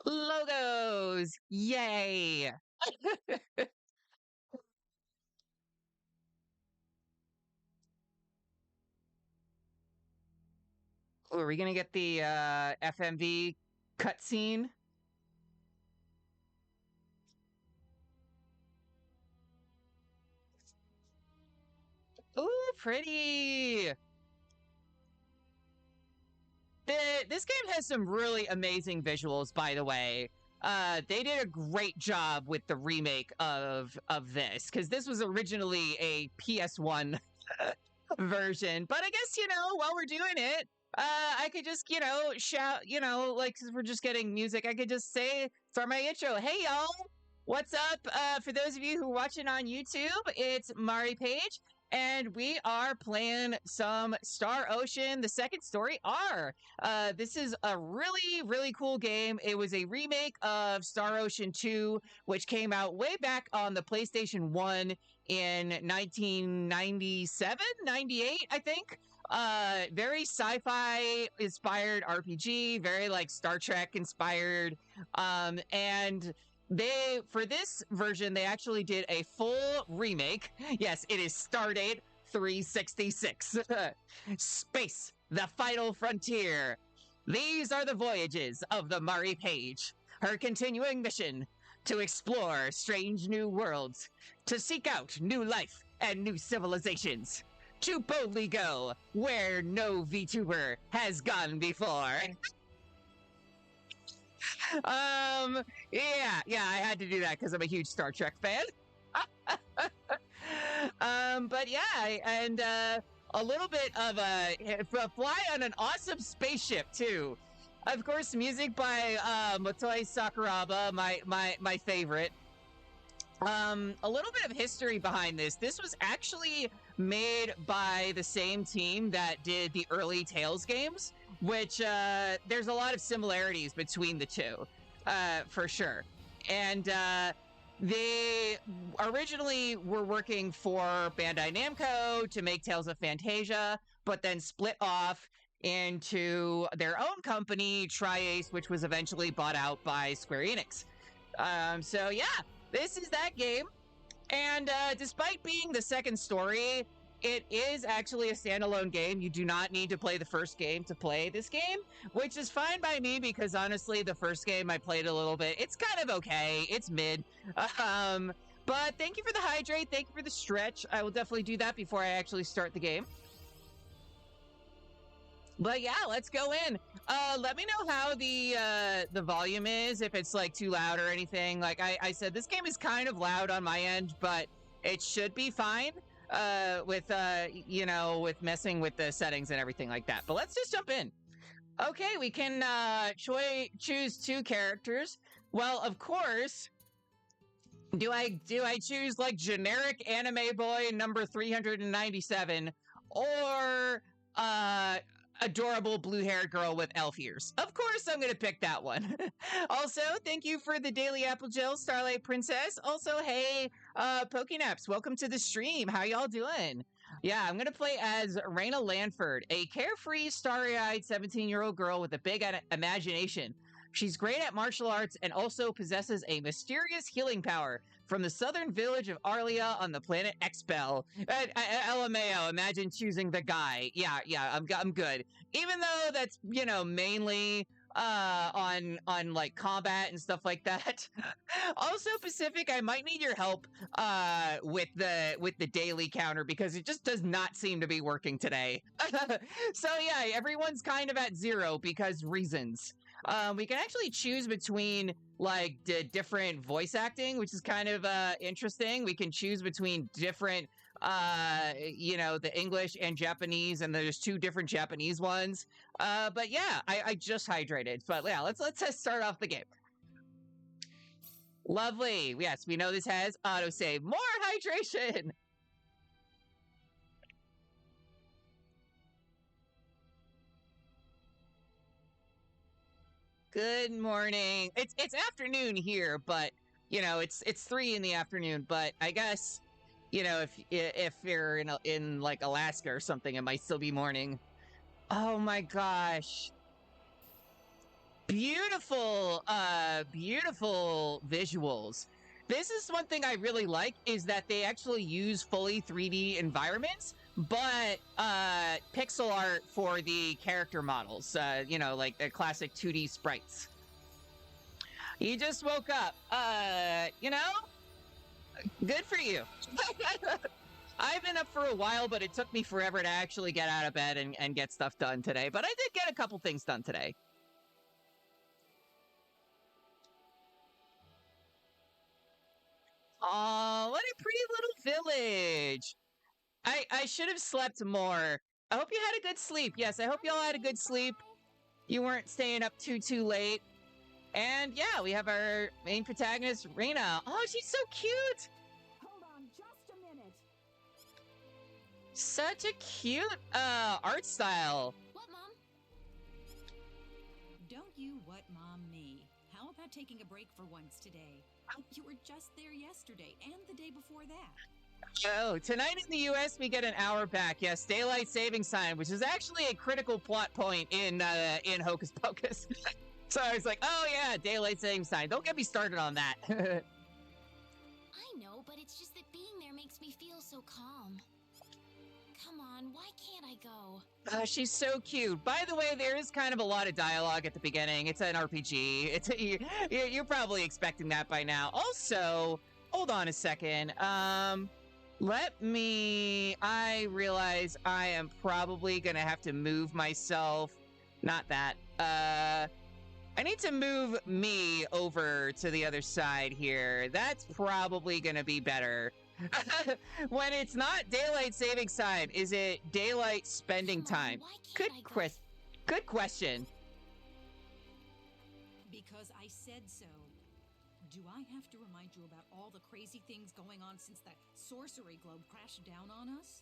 Logos! Yay! Ooh, are we gonna get the FMV cutscene? Ooh, pretty! This game has some really amazing visuals, by the way. They did a great job with the remake of this, because this was originally a PS1 version. But I guess, while we're doing it, I could just, shout, like, since we're just getting music, I could just say for my intro, hey, y'all, what's up? For those of you who are watching on YouTube, it's Mari Paige, and we are playing some Star Ocean, the second story R. This is a really, really cool game. It was a remake of Star Ocean 2, which came out way back on the PlayStation 1 in 1997, 98, I think. Very sci-fi inspired RPG, very like Star Trek inspired. And for this version, they actually did a full remake. Yes, it is Stardate 366. Space, the final frontier. These are the voyages of the Mari Paige, her continuing mission to explore strange new worlds, to seek out new life and new civilizations, to boldly go where no VTuber has gone before. Yeah, I had to do that because I'm a huge Star Trek fan. But yeah, and a little bit of a fly on an awesome spaceship too. Of course, music by Motoi Sakuraba, my favorite. A little bit of history behind this. This was actually made by the same team that did the early Tales games, which there's a lot of similarities between the two, for sure. And they originally were working for Bandai Namco to make Tales of Phantasia, but then split off into their own company, Tri-Ace, which was eventually bought out by Square Enix. So yeah, this is that game. And despite being the second story, it is actually a standalone game. You do not need to play the first game to play this game, which is fine by me because honestly, the first game I played a little bit. It's kind of okay. It's mid. But thank you for the hydrate. Thank you for the stretch. I will definitely do that before I actually start the game. But yeah, let's go in. Let me know how the volume is, if it's like too loud or anything. Like I said, this game is kind of loud on my end, but it should be fine with with messing with the settings and everything like that. But let's just jump in. Okay, we can choose two characters. Well, of course, do I choose like generic anime boy number 397 or adorable blue-haired girl with elf ears? Of course I'm gonna pick that one. Also, thank you for the daily apple gel, Starlight Princess. Also, hey, Pokenaps, welcome to the stream. How y'all doing? Yeah, I'm gonna play as Raina Lanford, a carefree, starry-eyed 17-year-old girl with a big imagination. She's great at martial arts and also possesses a mysterious healing power from the southern village of Arlia on the planet Expel. LMAO, imagine choosing the guy. Yeah, I'm good. Even though that's, mainly on like combat and stuff like that. Also, Pacific, I might need your help with the daily counter because it just does not seem to be working today. So yeah, everyone's kind of at 0 because reasons. We can actually choose between like different voice acting, which is kind of interesting. We can choose between different the English and Japanese, and there's 2 different Japanese ones. But yeah, I just hydrated. But yeah, let's start off the game. Lovely. Yes, we know this has autosave. More hydration. Good morning. It's afternoon here, but it's 3 in the afternoon. But I guess if you're in like Alaska or something, it might still be morning. Oh my gosh. Beautiful, beautiful visuals. This is one thing I really like, is that they actually use fully 3D environments, but pixel art for the character models, you know, like the classic 2D sprites. You just woke up. You know, good for you. I've been up for a while, but it took me forever to actually get out of bed and get stuff done today. But I did get a couple things done today. Oh, what a pretty little village. I should have slept more. I hope you had a good sleep. Yes, I hope you all had a good sleep. You weren't staying up too late. And yeah, we have our main protagonist, Rena. Oh, she's so cute. Hold on just a minute. Such a cute art style. What, Mom? Don't you what mom me. How about taking a break for once today? You were just there yesterday and the day before that. Oh, tonight in the US we get an hour back. Yes, daylight saving time, which is actually a critical plot point in Hocus Pocus. So I was like, oh yeah, daylight saving time. Don't get me started on that. I know, but it's just that being there makes me feel so calm. Come on, why can't I go? She's so cute. By the way, there is kind of a lot of dialogue at the beginning. It's an RPG. You're probably expecting that by now. Also, hold on a second. I realize I am probably gonna have to move myself. Not that. I need to move me over to the other side here. That's probably gonna be better. When it's not daylight saving time, is it daylight spending time? Good question. Because I said so. Do I have to remind you about all the crazy things going on since that sorcery globe crashed down on us?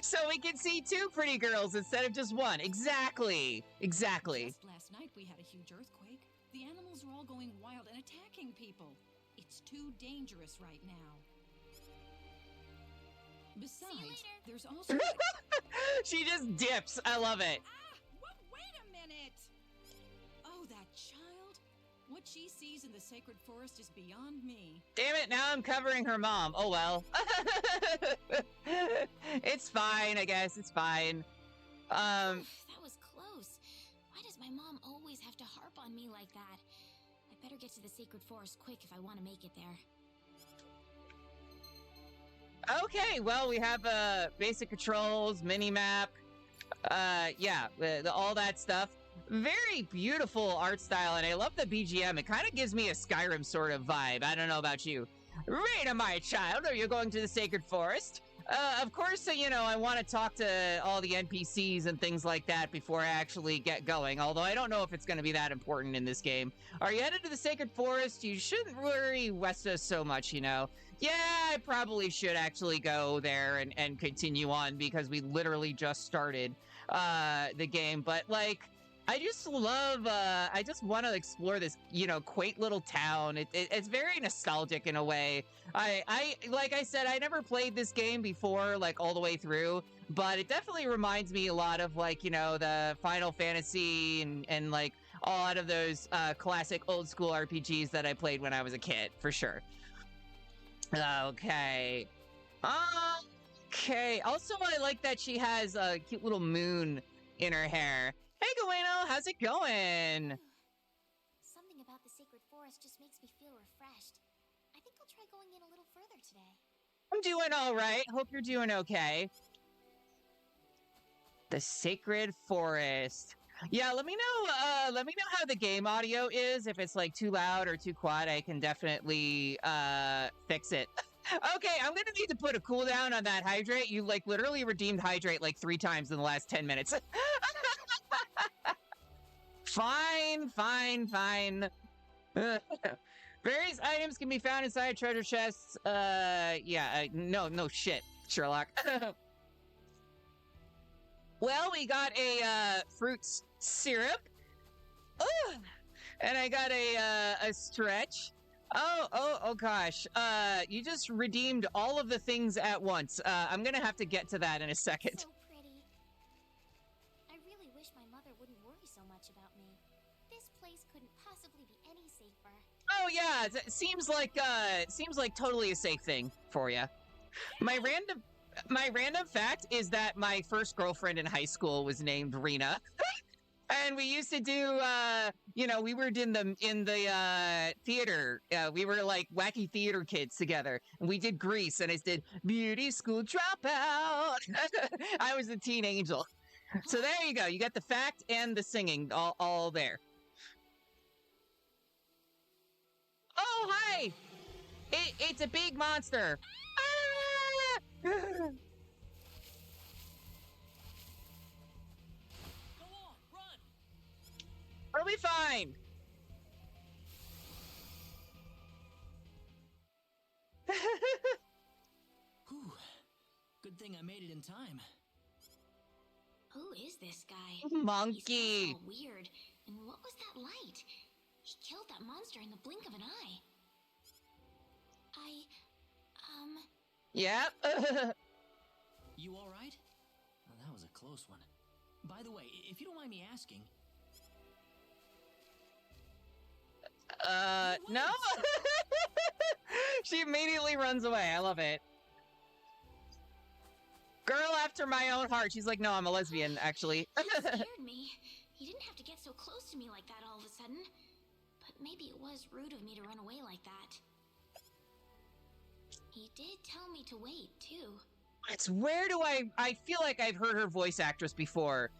So we can see two pretty girls instead of just one. Exactly. Just last night we had a huge earthquake. The animals are all going wild and attacking people. It's too dangerous right now. Besides, there's also... She just dips. I love it. Wait a minute! Oh, that child? What she sees in the sacred forest is beyond me. Damn it, now I'm covering her mom. Oh well. It's fine, I guess. It's fine. That was close. Why does my mom always have to harp on me like that? I better get to the sacred forest quick if I want to make it there. Okay, well, we have basic controls, mini-map, yeah, all that stuff. Very beautiful art style, and I love the BGM. It kind of gives me a Skyrim sort of vibe. I don't know about you. Rena, my child, are you going to the sacred forest? Of course, you know, I want to talk to all the NPCs and things like that before I actually get going, although I don't know if it's going to be that important in this game. Are you headed to the sacred forest? You shouldn't worry Westos so much, you know. Yeah, I probably should actually go there and continue on because we literally just started the game. But, like, I just love, I just want to explore this, you know, quaint little town. It's very nostalgic in a way. Like I said, I never played this game before, like, all the way through. But it definitely reminds me a lot of, like, you know, the Final Fantasy and like, a lot of those classic old school RPGs that I played when I was a kid, for sure. Okay. Okay. Also, I like that she has a cute little moon in her hair. Hey, Gueno, how's it going? Something about the sacred forest just makes me feel refreshed. I think I'll try going in a little further today. I'm doing all right. Hope you're doing okay. The sacred forest. Yeah, let me know how the game audio is. If it's like too loud or too quiet, I can definitely fix it. Okay, I'm gonna need to put a cooldown on that hydrate. You like literally redeemed hydrate like 3 times in the last 10 minutes. Fine. Various items can be found inside treasure chests. No shit, Sherlock. Well, we got a fruit syrup. Ugh. And I got a stretch. Oh gosh. You just redeemed all of the things at once. I'm gonna have to get to that in a second. So pretty. I really wish my mother wouldn't worry so much about me. This place couldn't possibly be any safer. Oh yeah, it seems like totally a safe thing for you. My random fact is that my first girlfriend in high school was named Rena. And we used to do, we were in the theater. We were like wacky theater kids together. And we did Grease, and I did Beauty School Dropout. I was a teen angel. So there you go. You got the fact and the singing all there. Oh, hi! It's a big monster. Ah! Are we fine? Whew. Good thing I made it in time. Who is this guy? Monkey. He smells all weird. And what was that light? He killed that monster in the blink of an eye. Yep. You all right? Well, that was a close one. By the way, if you don't mind me asking... No? She immediately runs away. I love it. Girl after my own heart. She's like, no, I'm a lesbian, actually. That scared me. He didn't have to get so close to me like that all of a sudden. But maybe it was rude of me to run away like that. He did tell me to wait, too. It's where do I feel like I've heard her voice actress before.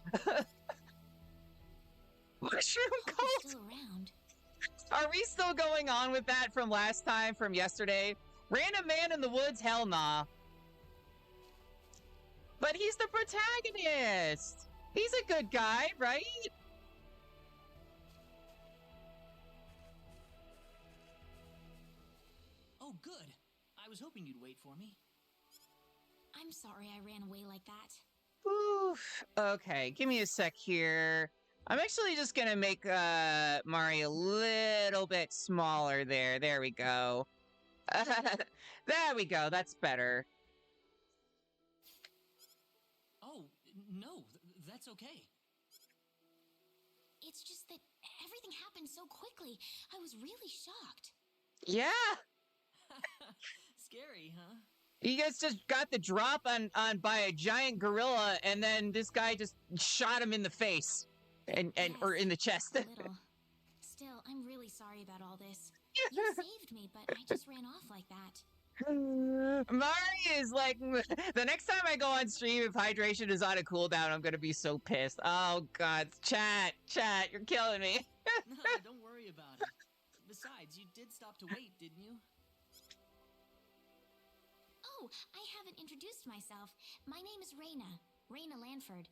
Mushroom cult? Still around. Are we still going on with that from last time, from yesterday? Random man in the woods? Hell nah. But he's the protagonist. He's a good guy, right? Oh, good. I was hoping you'd wait for me. I'm sorry I ran away like that. Oof. Okay, give me a sec here. I'm actually just gonna make Mari a little bit smaller there. There we go. There we go. That's better. Oh, no, that's okay. It's just that everything happened so quickly. I was really shocked. Yeah. Scary, huh? You guys just got the drop on by a giant gorilla, and then this guy just shot him in the face, and Yes, or in the chest. a little. Still, I'm really sorry about all this. You saved me, but I just ran off like that. Mari is like, the next time I go on stream, if hydration is on a cooldown, I'm gonna be so pissed. Oh god, chat, you're killing me. No, don't worry about it. Besides, you did stop to wait, didn't you? Oh, I haven't introduced myself. My name is Raina Lanford.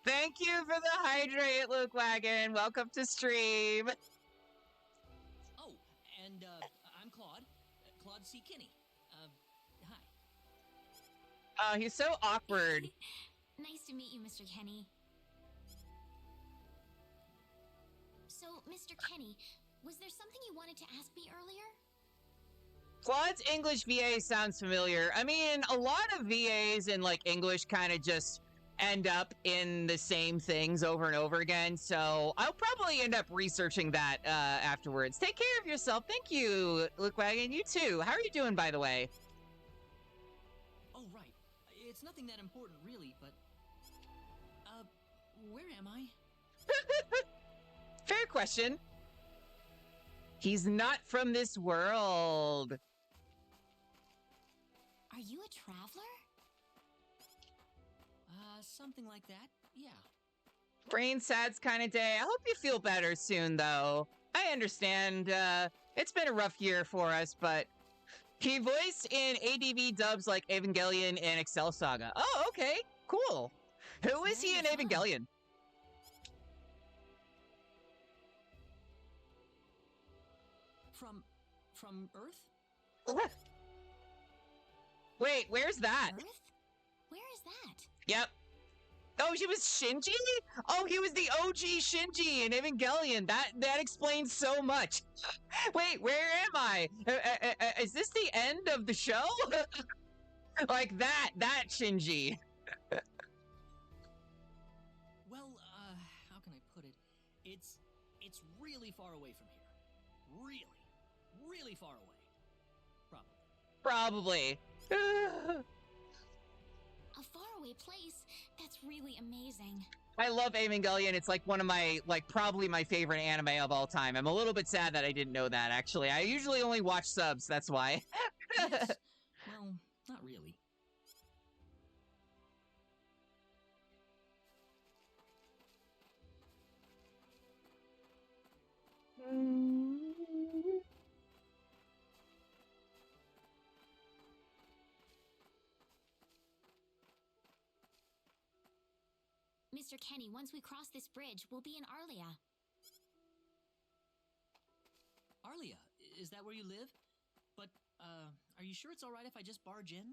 Thank you for the hydrate, Luke Wagon. Welcome to stream. Oh, and I'm Claude. Claude C. Kinney. Hi. Oh, he's so awkward. Nice to meet you, Mr. Kenny. So, Mr. Kenny, was there something you wanted to ask me earlier? Claude's English VA sounds familiar. I mean, a lot of VAs in like English kind of just end up in the same things over and over again. So I'll probably end up researching that afterwards. Take care of yourself. Thank you, Luke Wagon. You too. How are you doing, by the way? Oh, right. It's nothing that important, really, but... where am I? Fair question. He's not from this world. Are you a traveler? Something like that, yeah. Brain sad's kind of day. I hope you feel better soon, though. I understand. It's been a rough year for us, but he voiced in ADV dubs like Evangelion and Excel Saga. Oh, okay. Cool. Who is he in Evangelion? From Earth? Wait, where's that? Earth? Where is that? Yep. Oh, he was Shinji? Oh, he was the OG Shinji in Evangelion. That explains so much. Wait, where am I? Is this the end of the show? Like that Shinji. Well, how can I put it? It's really far away from here. Really, really far away. Probably. Probably. A faraway place? That's really amazing. I love Evangelion. It's like one of my, probably my favorite anime of all time. I'm a little bit sad that I didn't know that, actually. I usually only watch subs, that's why. Yes. Well, not really. Mr. Kenny, once we cross this bridge, we'll be in Arlia. Arlia, is that where you live? But, are you sure it's alright if I just barge in?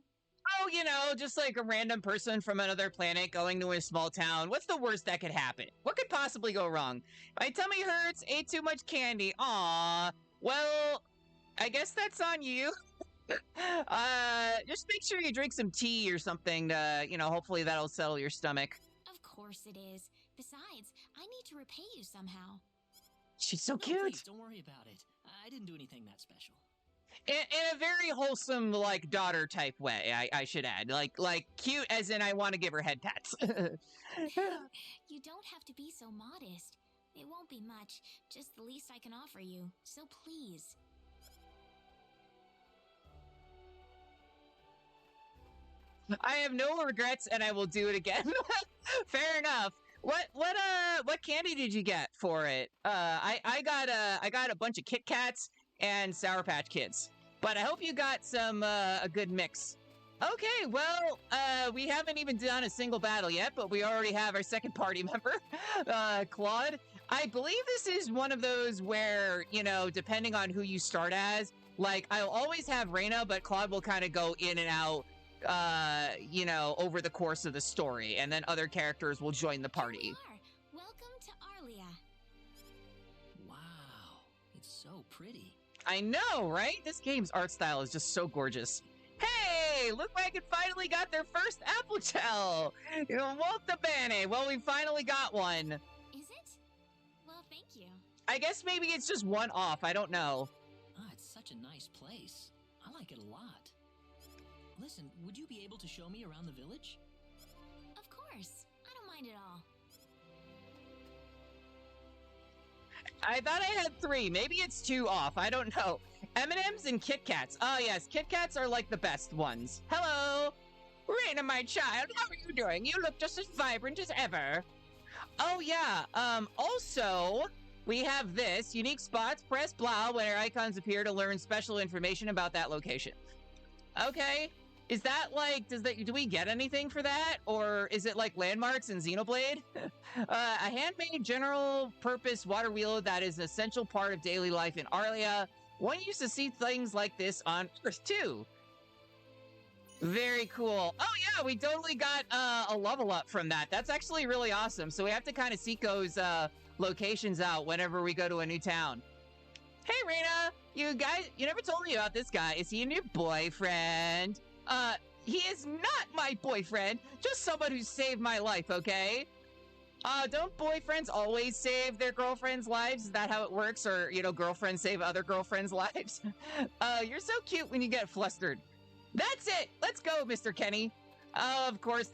Oh, you know, just like a random person from another planet going to a small town. What's the worst that could happen? What could possibly go wrong? My tummy hurts, ate too much candy. Aw. Well, I guess that's on you. Just make sure you drink some tea or something to, hopefully that'll settle your stomach. Of course it is. Besides, I need to repay you somehow. She's so No, cute. please, don't worry about it. I didn't do anything that special. In a very wholesome, daughter type way, I should add. Like cute as in I want to give her head pats. You don't have to be so modest. It won't be much, just the least I can offer you. So please. I have no regrets and I will do it again. Fair enough. What candy did you get for it? I got a bunch of Kit Kats and Sour Patch Kids. But I hope you got some a good mix. Okay, well, we haven't even done a single battle yet, but we already have our second party member, Claude. I believe this is one of those where, depending on who you start as, I'll always have Reina, but Claude will kind of go in and out, over the course of the story, and then other characters will join the party. Here we are. Welcome to Arlia. Wow, it's so pretty. I know, right? This game's art style is just so gorgeous. Hey, look like it finally got their first apple gel. Molto bene. Well, we finally got one. Is it? Well, thank you. I guess maybe it's just one off. I don't know. It's such a nice place. I like it a lot. Listen, would you be able to show me around the village? Of course. I don't mind at all. I thought I had 3. Maybe it's 2 off. I don't know. M&M's and Kit Kats. Oh, yes. Kit Kats are the best ones. Hello. Reina, my child. How are you doing? You look just as vibrant as ever. Oh, yeah. Also, we have this. Unique spots. Press blah when our icons appear to learn special information about that location. Okay. Is that do we get anything for that? Or is it like landmarks in Xenoblade? A handmade general purpose water wheel that is an essential part of daily life in Arlia. One used to see things like this on Earth too. Very cool. Oh yeah, we totally got a level up from that. That's actually really awesome. So we have to kind of seek those locations out whenever we go to a new town. Hey Reina, you never told me about this guy. Is he your boyfriend? He is not my boyfriend, just someone who saved my life, okay? Don't boyfriends always save their girlfriends' lives? Is that how it works? Or, girlfriends save other girlfriends' lives? You're so cute when you get flustered. That's it! Let's go, Mr. Kenny. Oh, of course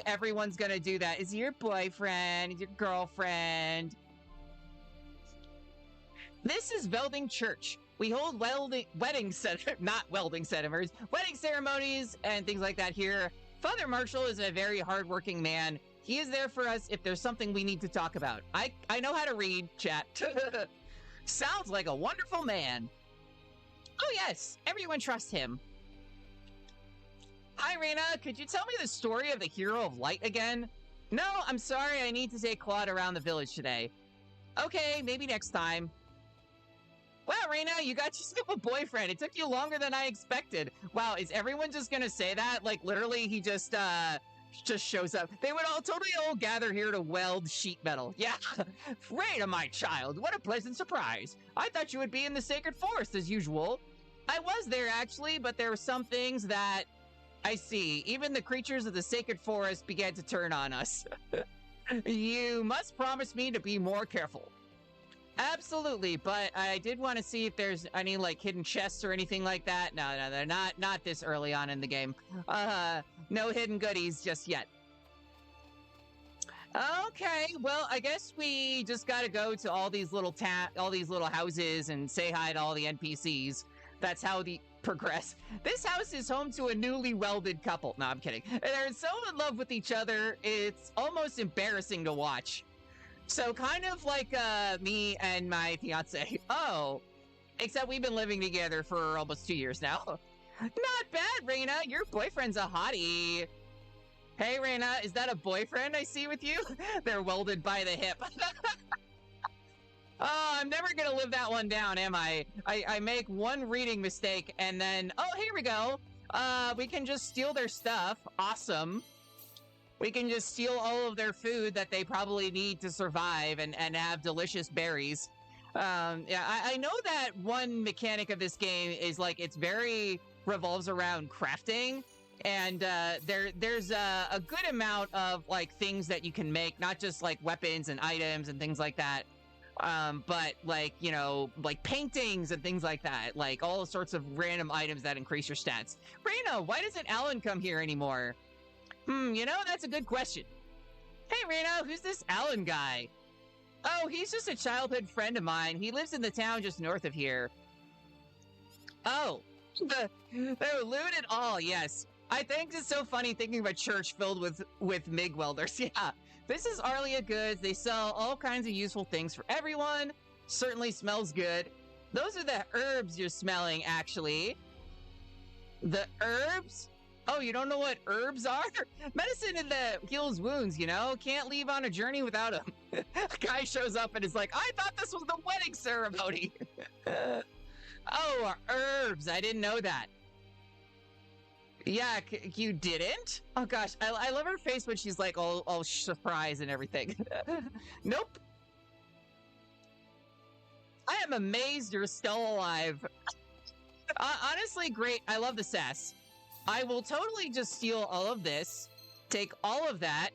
everyone's gonna do that. Is he your boyfriend? Is your girlfriend? This is Velding Church. We hold wedding ceremonies and things like that here. Father Marshall is a very hardworking man. He is there for us if there's something we need to talk about. I know how to read, chat. Sounds like a wonderful man. Oh yes, everyone trusts him. Hi Reina, could you tell me the story of the Hero of Light again? No, I'm sorry, I need to take Claude around the village today. Okay, maybe next time. Wow, Reina, you got yourself a boyfriend. It took you longer than I expected. Wow, is everyone just gonna say that? Literally, he just shows up. They would totally gather here to weld sheet metal. Yeah. Reina, my child, what a pleasant surprise. I thought you would be in the Sacred Forest as usual. I was there, actually, but there were some things that... I see. Even the creatures of the Sacred Forest began to turn on us. You must promise me to be more careful. Absolutely, but I did want to see if there's any like hidden chests or anything like that. No, they're not this early on in the game. No hidden goodies just yet. Okay, well, I guess we just gotta go to all these little houses and say hi to all the NPCs. That's how the progress. This house is home to a newly welded couple. No, I'm kidding. They're so in love with each other, it's almost embarrassing to watch. So kind of like me and my fiance. Oh, except we've been living together for almost 2 years now. Not bad, Reina. Your boyfriend's a hottie. Hey, Reina, is that a boyfriend I see with you? They're welded by the hip. Oh, I'm never gonna live that one down, am I? I make one reading mistake and then, oh, here we go. We can just steal their stuff. Awesome. We can just steal all of their food that they probably need to survive and have delicious berries. Yeah, I know that one mechanic of this game is like it's very revolves around crafting, and there's a good amount of like things that you can make, not just like weapons and items and things like that, but like, you know, like paintings and things like that, like all sorts of random items that increase your stats. Reina, why doesn't Alan come here anymore? You know, that's a good question. Hey, Reno, who's this Alan guy? Oh, he's just a childhood friend of mine. He lives in the town just north of here. Oh, the loot and all, yes. I think it's so funny thinking of a church filled with MIG welders. Yeah, this is Arlia Goods. They sell all kinds of useful things for everyone. Certainly smells good. Those are the herbs you're smelling, actually. The herbs? Oh, you don't know what herbs are? Medicine in the heals wounds, you know? Can't leave on a journey without them. A guy shows up and is like, I thought this was the wedding ceremony. Oh, herbs. I didn't know that. Yeah, you didn't? Oh, gosh. I love her face when she's like all surprised and everything. Nope. I am amazed you're still alive. Honestly, great. I love the sass. I will totally just steal all of this, take all of that,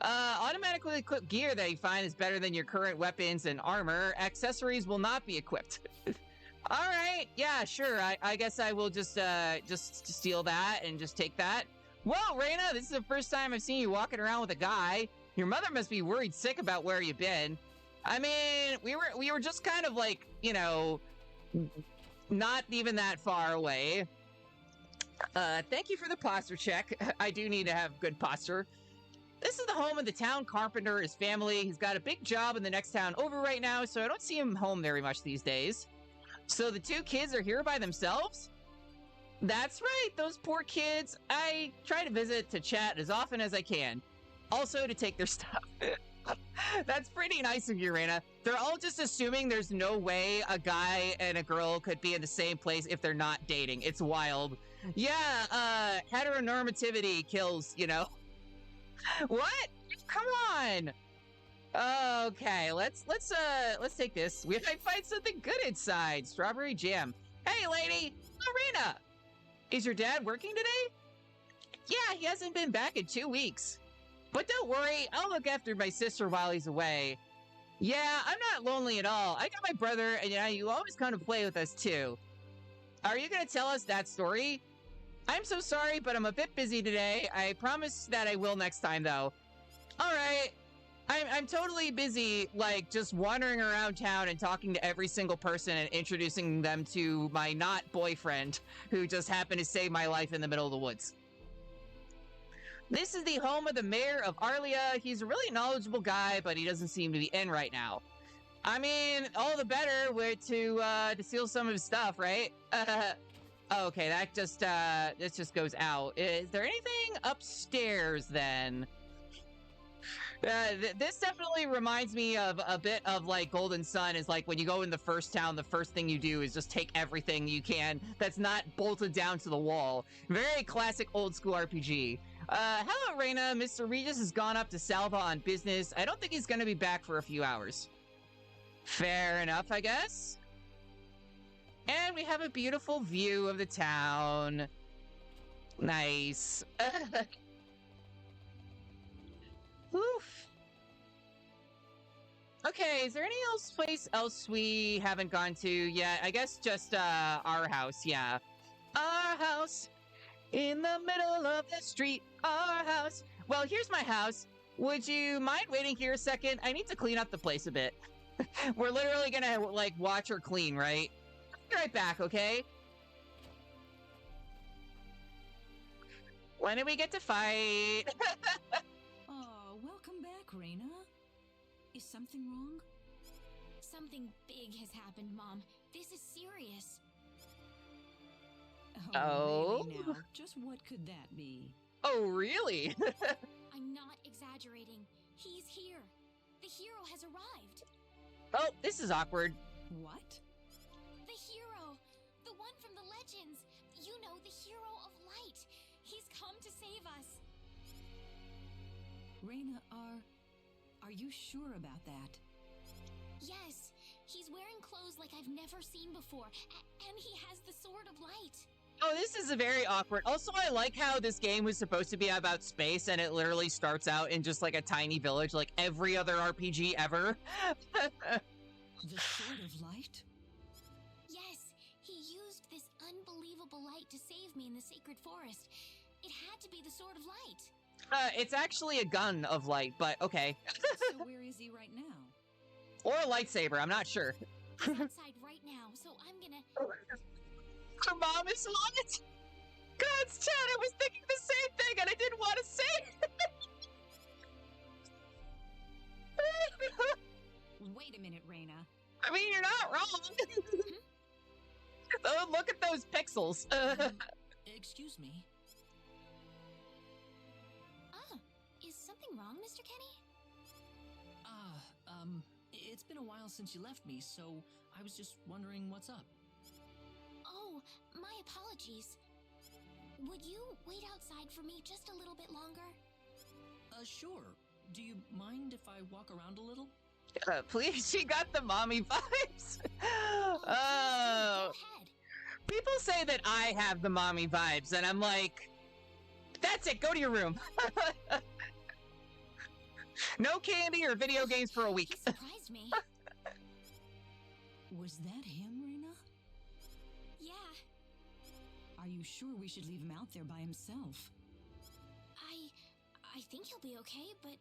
automatically equip gear that you find is better than your current weapons and armor. Accessories will not be equipped. All right, yeah, sure. I guess I will just steal that and just take that. Whoa, Reina, this is the first time I've seen you walking around with a guy. Your mother must be worried sick about where you've been. I mean, we were just kind of like, you know, not even that far away. Thank you for the posture check. I do need to have good posture. This is the home of the town carpenter, his family. He's got a big job in the next town over right now, so I don't see him home very much these days. So the two kids are here by themselves? That's right, those poor kids. I try to visit to chat as often as I can. Also to take their stuff. That's pretty nice of you, Reina. They're all just assuming there's no way a guy and a girl could be in the same place if they're not dating. It's wild. Yeah, heteronormativity kills, you know. What? Come on. Okay, let's take this. We might find something good inside. Strawberry jam. Hey, lady, Arena. Is your dad working today? Yeah, he hasn't been back in 2 weeks. But don't worry, I'll look after my sister while he's away. Yeah, I'm not lonely at all. I got my brother, and you always come to play with us too. Are you gonna tell us that story? I'm so sorry, but I'm a bit busy today. I promise that I will next time, though. All right. I'm totally busy, like, just wandering around town and talking to every single person and introducing them to my not boyfriend, who just happened to save my life in the middle of the woods. This is the home of the mayor of Arlia. He's a really knowledgeable guy, but he doesn't seem to be in right now. I mean, all the better to steal some of his stuff, right? Okay, that just goes out. Is there anything upstairs then? This definitely reminds me of a bit of like Golden Sun. Is like when you go in the first town, the first thing you do is just take everything you can that's not bolted down to the wall. Very classic old school RPG. Hello, Reina. Mr. Regis has gone up to Salva on business. I don't think he's going to be back for a few hours. Fair enough, I guess. And we have a beautiful view of the town. Nice. Oof. Okay, is there any place else we haven't gone to yet? I guess just our house, yeah. Our house in the middle of the street. Our house. Well, here's my house. Would you mind waiting here a second? I need to clean up the place a bit. We're literally gonna like watch her clean, right? I'll be right back, okay? When do we get to fight? Oh, welcome back, Raina. Is something wrong? Something big has happened, Mom. This is serious. Oh, really now? Just what could that be? Oh, really? I'm not exaggerating. He's here. The hero has arrived. Oh, this is awkward. What? The hero! The one from the legends! You know, the hero of light! He's come to save us! Raina, are you sure about that? Yes, he's wearing clothes like I've never seen before, and he has the Sword of Light. Oh, this is a very awkward. Also, I like how this game was supposed to be about space and it literally starts out in just like a tiny village like every other RPG ever. The Sword of Light? Yes, he used this unbelievable light to save me in the sacred forest. It had to be the Sword of Light. It's actually a gun of light, but okay. So where is he right now? Or a lightsaber, I'm not sure. He's outside right now, so I'm gonna... Her mom is on it! God's chat, I was thinking the same thing and I didn't want to say it! Wait a minute, Raina. I mean, you're not wrong! Oh, look at those pixels! Excuse me. Is something wrong, Mr. Kenny? It's been a while since you left me, so I was just wondering what's up. Oh, my apologies. Would you wait outside for me just a little bit longer? Sure. Do you mind if I walk around a little? Please, she got the mommy vibes. Oh, please do. Go ahead. People say that I have the mommy vibes, and I'm like, that's it, go to your room. No candy or video games for a week. He surprised me. Was that him, Raina? Yeah, Are you sure we should leave him out there by himself? I think he'll be okay, but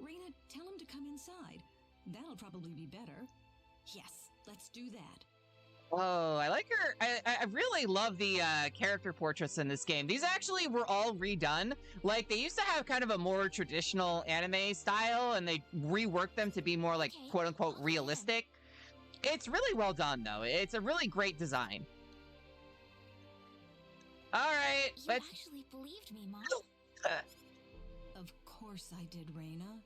Raina, tell him to come inside. That'll probably be better. Yes, let's do that. Oh, I like her. I really love the character portraits in this game. These actually were all redone. Like, they used to have kind of a more traditional anime style, and they reworked them to be more like, Okay, quote-unquote, I'll realistic. It's really well done, though. It's a really great design. All right, you let's... actually believed me, Mom. Of course I did, Raina.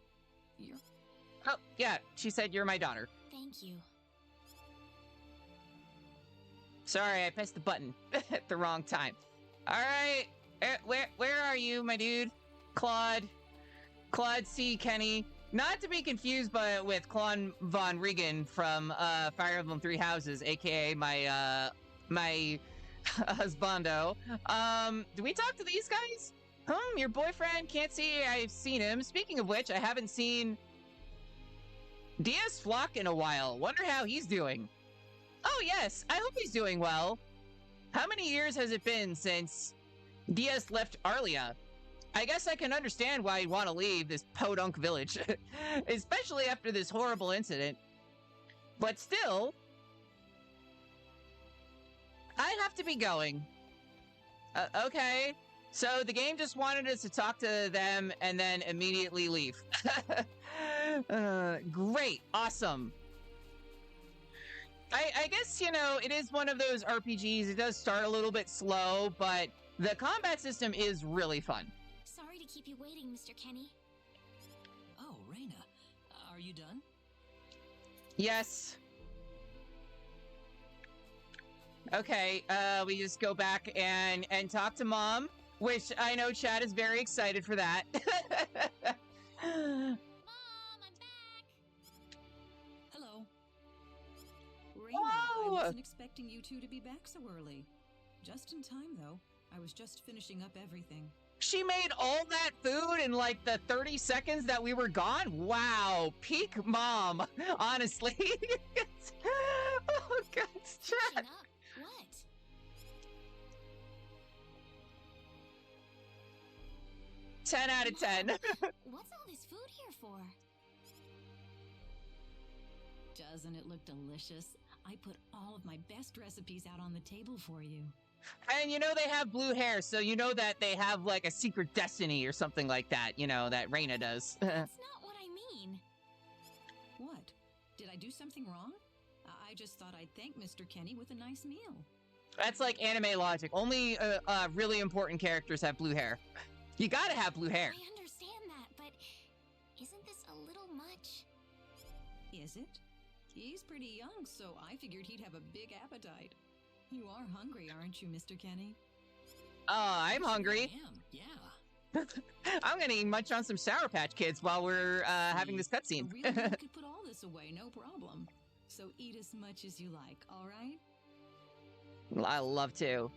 You're... Oh, yeah, she said you're my daughter. Thank you. Sorry, I pressed the button at the wrong time. All right, where are you, my dude? Claude C. Kenny. Not to be confused with Claude Von Regan from Fire Emblem Three Houses, aka my husbando. Do we talk to these guys? Your boyfriend can't see I've seen him. Speaking of which, I haven't seen Diaz Flock in a while. Wonder how he's doing. Oh yes, I hope he's doing well. How many years has it been since Diaz left Arlia? I guess I can understand why he'd want to leave this podunk village, especially after this horrible incident. But still, I have to be going. Okay, so the game just wanted us to talk to them and then immediately leave. Great, awesome. I guess, you know, it is one of those RPGs. It does start a little bit slow, but the combat system is really fun. Sorry to keep you waiting, Mr. Kenny. Oh, Raina, are you done? Yes. Okay, we just go back and talk to Mom, which I know Chad is very excited for that. Mom, I'm back! Hello. Raina, Whoa! I wasn't expecting you two to be back so early. Just in time, though. I was just finishing up everything. She made all that food in like the 30 seconds that we were gone? Wow, peak mom, honestly. Oh, God, Finishing chat. up. What? 10 out of 10. What's all this food here for? Doesn't it look delicious? I put all of my best recipes out on the table for you. And you know they have blue hair, so you know that they have like a secret destiny or something like that, you know, that Reina does. That's not what I mean. What? Did I do something wrong? I just thought I'd thank Mr. Kenny with a nice meal. That's like anime logic. Only really important characters have blue hair. You gotta have blue hair. I understand that, but isn't this a little much? Is it? He's pretty young, so I figured he'd have a big appetite. You are hungry, aren't you, Mr. Kenny? I'm hungry. I am, yeah. I'm gonna munch on some Sour Patch Kids while we're having this cutscene. Really, you could put all this away, no problem. So eat as much as you like, all right? I love to.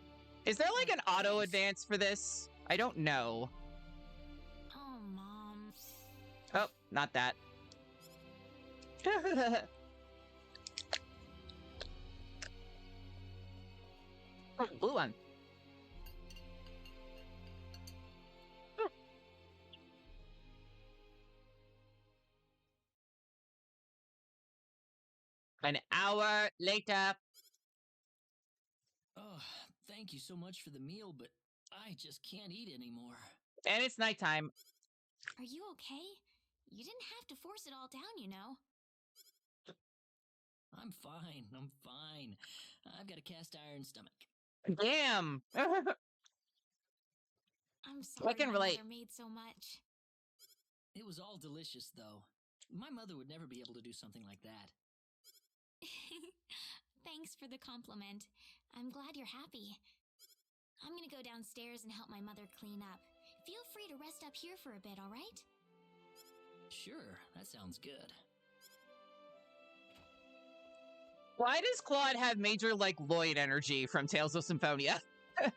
Is there like an auto advance for this? I don't know. Oh, Mom. Oh, not that. Oh, blue one. Oh. An hour later. Oh, thank you so much for the meal, but I just can't eat anymore. And it's nighttime. Are you okay? You didn't have to force it all down, you know. I'm fine. I'm fine. I've got a cast iron stomach. Damn. I'm sorry can my relate. mother made so much. It was all delicious, though. My mother would never be able to do something like that. Thanks for the compliment. I'm glad you're happy. I'm gonna go downstairs and help my mother clean up. Feel free to rest up here for a bit, all right? Sure, that sounds good. Why does Claude have major like Lloyd energy from Tales of Symphonia? How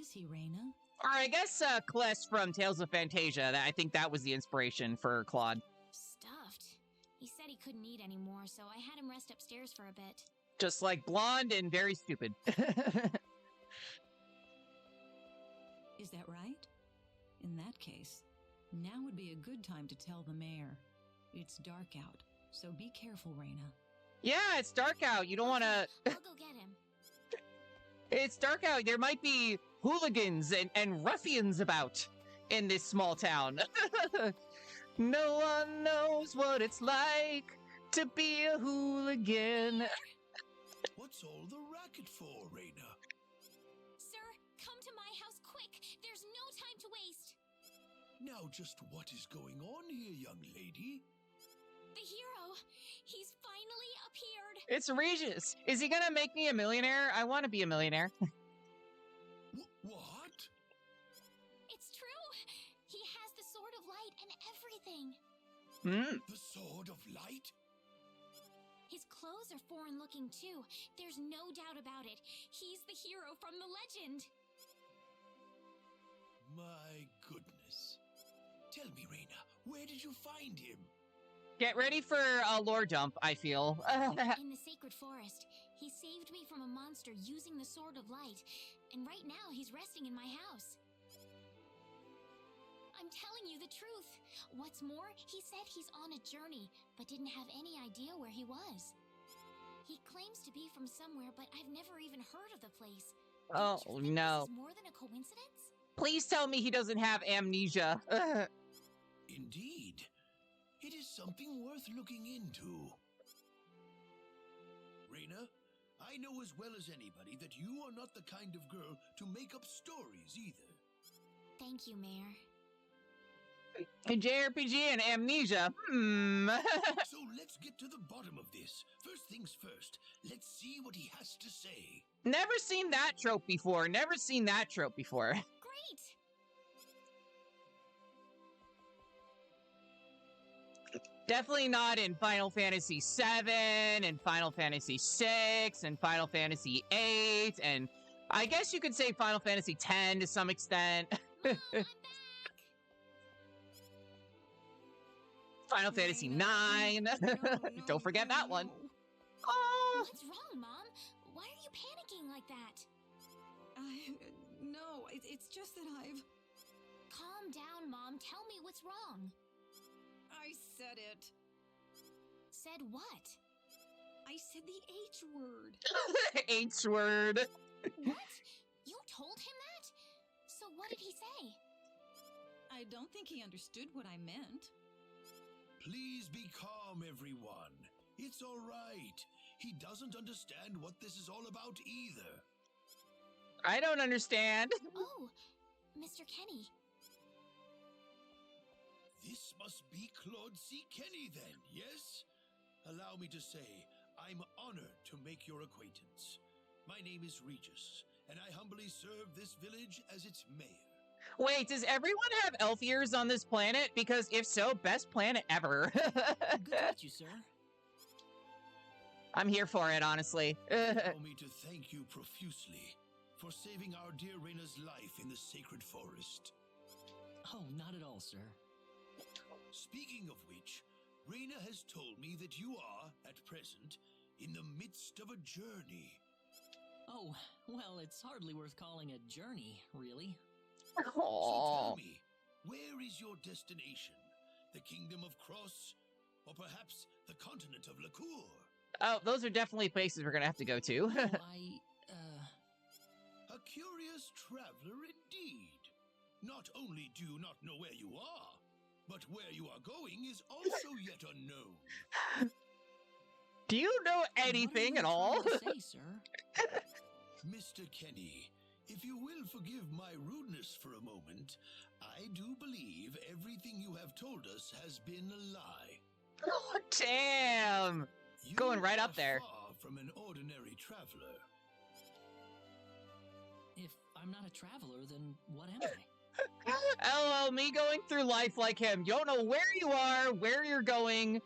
is he, Reina? Or I guess Kless from Tales of Fantasia. I think that was the inspiration for Claude. Stuffed. He said he couldn't eat anymore, so I had him rest upstairs for a bit. Just like blonde and very stupid. Is that right? In that case, now would be a good time to tell the mayor. It's dark out, so be careful, Reina. Yeah, it's dark out. You don't want to... I'll go get him. It's dark out. There might be hooligans and ruffians about in this small town. No one knows what it's like to be a hooligan. What's all the racket for, Reina? Sir, come to my house quick. There's no time to waste. Now just what is going on here, young lady? The hero. He's finally appeared. It's Regis. Is he gonna make me a millionaire? I want to be a millionaire. What? It's true. He has the Sword of Light and everything. The Sword of Light? His clothes are foreign looking too. There's no doubt about it. He's the hero from the legend. My goodness. Tell me, Reina, where did you find him? Get ready for a lore dump, I feel. In the sacred forest. He saved me from a monster using the Sword of Light. And right now he's resting in my house. I'm telling you the truth. What's more, he said he's on a journey, but didn't have any idea where he was. He claims to be from somewhere, but I've never even heard of the place. Oh, Don't you think no. This is more than a coincidence? Please tell me he doesn't have amnesia. Indeed. It is something worth looking into. Reina, I know as well as anybody that you are not the kind of girl to make up stories either. Thank you, Mayor. JRPG and amnesia. So let's get to the bottom of this. First things first, let's see what he has to say. Never seen that trope before. Never seen that trope before. Great! Definitely not in Final Fantasy VII and Final Fantasy VI and Final Fantasy VIII and I guess you could say Final Fantasy X to some extent. Mom, I'm back! Final Fantasy IX. No, Don't forget that one. no. Oh, What's wrong, Mom? Why are you panicking like that? No, it's just that I've... Calm down, Mom. Tell me what's wrong. I said it. Said what? I said the H word. H word. What? You told him that? So what did he say? I don't think he understood what I meant. Please be calm, everyone. It's all right. He doesn't understand what this is all about either. I don't understand. Oh, Mr. Kenny. This must be Claude C. Kenny then, yes? Allow me to say, I'm honored to make your acquaintance. My name is Regis, and I humbly serve this village as its mayor. Wait, does everyone have elf ears on this planet? Because if so, best planet ever. Good to meet you, sir. I'm here for it, honestly. Allow me to thank you profusely for saving our dear Reina's life in the sacred forest. Oh, not at all, sir. Speaking of which, Reina has told me that you are, at present, in the midst of a journey. Oh, well, it's hardly worth calling a journey, really. So tell Aww. me, where is your destination? The Kingdom of Cross? Or perhaps the continent of Lacour? Oh, those are definitely places we're gonna have to go to. A curious traveler indeed. Not only do you not know where you are, but where you are going is also yet unknown. Do you know anything at all? What are you trying to say, sir? Mr. Kenny, if you will forgive my rudeness for a moment, I do believe everything you have told us has been a lie. Oh, damn. You Going right up are there. Far from an ordinary traveler. If I'm not a traveler, then what am I? LOL, me going through life like him. You don't know where you are, where you're going.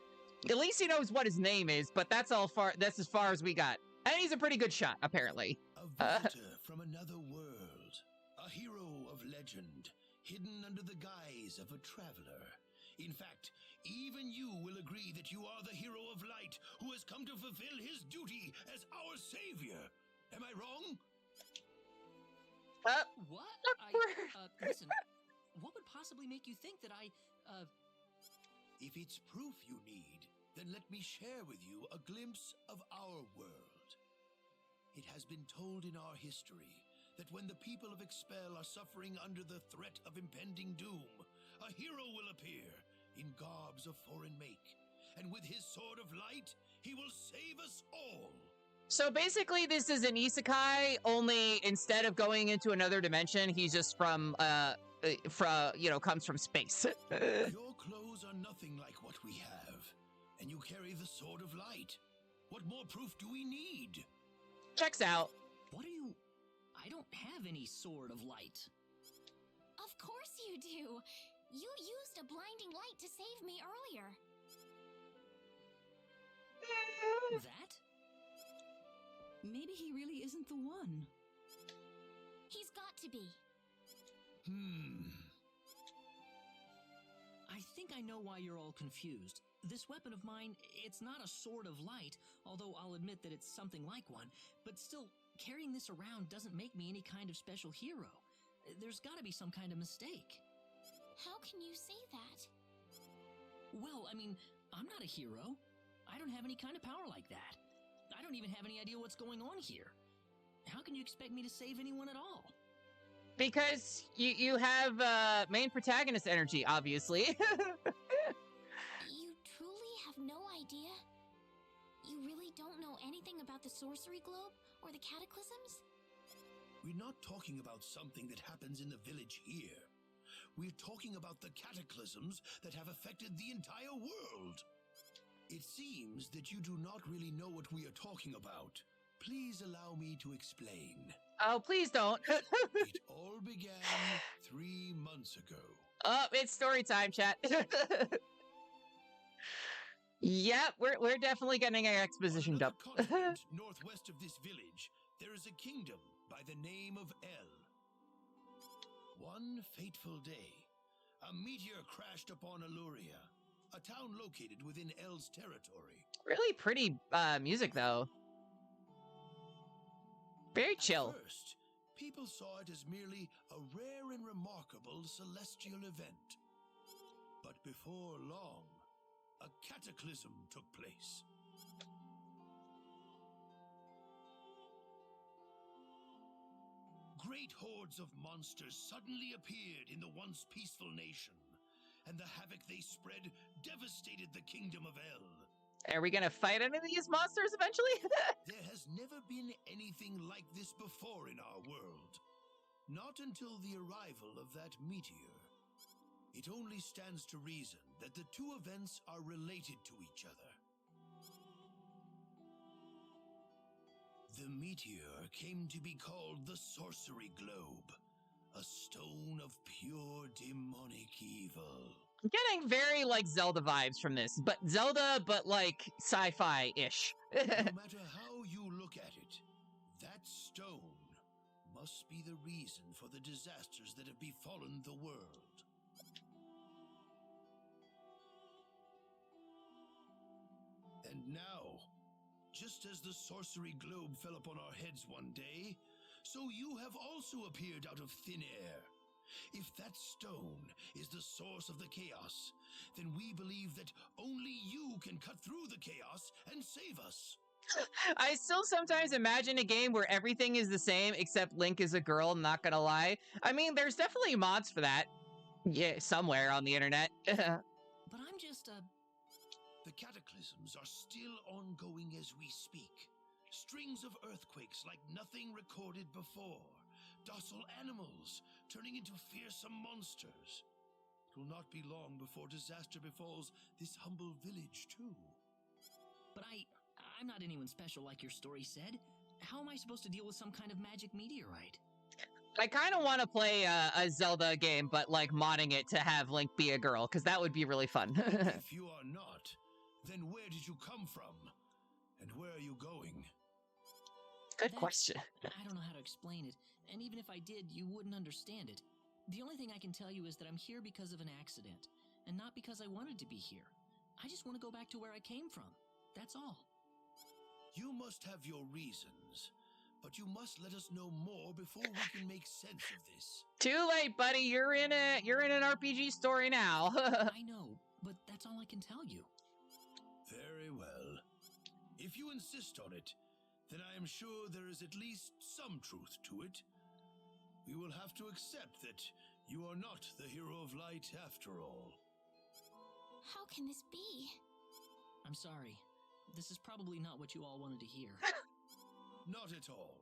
At least he knows what his name is, but that's as far as we got. And he's a pretty good shot, apparently. A visitor from another world. A hero of legend, hidden under the guise of a traveler. In fact, even you will agree that you are the hero of light who has come to fulfill his duty as our savior. Am I wrong? What? Listen, what would possibly make you think that If it's proof you need, then let me share with you a glimpse of our world. It has been told in our history that when the people of Expel are suffering under the threat of impending doom, a hero will appear in garbs of foreign make, and with his sword of light, he will save us all. So basically, this is an isekai, only instead of going into another dimension, he's just comes from space. Your clothes are nothing like what we have, and you carry the sword of light. What more proof do we need? Checks out. what are you... I don't have any sword of light. Of course you do. You used a blinding light to save me earlier. That? Maybe he really isn't the one. He's got to be. I think I know why you're all confused. This weapon of mine, it's not a sword of light, although I'll admit that it's something like one, but still, carrying this around doesn't make me any kind of special hero. There's gotta be some kind of mistake. How can you say that? Well, I mean, I'm not a hero. I don't have any kind of power like that. I don't even have any idea what's going on here. How can you expect me to save anyone at all? Because you have main protagonist energy, obviously. You truly have no idea? You really don't know anything about the sorcery globe or the cataclysms? We're not talking about something that happens in the village here. We're talking about the cataclysms that have affected the entire world. It seems that you do not really know what we are talking about. Please allow me to explain. Oh, please don't. It all began 3 months ago. Oh, it's story time, chat. Yep, we're definitely getting an exposition On another dump. continent northwest of this village, there is a kingdom by the name of El. One fateful day, a meteor crashed upon Aluria, a town located within El's territory. Really pretty music, though. Very chill. At first, people saw it as merely a rare and remarkable celestial event. But before long, a cataclysm took place. Great hordes of monsters suddenly appeared in the once peaceful nation, and the havoc they spread devastated the kingdom of El. Are we gonna fight any of these monsters eventually? There has never been anything like this before in our world. Not until the arrival of that meteor. It only stands to reason that the two events are related to each other. The meteor came to be called the Sorcery Globe, a stone of pure demonic evil. I'm getting very like Zelda vibes from this, but like sci-fi-ish. No matter how you look at it, that stone must be the reason for the disasters that have befallen the world. And now, just as the sorcery globe fell upon our heads one day, so you have also appeared out of thin air. If that stone is the source of the chaos, then we believe that only you can cut through the chaos and save us. I still sometimes imagine a game where everything is the same except Link is a girl, not gonna lie. I mean, there's definitely mods for that. Yeah, somewhere on the internet. But I'm just, The cataclysms are still ongoing as we speak. Strings of earthquakes like nothing recorded before. Docile animals turning into fearsome monsters. It will not be long before disaster befalls this humble village, too. But I'm not anyone special like your story said. How am I supposed to deal with some kind of magic meteorite? I kind of want to play a Zelda game, but like modding it to have Link be a girl, because that would be really fun. If you are not, then where did you come from? And where are you going? Good question. I don't know how to explain it, and even if I did, you wouldn't understand it. The only thing I can tell you is that I'm here because of an accident, and not because I wanted to be here. I just want to go back to where I came from. That's all. You must have your reasons, but you must let us know more before we can make sense of this. Too late, buddy. You're in an RPG story now. I know, but that's all I can tell you. Very well. If you insist on it, then I am sure there is at least some truth to it. We will have to accept that you are not the hero of light after all. How can this be? I'm sorry. This is probably not what you all wanted to hear. Not at all.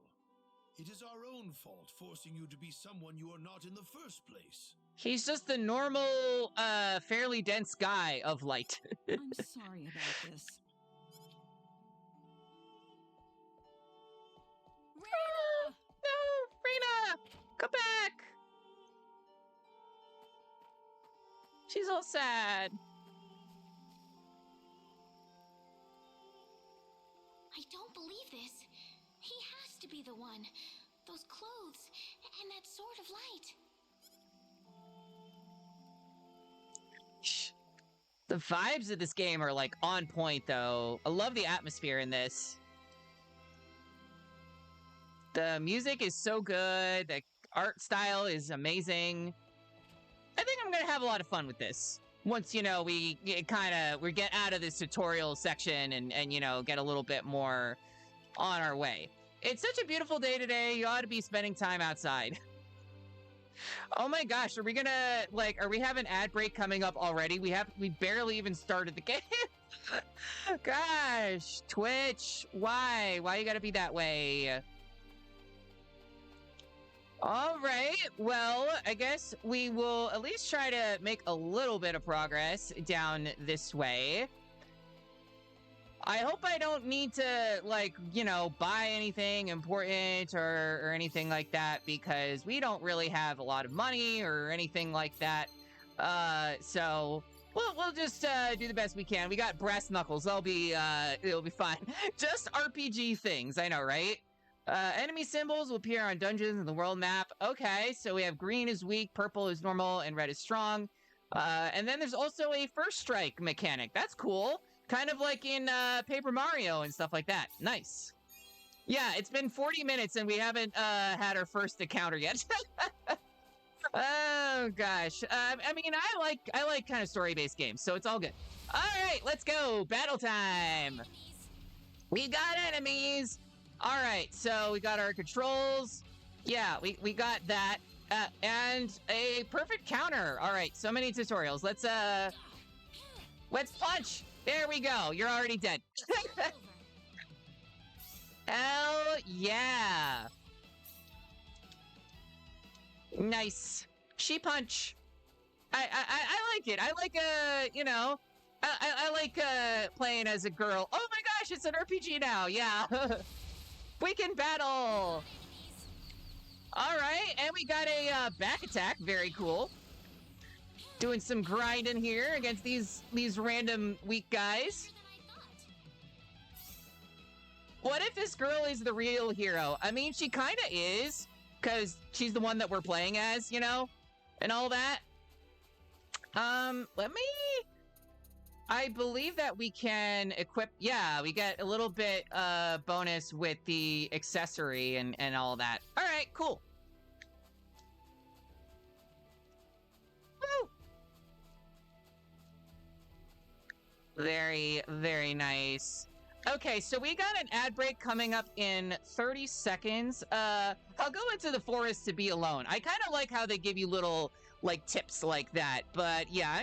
It is our own fault forcing you to be someone you are not in the first place. He's just the normal, fairly dense guy of light. I'm sorry about this. Reina! No, Reina! Come back! She's all sad. I don't believe this. He has to be the one. Those clothes and that sword of light. The vibes of this game are like on point, though. I love the atmosphere in this. The music is so good. The art style is amazing. I think I'm gonna have a lot of fun with this. Once, you know, we get out of this tutorial section and you know, get a little bit more on our way. It's such a beautiful day today. You ought to be spending time outside. Oh my gosh, are we gonna, like, are we having an ad break coming up already? We barely even started the game. Gosh, Twitch, why you gotta be that way? All right, well, I guess we will at least try to make a little bit of progress down this way. I hope I don't need to, like, you know, buy anything important or anything like that, because we don't really have a lot of money or anything like that. So we'll just do the best we can. We got brass knuckles. It'll be fine. Just RPG things, I know, right? Enemy symbols will appear on dungeons in the world map. Okay, so we have green is weak, purple is normal, and red is strong. And then there's also a first strike mechanic. That's cool. Kind of like in Paper Mario and stuff like that. Nice. Yeah, it's been 40 minutes and we haven't had our first encounter yet. Oh gosh. I mean, I like kind of story-based games, so it's all good. All right, let's go. Battle time. We got enemies. All right, so we got our controls. Yeah, we got that. And a perfect counter. All right, so many tutorials. Let's punch. There we go. You're already dead. Hell yeah. Nice. She punch. I like it. I like you know, I like playing as a girl. Oh my gosh, it's an RPG now. Yeah. We can battle. All right, and we got a back attack. Very cool. Doing some grinding here against these random weak guys. What if this girl is the real hero? I mean, she kind of is, because she's the one that we're playing as, you know, and all that. I believe that we can equip, yeah, we get a little bit bonus with the accessory and all that. All right, cool. Woo! Very, very nice. Okay, so we got an ad break coming up in 30 seconds. I'll go into the forest to be alone. I kind of like how they give you little, like, tips like that. But yeah,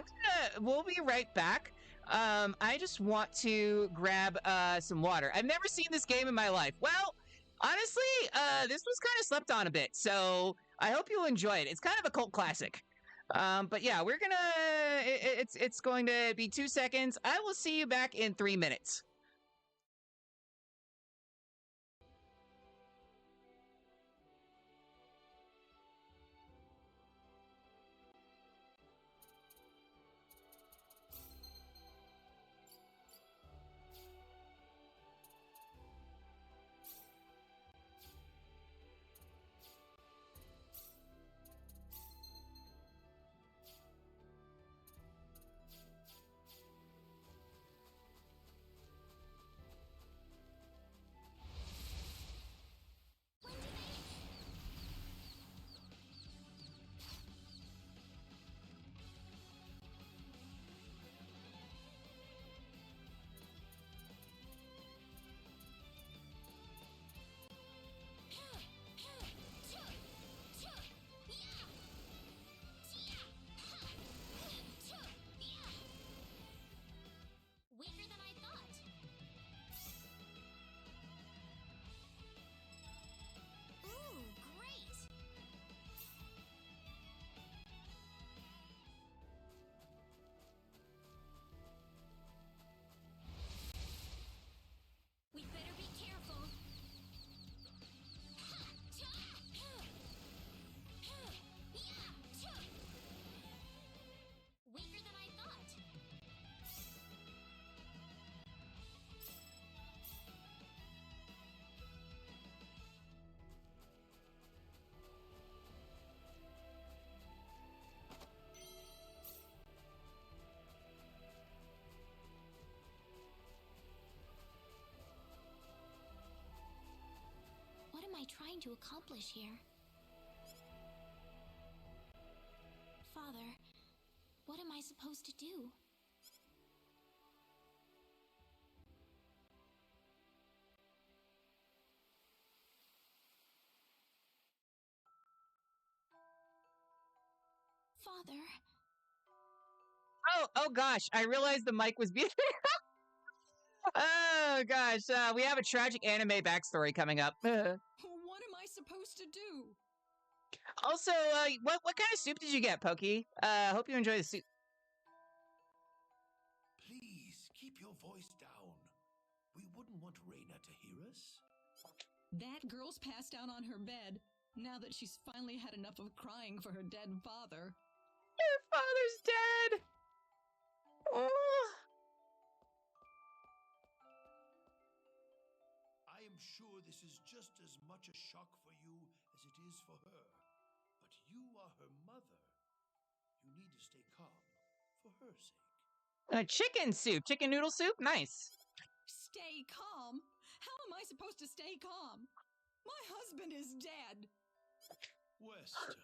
we'll be right back. I just want to grab some water. I've never seen this game in my life. Well, honestly, this was kind of slept on a bit, so I hope you'll enjoy it. It's kind of a cult classic. But yeah, we're gonna, it's going to be 2 seconds. I will see you back in 3 minutes. Weaker than I thought. Ooh, great! We better be careful. Weaker than I thought. What am I trying to accomplish here? Father, what am I supposed to do? Father. Oh gosh, I realized the mic was muted. Oh gosh, we have a tragic anime backstory coming up. What am I supposed to do? Also, what kind of soup did you get, Pokey? Hope you enjoy the soup. Please keep your voice down. We wouldn't want Reina to hear us. That girl's passed out on her bed, now that she's finally had enough of crying for her dead father. Your father's dead! Oh. I am I'm sure this is just as much a shock for you as it is for her. But you are her mother. You need to stay calm for her sake. Chicken soup, chicken noodle soup, nice. Stay calm? How am I supposed to stay calm? My husband is dead. Wester.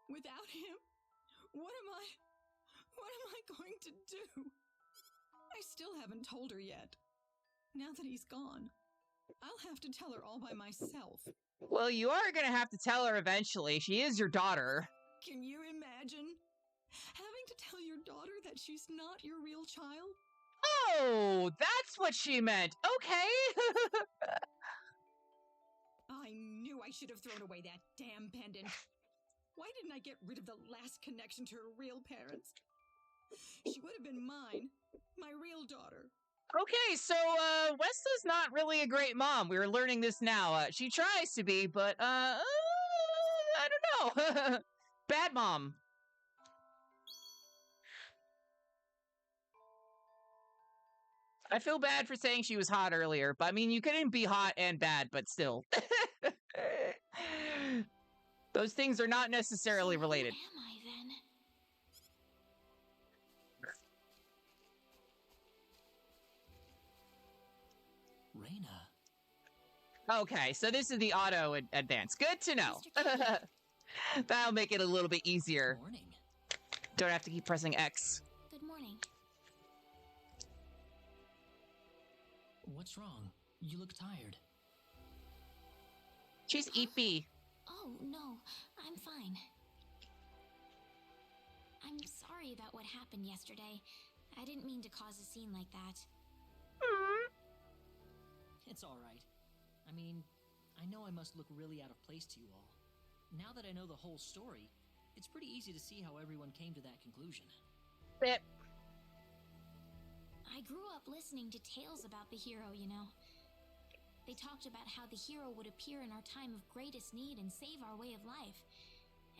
Without him, what am I going to do? I still haven't told her yet. Now that he's gone, I'll have to tell her all by myself. Well, you are going to have to tell her eventually. She is your daughter. Can you imagine having to tell your daughter that she's not your real child? Oh, that's what she meant. Okay. I knew I should have thrown away that damn pendant. Why didn't I get rid of the last connection to her real parents? She would have been mine, my real daughter. Okay, so Westa's not really a great mom. We're learning this now. She tries to be, but I don't know. Bad mom. I feel bad for saying she was hot earlier, but I mean, you couldn't be hot and bad, but still. Those things are not necessarily related. Who am I then? Reina. Okay, so this is the auto advance. Good to know. Mr. Kenny. That'll make it a little bit easier. Morning. Don't have to keep pressing X. Good morning. What's wrong? You look tired. She's EP. Oh, no, I'm fine. I'm sorry about what happened yesterday. I didn't mean to cause a scene like that. It's all right. I mean, I know I must look really out of place to you all. Now that I know the whole story, it's pretty easy to see how everyone came to that conclusion. Bit. I grew up listening to tales about the hero, you know. They talked about how the hero would appear in our time of greatest need and save our way of life.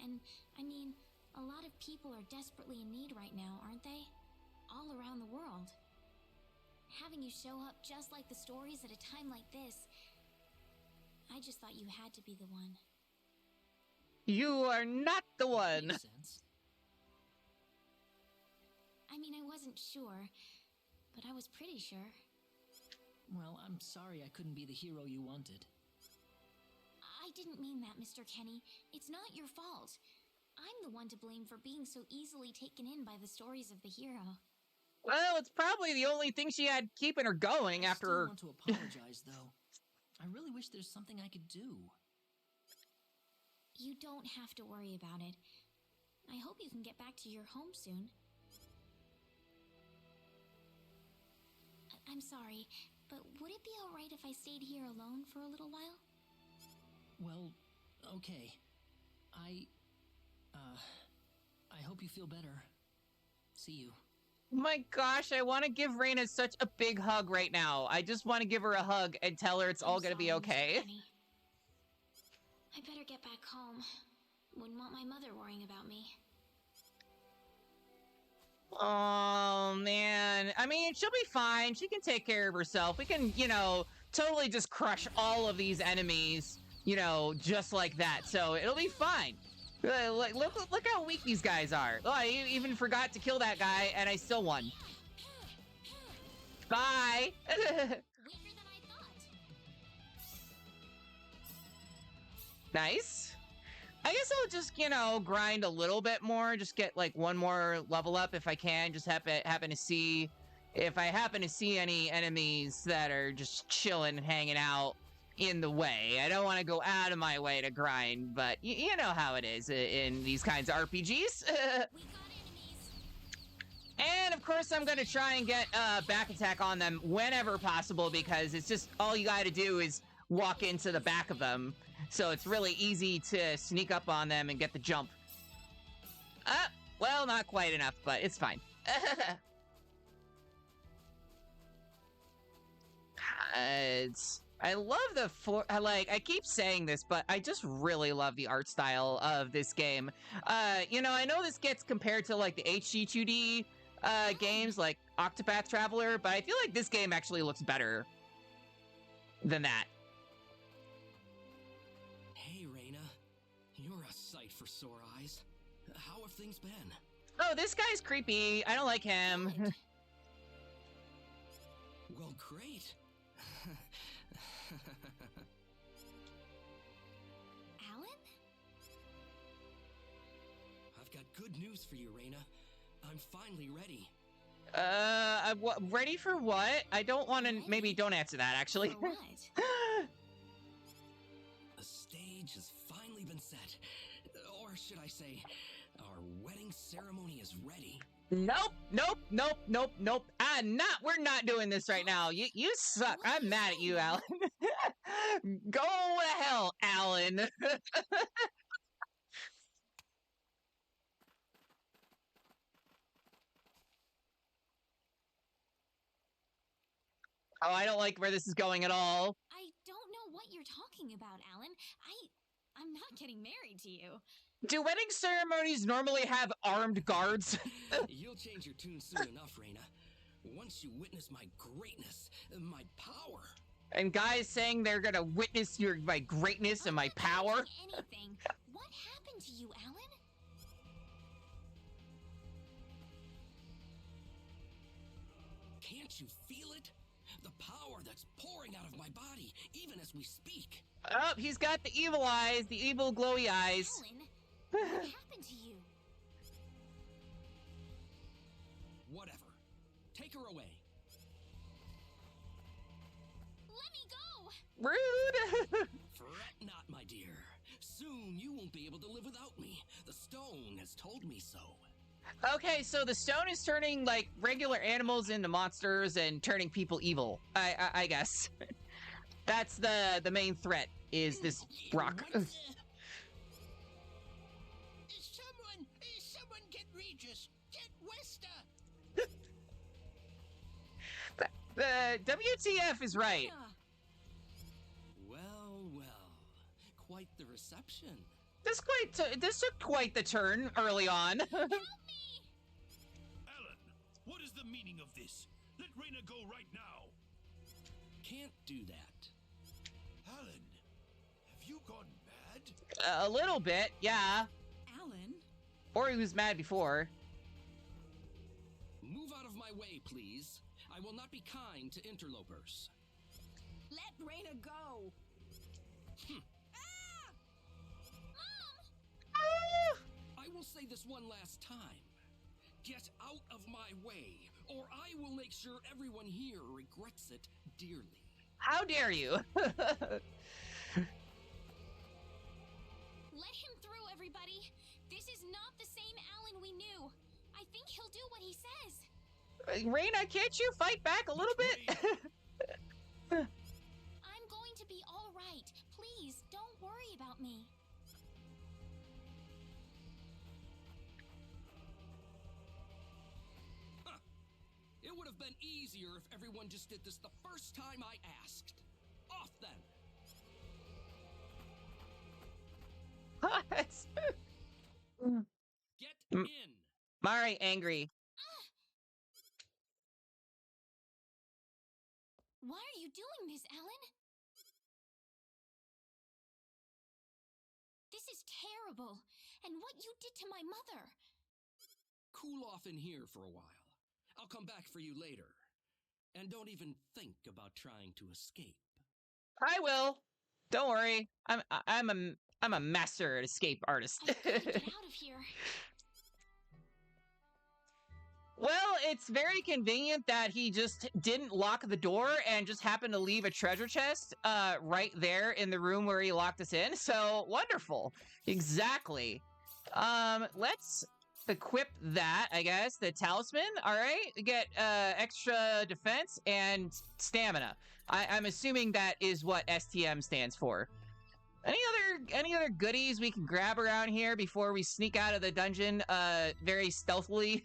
And, I mean, a lot of people are desperately in need right now, aren't they? All around the world. Having you show up just like the stories at a time like this, I just thought you had to be the one. You are not the one. Makes sense. I mean, I wasn't sure, but I was pretty sure. Well, I'm sorry I couldn't be the hero you wanted. I didn't mean that, Mr. Kenny. It's not your fault. I'm the one to blame for being so easily taken in by the stories of the hero. Well, it's probably the only thing she had keeping her going I after still her. want to apologize, though. I really wish there's something I could do. You don't have to worry about it. I hope you can get back to your home soon. I'm sorry, but would it be alright if I stayed here alone for a little while? Well, okay. I hope you feel better. See you. My gosh, I want to give Reina such a big hug right now. I just want to give her a hug and tell her it's all I'm gonna be sorry, Mr. okay. Kenny. I better get back home. Wouldn't want my mother worrying about me. Oh, man. I mean, she'll be fine. She can take care of herself. We can, totally just crush all of these enemies, just like that. So it'll be fine. Look how weak these guys are. Oh, I even forgot to kill that guy, and I still won. Bye. Weaker than I thought. Nice. I guess I'll just, grind a little bit more. Just get, one more level up if I can. Just happen to see... If I happen to see any enemies that are just chilling and hanging out in the way. I don't want to go out of my way to grind, but you know how it is in these kinds of RPGs. We got enemies. And, of course, I'm going to try and get back attack on them whenever possible, because it's just all you got to do is walk into the back of them. So it's really easy to sneak up on them and get the jump. Well, not quite enough, but it's fine. I love I keep saying this, but I just really love the art style of this game. I know this gets compared to, the HG2D games, like Octopath Traveler, but I feel like this game actually looks better. than that. Hey, Reina. You're a sight for sore eyes. How have things been? Oh, this guy's creepy. I don't like him. Good. Well, great. Alan? I've got good news for you, Reina. I'm finally ready. Ready for what? I don't want to. Maybe don't answer that. Actually. For what? The stage has finally been set. Or should I say, our wedding ceremony is ready. Nope. We're not doing this right now. You suck. I'm mad at you, Alan. Go to hell, Alan. Oh, I don't like where this is going at all. I don't know what you're talking about, Alan. I'm not getting married to you. Do wedding ceremonies normally have armed guards? You'll change your tune soon enough, Reina. Once you witness my greatness, my power. And guys saying they're gonna witness my greatness and my power? Anything. What happened to you, Alan? Can't you feel it? The power that's pouring out of my body, even as we speak. Oh, he's got the evil eyes, the evil glowy eyes. Alan, what happened to you? Whatever. Take her away. Let me go! Rude! Fret not, my dear. Soon you won't be able to live without me. The stone has told me so. Okay, so the stone is turning, like, regular animals into monsters and turning people evil. I guess. That's the main threat, is this rock. Someone get Regis. Get Wester. The WTF is right. Well. Quite the reception. This took quite the turn early on. Help me! Alan, what is the meaning of this? Let Reina go right now. Can't do that. Alan, have you gone mad? A little bit, yeah. Alan? Or he was mad before. Move out of my way, please. I will not be kind to interlopers. Let Reina go! I will say this one last time. Get out of my way, or I will make sure everyone here regrets it dearly. How dare you? Let him through, everybody. This is not the same Alan we knew. I think he'll do what he says. Reina, can't you fight back a little bit? I'm going to be all right. Please, don't worry about me. It would have been easier if everyone just did this the first time I asked. Off then. What? Get in. Mari, angry. Why are you doing this, Alan? This is terrible. And what you did to my mother. Cool off in here for a while. I'll come back for you later. And don't even think about trying to escape. I will. Don't worry. I'm a master escape artist. I gotta get out of here. Well, it's very convenient that he just didn't lock the door and just happened to leave a treasure chest right there in the room where he locked us in. So wonderful. Exactly. Let's equip that, I guess. The talisman. All right. Get extra defense and stamina. I'm assuming that is what STM stands for. Any other goodies we can grab around here before we sneak out of the dungeon very stealthily?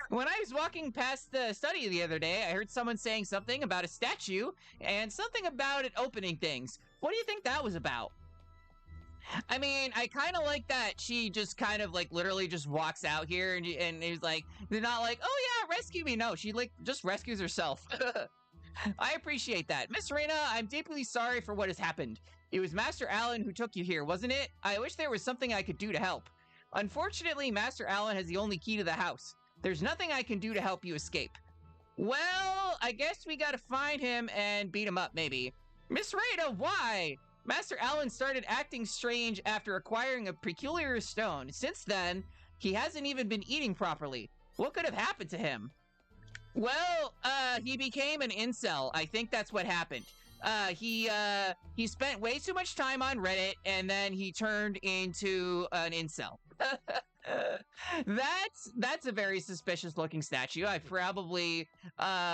When I was walking past the study the other day, I heard someone saying something about a statue and something about it opening things. What do you think that was about? I mean, I kind of like that she just kind of like literally just walks out here and he's like, they're not like, oh yeah, rescue me. No, she like just rescues herself. I appreciate that. Miss Reina, I'm deeply sorry for what has happened. It was Master Allen who took you here, wasn't it? I wish there was something I could do to help. Unfortunately, Master Allen has the only key to the house. There's nothing I can do to help you escape. Well, I guess we gotta find him and beat him up, maybe. Miss Reina, why? Master Allen started acting strange after acquiring a peculiar stone. Since then, he hasn't even been eating properly. What could have happened to him? Well, he became an incel. I think that's what happened. He spent way too much time on Reddit, and then he turned into an incel. That's a very suspicious looking statue. I probably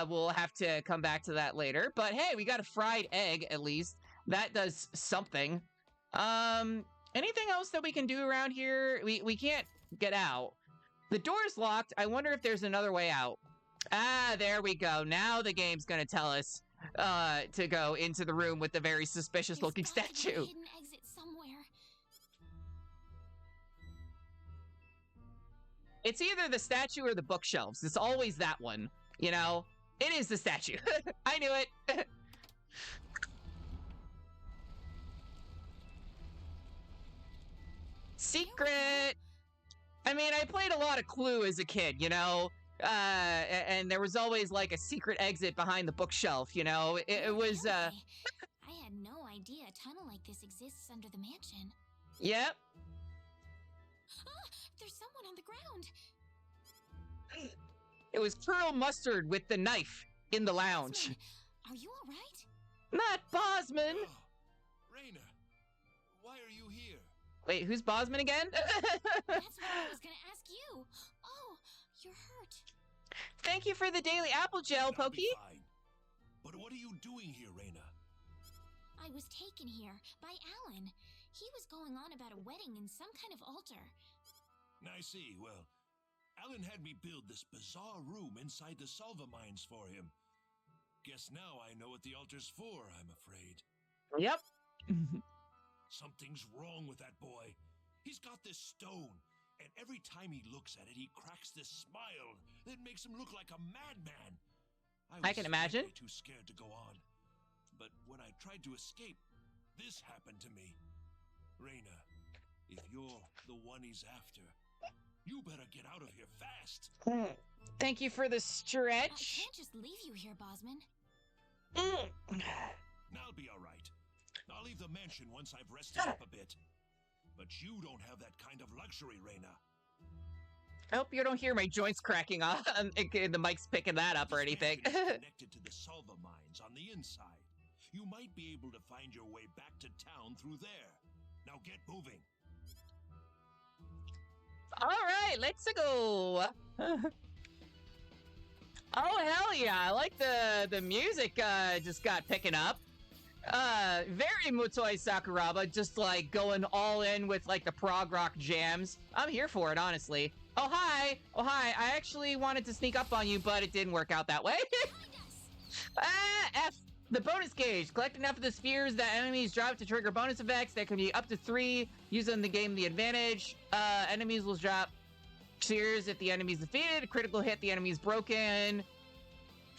will have to come back to that later. But hey, we got a fried egg at least. That does something. Anything else that we can do around here? We can't get out. The door's locked. I wonder if there's another way out. Ah, there we go. Now the game's gonna tell us to go into the room with the very suspicious looking There's gotta be a statue. hidden exit somewhere. It's either the statue or the bookshelves. It's always that one, you know? It is the statue. I knew it. Secret! I mean, I played a lot of Clue as a kid, you know? And there was always like a secret exit behind the bookshelf, you know? It was, I had no idea a tunnel like this exists under the mansion. yep. Ah, there's someone on the ground. It was Colonel Mustard with the knife in the lounge. Bosman, are you all right? Not Bosman! Oh, Raina, why are you here? Wait, who's Bosman again? That's what I was gonna ask you. Oh, you're hurt. Thank you for the daily apple gel, That'll be Pokey. fine. But what are you doing here, Raina? I was taken here by Alan. He was going on about a wedding in some kind of altar. I see. Well, Alan had me build this bizarre room inside the Salva mines for him. Guess now I know what the altar's for, I'm afraid. Yep. Something's wrong with that boy. He's got this stone, and every time he looks at it, he cracks this smile that makes him look like a madman. I can imagine. Way too scared to go on. But when I tried to escape, this happened to me. Raina, if you're the one he's after, you better get out of here fast. Thank you for the I stretch. can't just leave you here, Bosman. I'll be all right. I'll leave the mansion once I've rested up a bit. But you don't have that kind of luxury, Raina. I hope you don't hear my joints cracking off and the mic's picking that up or This anything. mansion is connected to the Salva mines on the inside. You might be able to find your way back to town through there. Now get moving. All right, let's go. Oh, hell yeah. I like the music just got picking up. Very Mutoi Sakuraba, just like going all in with like the prog rock jams. I'm here for it, honestly. Oh, hi. Oh, hi. I actually wanted to sneak up on you, but it didn't work out that way. F. The bonus gauge. Collect enough of the spheres that enemies drop to trigger bonus effects. That can be up to 3 using the game the advantage. Enemies will drop spheres if the enemy is defeated. A critical hit, the enemy is broken.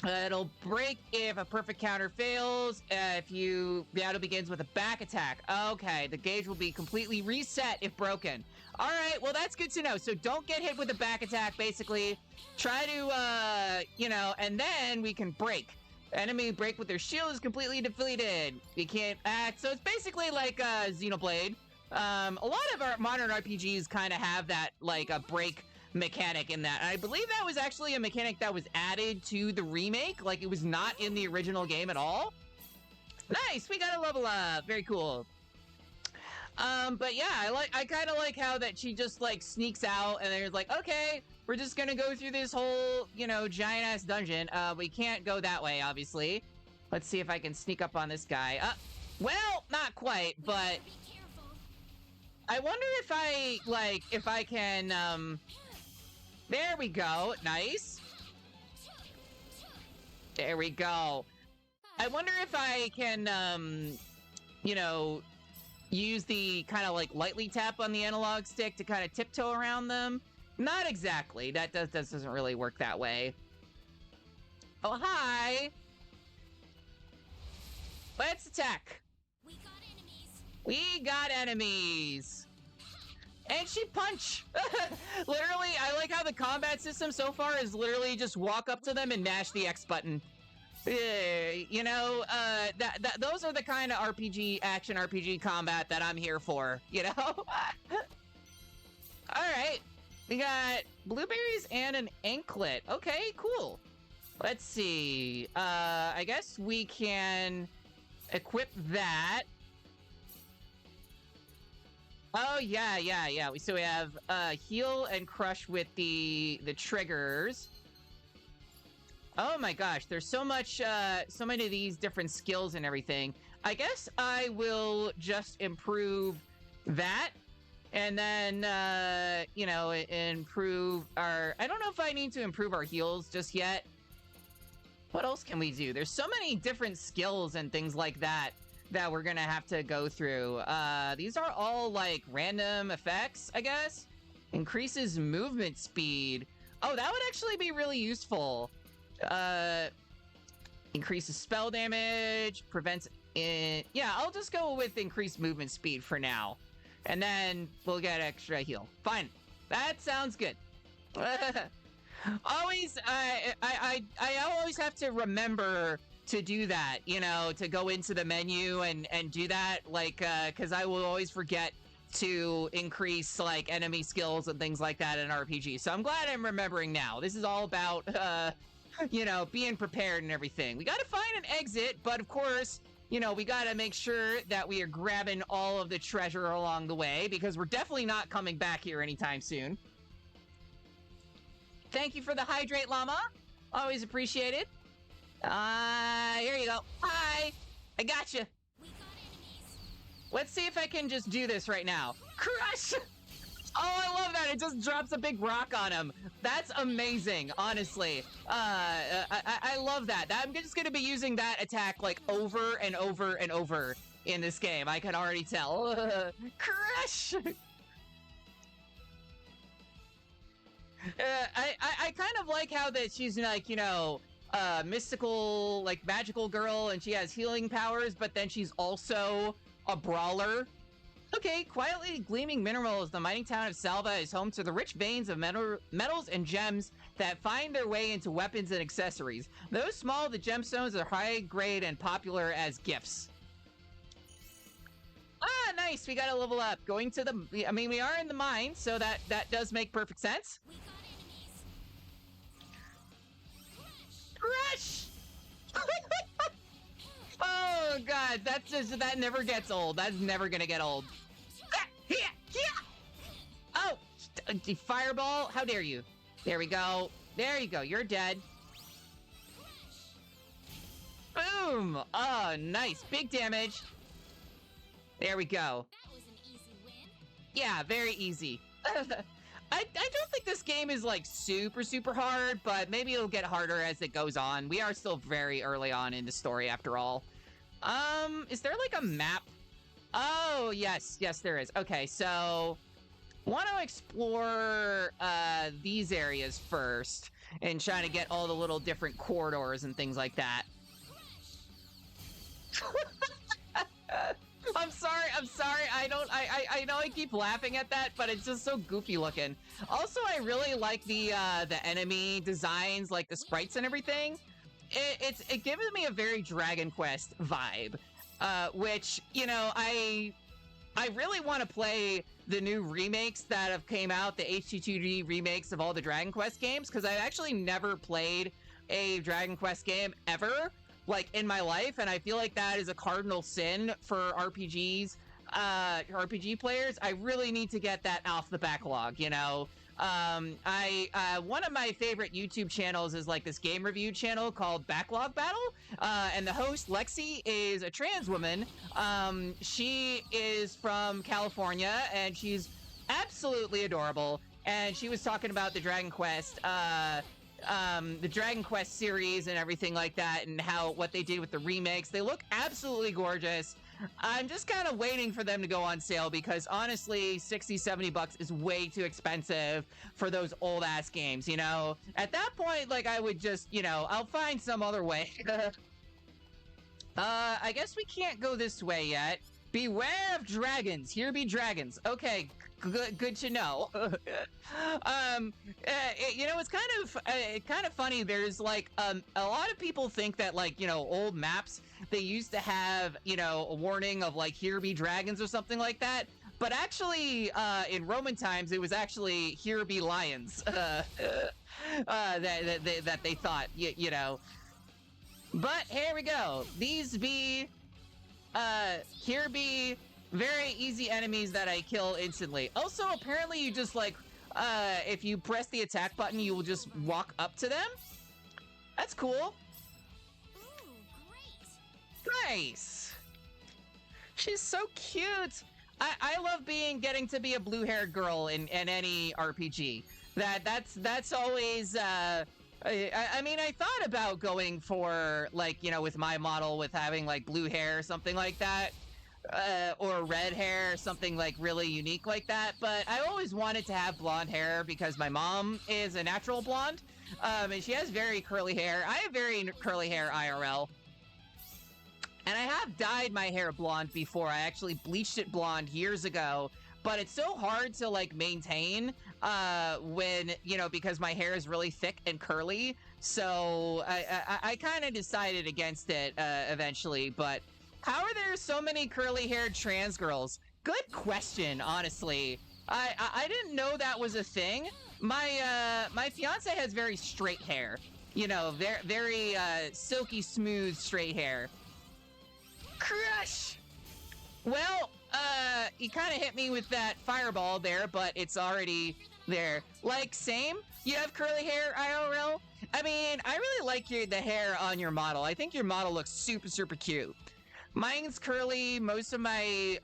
It'll break if a perfect counter fails. The battle begins with a back attack. Okay, the gauge will be completely reset if broken. All right, well, that's good to know. So don't get hit with a back attack, basically. Try to, and then we can break. Enemy break with their shield is completely depleted. We can't act. So it's basically like Xenoblade. A lot of our modern RPGs kind of have that, like, a break mechanic in that. And I believe that was actually a mechanic that was added to the remake. Like, it was not in the original game at all. Nice, we got a level up. Very cool. But yeah, I kind of like how that she just, like, sneaks out and there's like, okay, we're just gonna go through this whole, giant-ass dungeon. We can't go that way, obviously. Let's see if I can sneak up on this guy. Well, not quite, but Be careful. I wonder if I can, there we go. Nice. There we go. I wonder if I can, use the kind of like lightly tap on the analog stick to kind of tiptoe around them. Not exactly. That doesn't really work that way. Oh, hi. Let's attack. We got enemies. We got enemies. And she punch. Literally, I like how the combat system so far is literally just walk up to them and mash the X button. You know, those are the kind of action RPG combat that I'm here for, you know? All right. We got blueberries and an anklet. Okay, cool. Let's see. I guess we can equip that. Oh, yeah. So we have heal and crush with the triggers. Oh my gosh, there's so many of these different skills and everything. I guess I will just improve that. And then, you know, improve our... I don't know if I need to improve our heals just yet. What else can we do? There's so many different skills and things like that that we're gonna have to go through. These are all, like, random effects, I guess. Increases movement speed. Oh, that would actually be really useful. Increases spell damage, prevents it. Yeah, I'll just go with increased movement speed for now. And then we'll get extra heal. Fine. That sounds good. Always, I always have to remember to do that, you know, to go into the menu and do that, like, because I will always forget to increase, like, enemy skills and things like that in RPG. So I'm glad I'm remembering now. This is all about, you know, being prepared and everything. We gotta find an exit, but of course, you know, we gotta make sure that we are grabbing all of the treasure along the way, because we're definitely not coming back here anytime soon. Thank you for the hydrate, llama. Always appreciate it. Here you go. Hi! I gotcha. We got enemies. Let's see if I can just do this right now. Crush! Oh, I love that. It just drops a big rock on him. That's amazing, honestly. I love that. I'm just going to be using that attack, like, over and over and over in this game. I can already tell. Crush! I kind of like how that she's, like, you know, mystical, like, magical girl, and she has healing powers, but then she's also a brawler. Okay, quietly gleaming minerals, the mining town of Salva is home to the rich veins of metals and gems that find their way into weapons and accessories. Though small, the gemstones are high grade and popular as gifts. Ah, nice, we gotta level up. Going to the... I mean, we are in the mine, so that does make perfect sense. We got enemies. Crush! Oh, God, that's just... That never gets old. That's never gonna get old. Oh, fireball, how dare you? There we go. There you go, you're dead. Boom! Oh, nice, big damage. There we go. That was an easy win. Yeah, very easy. I don't think this game is, like, super hard, but maybe it'll get harder as it goes on. We are still very early on in the story, after all. Is there, like, a map? Oh, yes, there is. Okay, so... want to explore, these areas first, and try to get all the little different corridors and things like that. I'm sorry, I know I keep laughing at that, but it's just so goofy looking. Also, I really like the enemy designs, like the sprites and everything. It gives me a very Dragon Quest vibe, which, you know, I really want to play the new remakes that have came out, the HD2D remakes of all the Dragon Quest games, because I've actually never played a Dragon Quest game ever, like, in my life, and I feel like that is a cardinal sin for RPGs, RPG players. I really need to get that off the backlog, you know? One of my favorite YouTube channels is, like, this game review channel called Backlog Battle, and the host, Lexi, is a trans woman. She is from California, and she's absolutely adorable, and she was talking about the Dragon Quest series and everything like that, and what they did with the remakes. They look absolutely gorgeous. I'm just kind of waiting for them to go on sale, because honestly, 60, 70 bucks is way too expensive for those old ass games, you know? At that point, like, I would just, you know, I'll find some other way. I guess we can't go this way yet. Beware of dragons. Here be dragons. Okay, good to know. It's kind of funny. There's like a lot of people think that like old maps they used to have a warning of like here be dragons or something like that. But actually, in Roman times, it was actually here be lions. That they thought But here we go. These be here be very easy enemies that I kill instantly. Also, apparently you just like if you press the attack button, you will just walk up to them. That's cool. Ooh, great! Nice. She's so cute. I love getting to be a blue-haired girl in any RPG. That's always I mean, I thought about going for like with my model with having like blue hair or something like that, or red hair, something like really unique like that. But I always wanted to have blonde hair because my mom is a natural blonde, and she has very curly hair. I have very curly hair IRL. And I have dyed my hair blonde before. I actually bleached it blonde years ago, but it's so hard to like maintain when because my hair is really thick and curly. So I kind of decided against it eventually. But how are there so many curly haired trans girls? Good question, honestly. I didn't know that was a thing. My fiance has very straight hair, very silky smooth straight hair. Crush! Well, you kind of hit me with that fireball there, but it's already there. Like, same? You have curly hair, IRL? I mean, I really like the hair on your model. I think your model looks super, super cute. Mine's curly. Most of my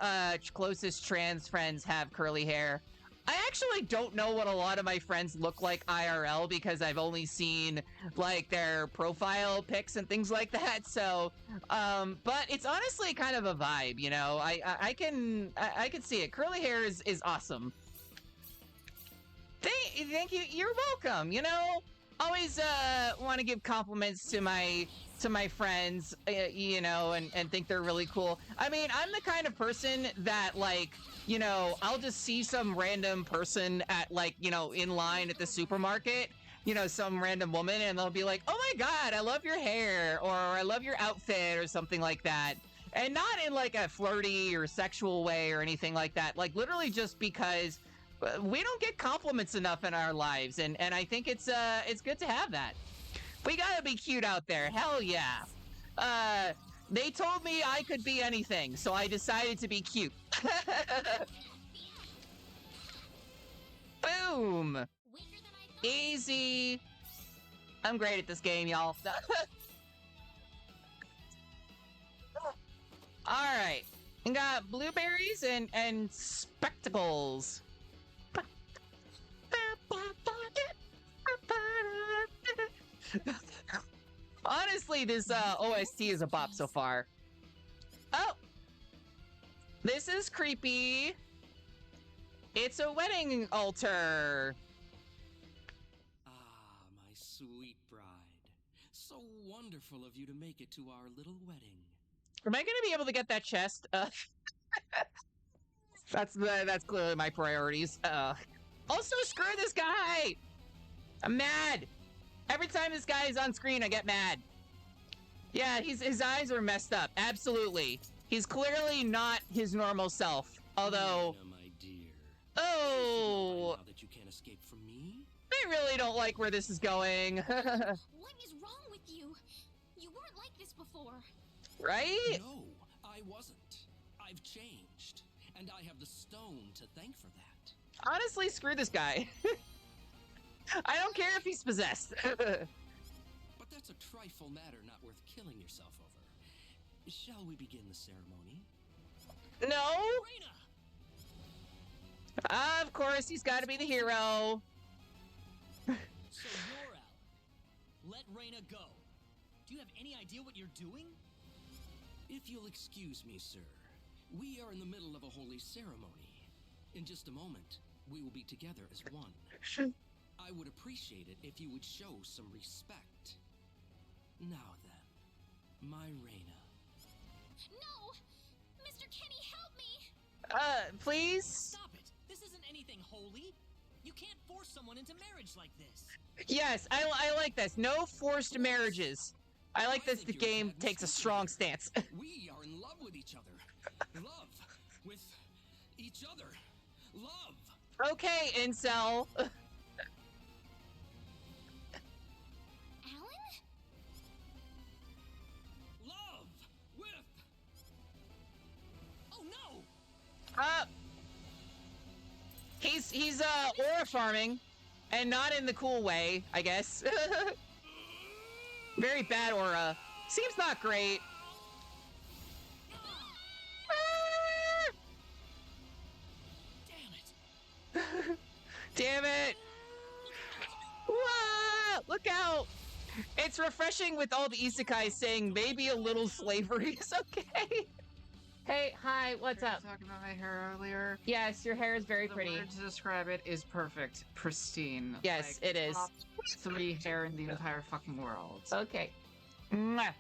closest trans friends have curly hair. I actually don't know what a lot of my friends look like IRL because I've only seen like their profile pics and things like that. So, but it's honestly kind of a vibe, I can see it. Curly hair is awesome. Thank you. You're welcome. Always want to give compliments to my friends, and think they're really cool. I mean, I'm the kind of person that like, I'll just see some random person at like, in line at the supermarket, some random woman, and they'll be like, "Oh my God, I love your hair," or "I love your outfit," or something like that. And not in like a flirty or sexual way or anything like that. Like literally just because we don't get compliments enough in our lives. And I think it's good to have that. We gotta be cute out there. Hell yeah. They told me I could be anything, so I decided to be cute. Boom. Easy. I'm great at this game, y'all. Alright. We got blueberries and spectacles. Honestly, this OST is a bop so far. Oh! This is creepy. It's a wedding altar. Ah, my sweet bride. So wonderful of you to make it to our little wedding. Am I gonna be able to get that chest? That's clearly my priorities. Also, screw this guy! I'm mad! Every time this guy is on screen, I get mad. Yeah, his eyes are messed up. Absolutely. He's clearly not his normal self. Although... Rena, my dear. Oh... Now that you can't escape from me? I really don't like where this is going. What is wrong with you? You weren't like this before. Right? No, I wasn't. I've changed. And I have the stone to thank for that. Honestly, screw this guy. I don't care if he's possessed. But that's a trifle matter not worth killing yourself over. Shall we begin the ceremony? No? Rena! Of course, he's got to be the hero. So you're out. Let Rena go. Do you have any idea what you're doing? If you'll excuse me, sir, we are in the middle of a holy ceremony. In just a moment, we will be together as one. I would appreciate it if you would show some respect. Now then, my Rena, No! Mr. Kenny, help me! Please? Stop it! This isn't anything holy. You can't force someone into marriage like this. Yes, I like this. No forced marriages. I like this. The game takes a strong stance. We are in love with each other. Love with each other. Love. Okay, incel. Alan? Love with. Oh no! He's aura farming, and not in the cool way, I guess. Very bad aura. Seems not great. Damn it! Damn it! Wah! Look out! It's refreshing with all the isekais saying maybe a little slavery is okay. Hey, hi, what's up? Talking about my hair earlier. Yes, your hair is very The pretty. word to describe it is perfect, pristine. Yes, it is. Top 3 hair in the entire fucking world. Okay. Mwah.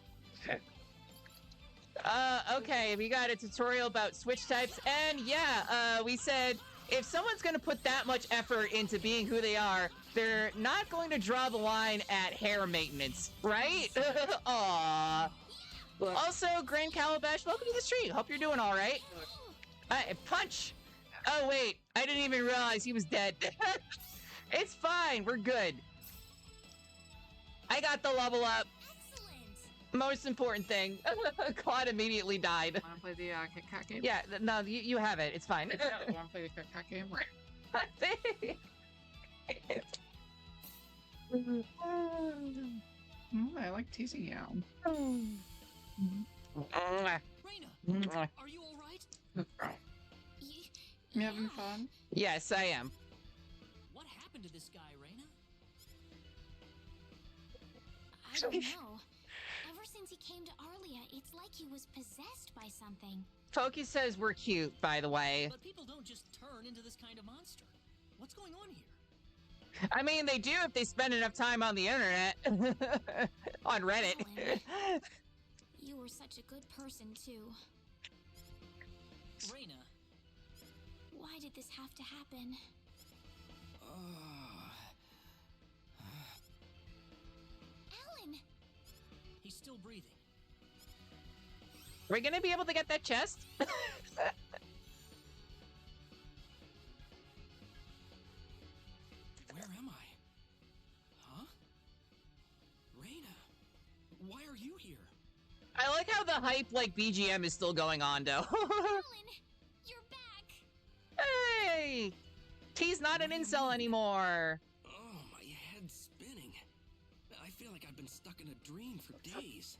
Okay, we got a tutorial about switch types, and yeah, we said if someone's gonna put that much effort into being who they are, they're not going to draw the line at hair maintenance, right? Aww. Look, Also, Grand Calabash, welcome to the stream. Hope you're doing all right. Punch! Oh, wait. I didn't even realize he was dead. It's fine. We're good. I got the level up. Excellent! Most important thing. Claude immediately died. wanna play the Kit Kat game? Yeah, no, you have it. It's fine. You wanna play the Kit Kat game? I like teasing you. Reina, are you all right? You having fun? Yes, I am. What happened to this guy, Reina? I don't know. Ever since he came to Arlia, it's like he was possessed by something. Toki says we're cute, by the way. But people don't just turn into this kind of monster. What's going on here? I mean, they do if they spend enough time on the internet. On Reddit. Alan. You were such a good person, too. Reina, Why did this have to happen? Alan! he's still breathing. We're gonna be able to get that chest? Where am I? Huh? Reina, why are you here? I like how the hype, like, BGM is still going on, though. Alan! You're back! Hey! T's not an incel anymore. Oh, my head's spinning. I feel like I've been stuck in a dream for days.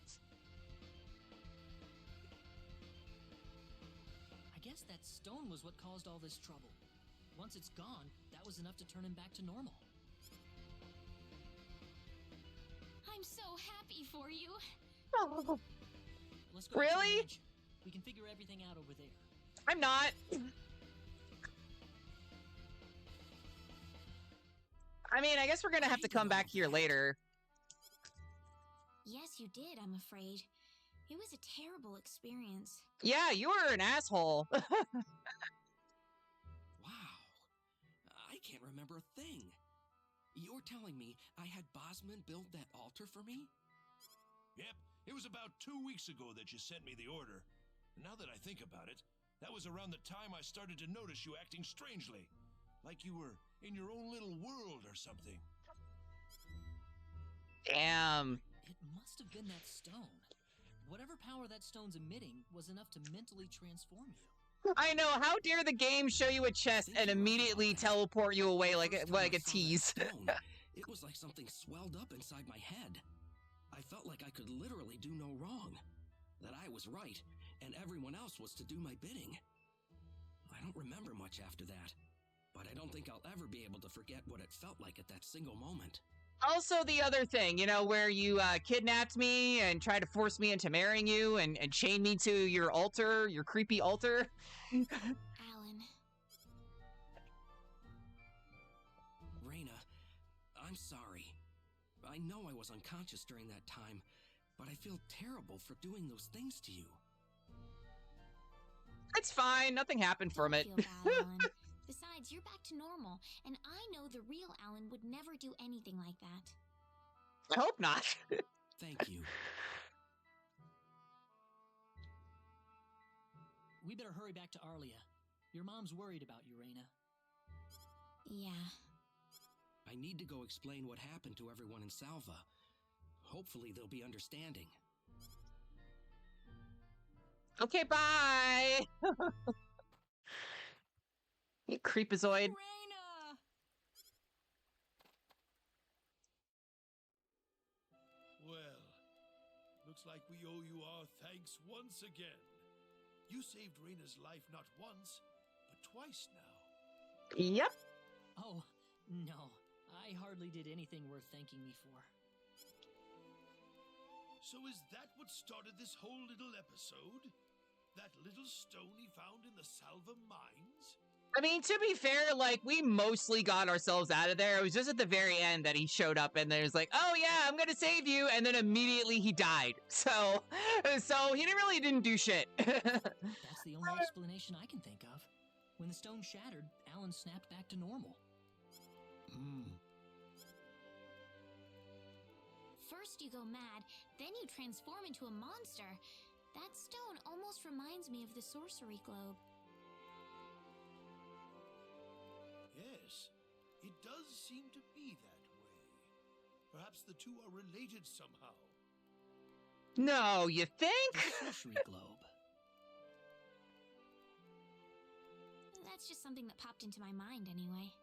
I guess that stone was what caused all this trouble. Once it's gone, that was enough to turn him back to normal. I'm so happy for you. Let's go to the Really? bridge. We can figure everything out over there. I'm not. I mean, I guess we're gonna have to come back here later. Yes, you did, I'm afraid. It was a terrible experience. Yeah, you were an asshole. Wow. I can't remember a thing. You're telling me I had Bosman build that altar for me? Yep, it was about 2 weeks ago that you sent me the order. Now that I think about it, that was around the time I started to notice you acting strangely. Like you were in your own little world or something. Damn. It must have been that stone. Whatever power that stone's emitting was enough to mentally transform you. I know. How dare the game show you a chest and immediately teleport you away like First a, time I like a saw that tease? stone, it was like something swelled up inside my head. I felt like I could literally do no wrong. That I was right, and everyone else was to do my bidding. I don't remember much after that, but I don't think I'll ever be able to forget what it felt like at that single moment. Also, the other thing, you know, where you kidnapped me and tried to force me into marrying you and chain me to your altar, your creepy altar. Alan, Reina, I'm sorry. I know I was unconscious during that time, but I feel terrible for doing those things to you. It's fine. Nothing happened from Don't it. feel bad, Alan. Besides, you're back to normal, and I know the real Alan would never do anything like that. I hope not. Thank you. We better hurry back to Arlia. Your mom's worried about you, Raina. Yeah. I need to go explain what happened to everyone in Salva. Hopefully they'll be understanding. Okay, bye. You creepazoid. Raina! Well, looks like we owe you our thanks once again. You saved Raina's life not once, but twice now. Yep. Oh, no. I hardly did anything worth thanking me for. So is that what started this whole little episode? That little stone he found in the Salva mines? I mean, to be fair, like, we mostly got ourselves out of there. It was just at the very end that he showed up and there's like, oh yeah, I'm gonna save you. And then immediately he died. So he didn't do shit. That's the only explanation I can think of. When the stone shattered, Alan snapped back to normal. First you go mad, then you transform into a monster. That stone almost reminds me of the sorcery globe. Yes, it does seem to be that way. Perhaps the two are related somehow. No, you think? The sorcery globe. That's just something that popped into my mind anyway.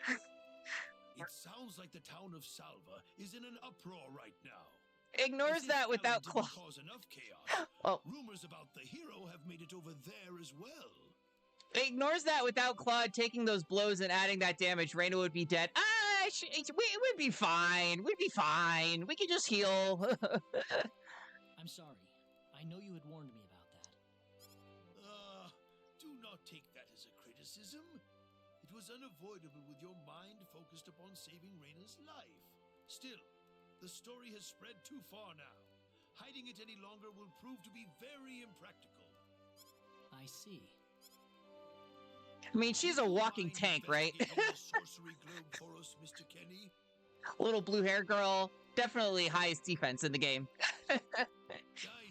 It sounds like the town of Salva is in an uproar right now. Ignores that without Alan didn't claw. cause enough chaos. Oh. Rumors about the hero have made it over there as well. Ignores that without Claude taking those blows and adding that damage, Raina would be dead. We'd be fine. We'd be fine. We could just heal. I'm sorry. I know you had warned me about that. Do not take that as a criticism. It was unavoidable with your mind focused upon saving Raina's life. Still, the story has spread too far now. Hiding it any longer will prove to be very impractical. I see. I mean, she's a walking Mind tank, right? investigating the sorcery globe for us, Mr. Kenny? Little blue hair girl. Definitely highest defense in the game. I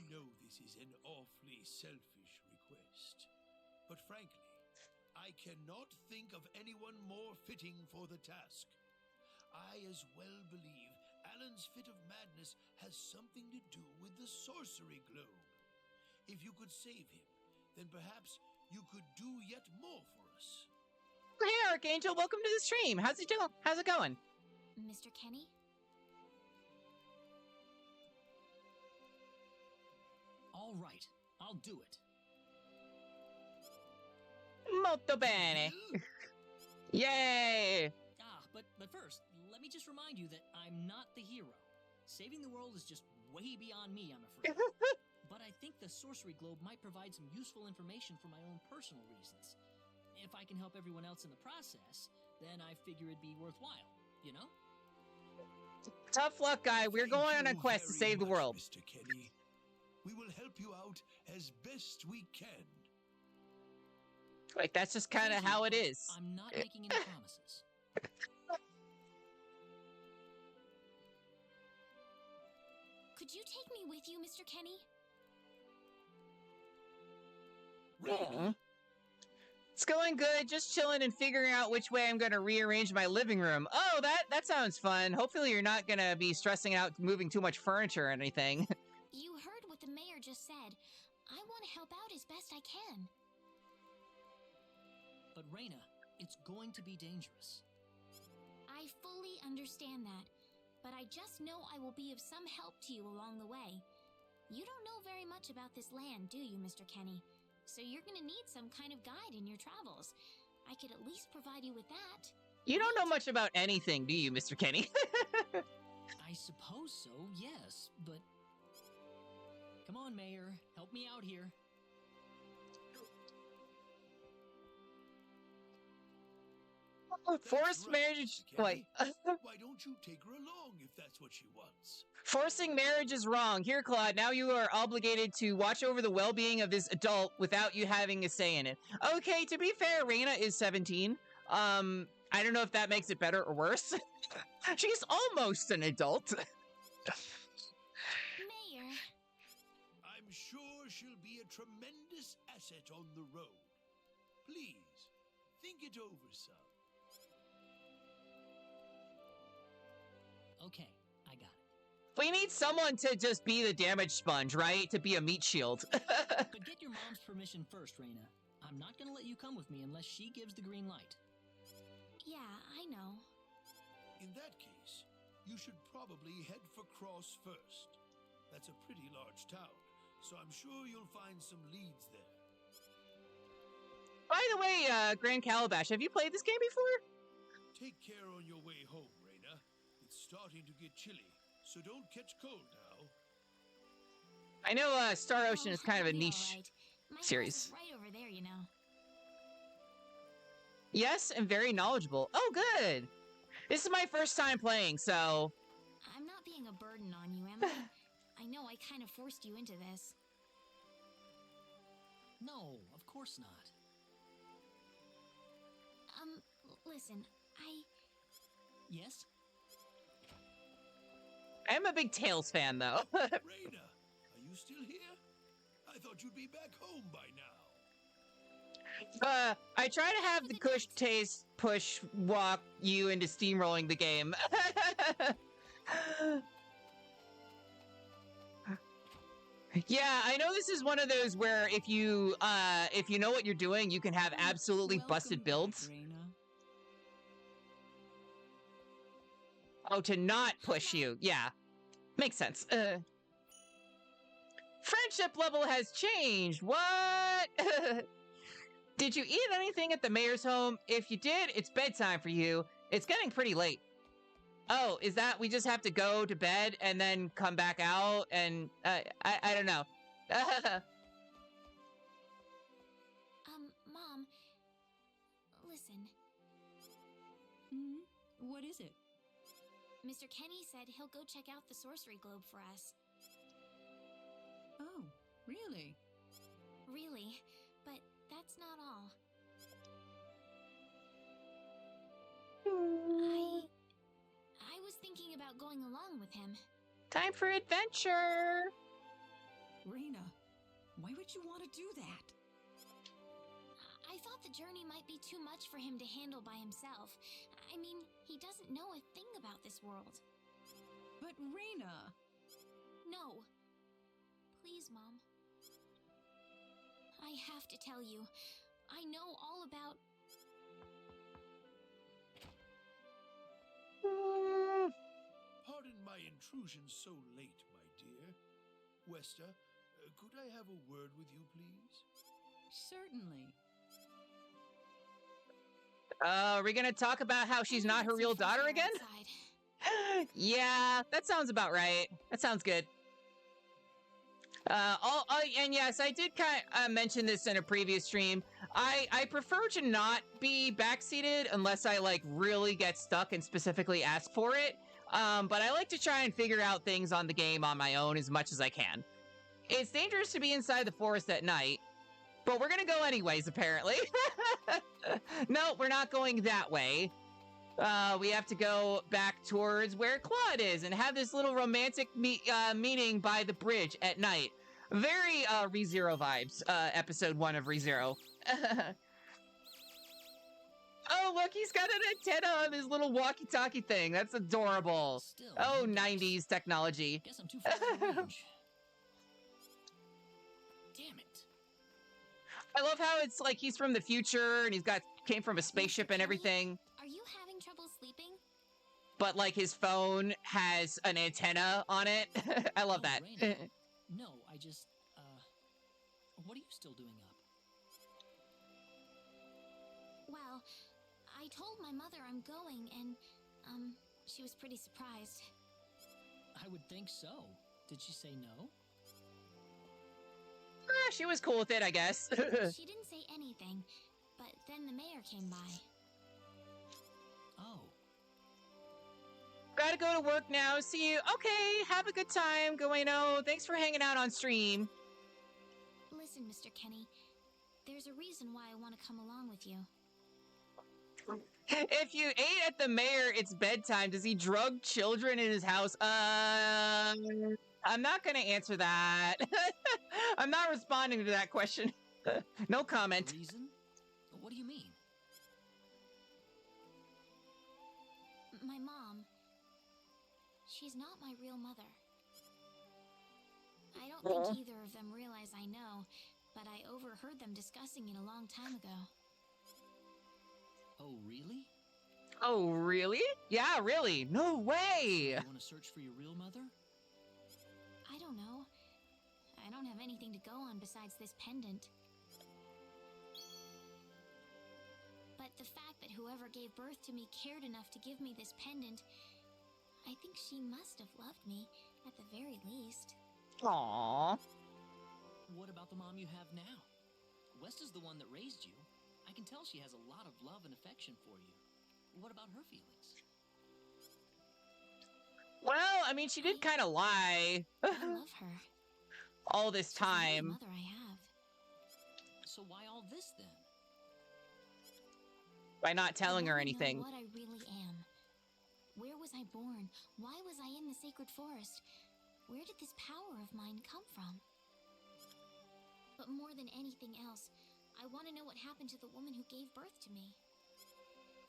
know this is an awfully selfish request, but frankly, I cannot think of anyone more fitting for the task. I as well believe Alan's fit of madness has something to do with the sorcery globe. If you could save him, then perhaps you could do yet more for us. Hey, Archangel, welcome to the stream. How's it doing? How's it going? Mr. Kenny? All right. I'll do it. Molto bene. Bill? Yay! But first, let me just remind you that I'm not the hero. Saving the world is just way beyond me, I'm afraid. But I think the sorcery globe might provide some useful information for my own personal reasons. If I can help everyone else in the process, then I figure it'd be worthwhile, you know? Tough luck, guy. We're Thank going on a you quest to very save the much, world. Mr. Kenny. We will help you out as best we can. Like, that's just kind of Thank you, how it but is. I'm not making any promises. Could you take me with you, Mr. Kenny? Yeah. It's going good. Just chilling and figuring out which way I'm going to rearrange my living room. Oh, that sounds fun. Hopefully you're not going to be stressing out moving too much furniture or anything. You heard what the mayor just said. I want to help out as best I can. But Raina, it's going to be dangerous. I fully understand that, but I just know I will be of some help to you along the way. You don't know very much about this land, do you, Mr. Kenny? So you're gonna need some kind of guide in your travels. I could at least provide you with that. You don't know much about anything, do you, Mr. Kenny? I suppose so, yes, but... Come on, Mayor. Help me out here. Forced right, marriage. Mr. Wait. Kenny. Why don't you take her along if that's what she wants? Forcing marriage is wrong. Here, Claude, now you are obligated to watch over the well-being of this adult without you having a say in it. Okay, to be fair, Reina is 17. I don't know if that makes it better or worse. She's almost an adult. Mayor. I'm sure she'll be a tremendous asset on the road. Please, think it over, son. Okay, I got it. We need someone to just be the damage sponge, right? To be a meat shield. But get your mom's permission first, Reina. I'm not gonna let you come with me unless she gives the green light. Yeah, I know. In that case, you should probably head for Cross first. That's a pretty large town, so I'm sure you'll find some leads there. By the way, Grand Calabash, have you played this game before? Take care on your way home, Raina. It's starting to get chilly, so don't catch cold now. I know Star Ocean is kind of a I'll be niche all right. My series. house is right over there, you know. Yes, and very knowledgeable. Oh, good. This is my first time playing, so... I'm not being a burden on you, am I? I know I kind of forced you into this. No, of course not. Listen, Yes? I'm a big Tails fan, though. Raina, are you still here? I thought you'd be back home by now. I try to have the Kush taste push walk you into steamrolling the game. Yeah, I know this is one of those where if you know what you're doing, you can have absolutely busted builds. Reina. Oh, to not push you. Yeah. Makes sense. Friendship level has changed. What? Did you eat anything at the mayor's home? If you did, it's bedtime for you. It's getting pretty late. Oh, is that we just have to go to bed and then come back out and I don't know. Mom, listen. What is it? Mr. Kenny said he'll go check out the sorcery globe for us. Oh, really? Really, but that's not all. I was thinking about going along with him. Time for adventure. Reina, why would you want to do that? I thought the journey might be too much for him to handle by himself. I mean, he doesn't know a thing about this world. But Reina... No. Please, Mom. I have to tell you, I know all about... Pardon my intrusion so late, my dear. Westa, could I have a word with you, please? Certainly. Are we gonna talk about how she's not her real daughter again? Yeah, that sounds about right. That sounds good. And yes, I did kind of mention this in a previous stream. I prefer to not be backseated unless I like really get stuck and specifically ask for it. But I like to try and figure out things on the game on my own as much as I can. It's dangerous to be inside the forest at night, but we're gonna go anyways, apparently. No, we're not going that way. We have to go back towards where Claude is and have this little romantic meeting by the bridge at night. Very ReZero vibes, episode 1 of ReZero. Oh, look, he's got an antenna on his little walkie-talkie thing. That's adorable. Still, Oh, no dice. 90s technology. Guess I'm too far out of range. Damn it. I love how it's like he's from the future and came from a spaceship and everything. Are you having trouble sleeping? But like his phone has an antenna on it. I love that. Raina. No, I just, what are you still doing up? Well, I told my mother I'm going, and, she was pretty surprised. I would think so. Did she say no? She was cool with it, I guess. She didn't say anything, but then the mayor came by. Oh, Gotta go to work now. See you. Okay, have a good time, Goeno. Thanks for hanging out on stream. Listen, Mr. Kenny, there's a reason why I want to come along with you. If you ate at the mayor, it's bedtime. Does he drug children in his house? I'm not gonna answer that. I'm not responding to that question. No comment. reason? What do you mean? My mom, she's not my real mother. I don't think either of them realize I know, but I overheard them discussing it a long time ago. Oh, really? Oh, really? Yeah, really. No way. You want to search for your real mother? I don't know. I don't have anything to go on besides this pendant. But the fact that whoever gave birth to me cared enough to give me this pendant, I think she must have loved me, at the very least. Aww. What about the mom you have now? West is the one that raised you. I can tell she has a lot of love and affection for you. What about her feelings? Well, I mean, she did kind of lie I love her. all this She's the only time. mother I have. So why all this then? By not telling I her wanna know anything. what I really am. Where was I born? Why was I in the sacred forest? Where did this power of mine come from? But more than anything else, I want to know what happened to the woman who gave birth to me.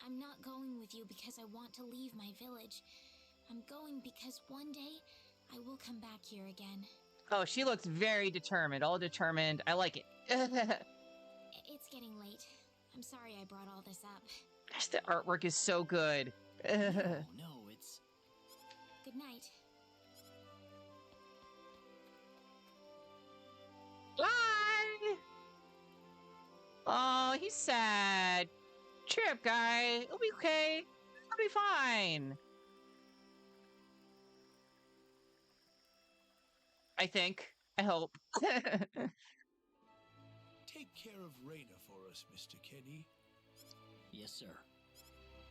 I'm not going with you because I want to leave my village. I'm going because one day I will come back here again. Oh, she looks very determined. All determined. I like it. It's getting late. I'm sorry I brought all this up. Gosh, the artwork is so good. No, it's... Good night. Bye! Oh, he's sad. Cheer up, guy. It'll be okay. It'll be fine. I think. I hope. Take care of Raina for us, Mr. Kenny. Yes, sir.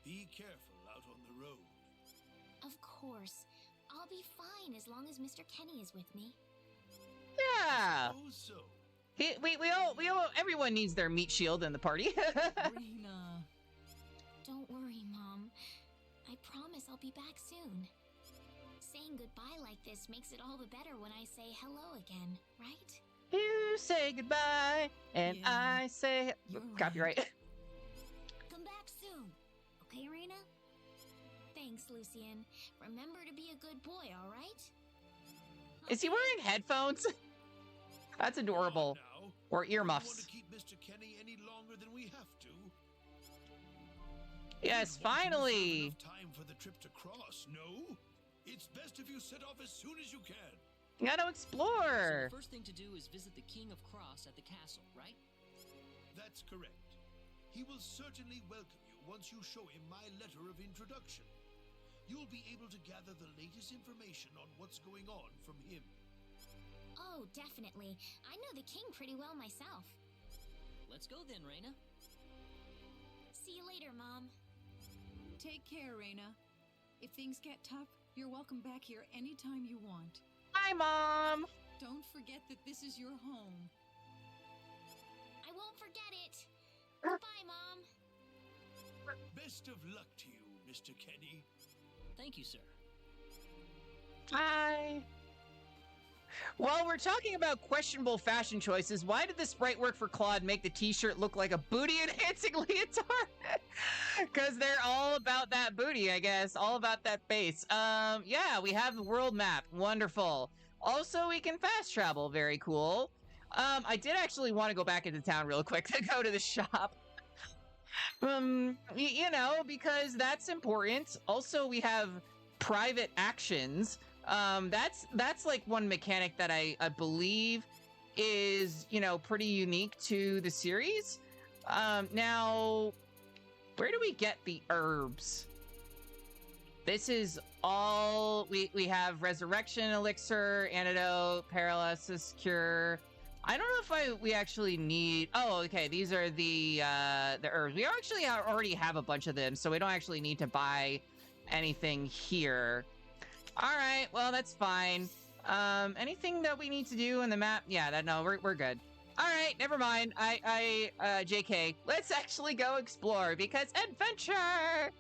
Be careful out on the road. Of course. I'll be fine as long as Mr. Kenny is with me. Yeah. Oh, so. We all, everyone needs their meat shield in the party. Rena. Don't worry, Mom. I promise I'll be back soon. Saying goodbye like this makes it all the better when I say hello again, right? You say goodbye, and Yeah, I say you're copyright. Come back soon. Okay, Raina? Thanks, Lucian. Remember to be a good boy, all right? Is he wearing headphones? That's adorable. Now, Or do you want earmuffs. to keep Mr. Kenny any longer than we have to? Yes, We want to reserve finally. enough time for the trip to cross, no? It's best if you set off as soon as you can. Gotta So explore. the first thing to do is visit the King of Cross at the castle, right? That's correct. He will certainly welcome you once you show him my letter of introduction. You'll be able to gather the latest information on what's going on from him. Oh, definitely. I know the king pretty well myself. Let's go then, Raina. See you later, Mom. Take care, Raina. If things get tough, you're welcome back here anytime you want. Hi, Mom. Don't forget that this is your home. I won't forget it. Goodbye, Mom. Best of luck to you, Mr. Kenny. Thank you, sir. Hi. While we're talking about questionable fashion choices, why did the sprite work for Claude make the t-shirt look like a booty-enhancing leotard? Because they're all about that booty, I guess. All about that face. Yeah, we have the world map. Wonderful. Also, we can fast travel. Very cool. I did actually want to go back into town real quick to go to the shop. You know, because that's important. Also, we have private actions. That's like one mechanic that I believe is, you know, pretty unique to the series. Now, where do we get the herbs? This is all we have: resurrection elixir, antidote, paralysis cure. I don't know if we actually need. Oh, okay. These are the herbs. We actually already have a bunch of them, so we don't actually need to buy anything here. All right. Well, that's fine. Anything that we need to do in the map? Yeah. No. We're good. All right. Never mind. JK. Let's actually go explore because adventure.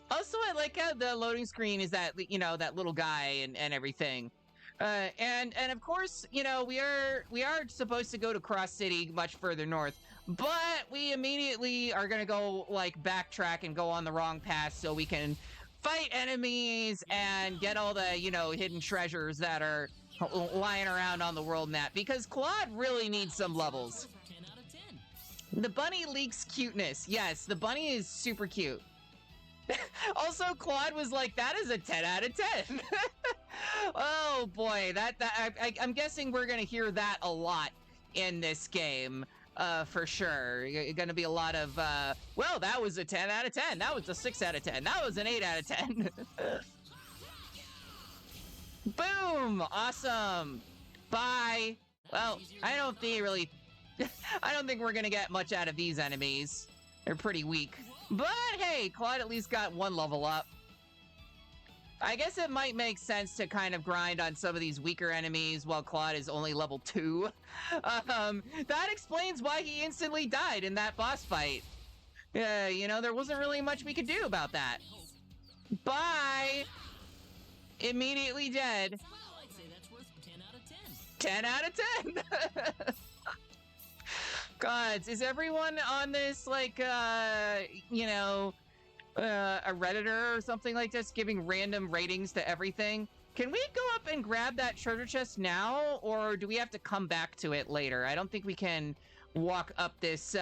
Also, I like how the loading screen is that, you know, that little guy and everything. And of course, you know, we are supposed to go to Cross City much further north, but we immediately are going to go like backtrack and go on the wrong path so we can fight enemies and get all the, you know, hidden treasures that are lying around on the world map because Claude really needs some levels. 10 out of 10. The bunny leaks cuteness. Yes, the bunny is super cute. Also, Claude was like, that is a 10 out of 10. Oh boy, I'm guessing we're gonna hear that a lot in this game, for sure. Gonna be a lot of, well, that was a 10 out of 10. That was a 6 out of 10. That was an 8 out of 10. Boom! Awesome. Bye. Well, I don't think we're gonna get much out of these enemies. They're pretty weak. But hey, Claude at least got one level up. I guess it might make sense to kind of grind on some of these weaker enemies while Claude is only level 2. That explains why he instantly died in that boss fight. You know, there wasn't really much we could do about that. Bye! Immediately dead. Well, I'd say that's worth 10 out of 10. 10 out of 10! Gods, is everyone on this, like, you know, a Redditor or something like this, giving random ratings to everything? Can we go up and grab that treasure chest now, or do we have to come back to it later? I don't think we can walk up this,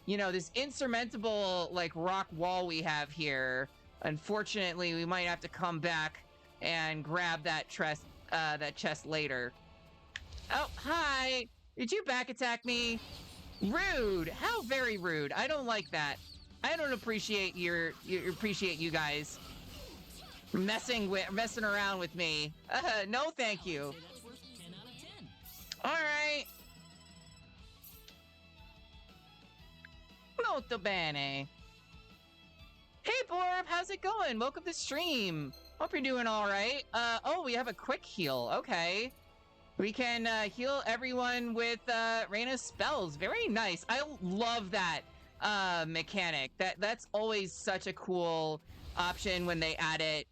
you know, this insurmountable, like, rock wall we have here. Unfortunately, we might have to come back and grab that chest later. Oh, hi! Did you back attack me? Rude! How very rude! I don't like that. I don't appreciate appreciate you guys messing around with me. No, thank you. I'd say that's worth 10 out of 10. All right. Molto bene. Hey, Borb, how's it going? Welcome to stream. Hope you're doing all right. Oh, we have a quick heal. Okay. We can heal everyone with Reina's spells. Very nice. I love that mechanic. That's always such a cool option when they add it.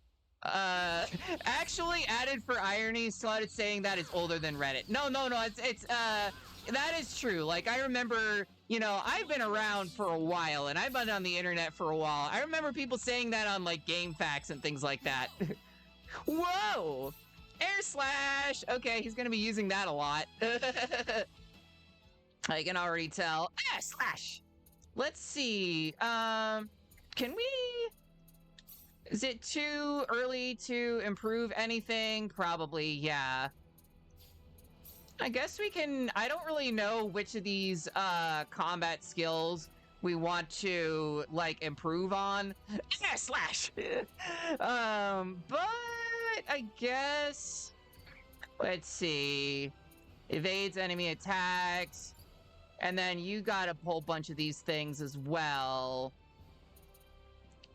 Actually added for irony, started saying that it's older than Reddit. No, it's that is true. Like, I remember, you know, I've been around for a while, and I've been on the internet for a while. I remember people saying that on, like, GameFAQs and things like that. Whoa! Air slash! Okay, he's gonna be using that a lot. I can already tell. Air slash! Let's see. Can we... Is it too early to improve anything? Probably, yeah. I guess we can... I don't really know which of these combat skills we want to, like, improve on. Air slash! But I guess... Let's see. Evades enemy attacks. And then you got a whole bunch of these things as well.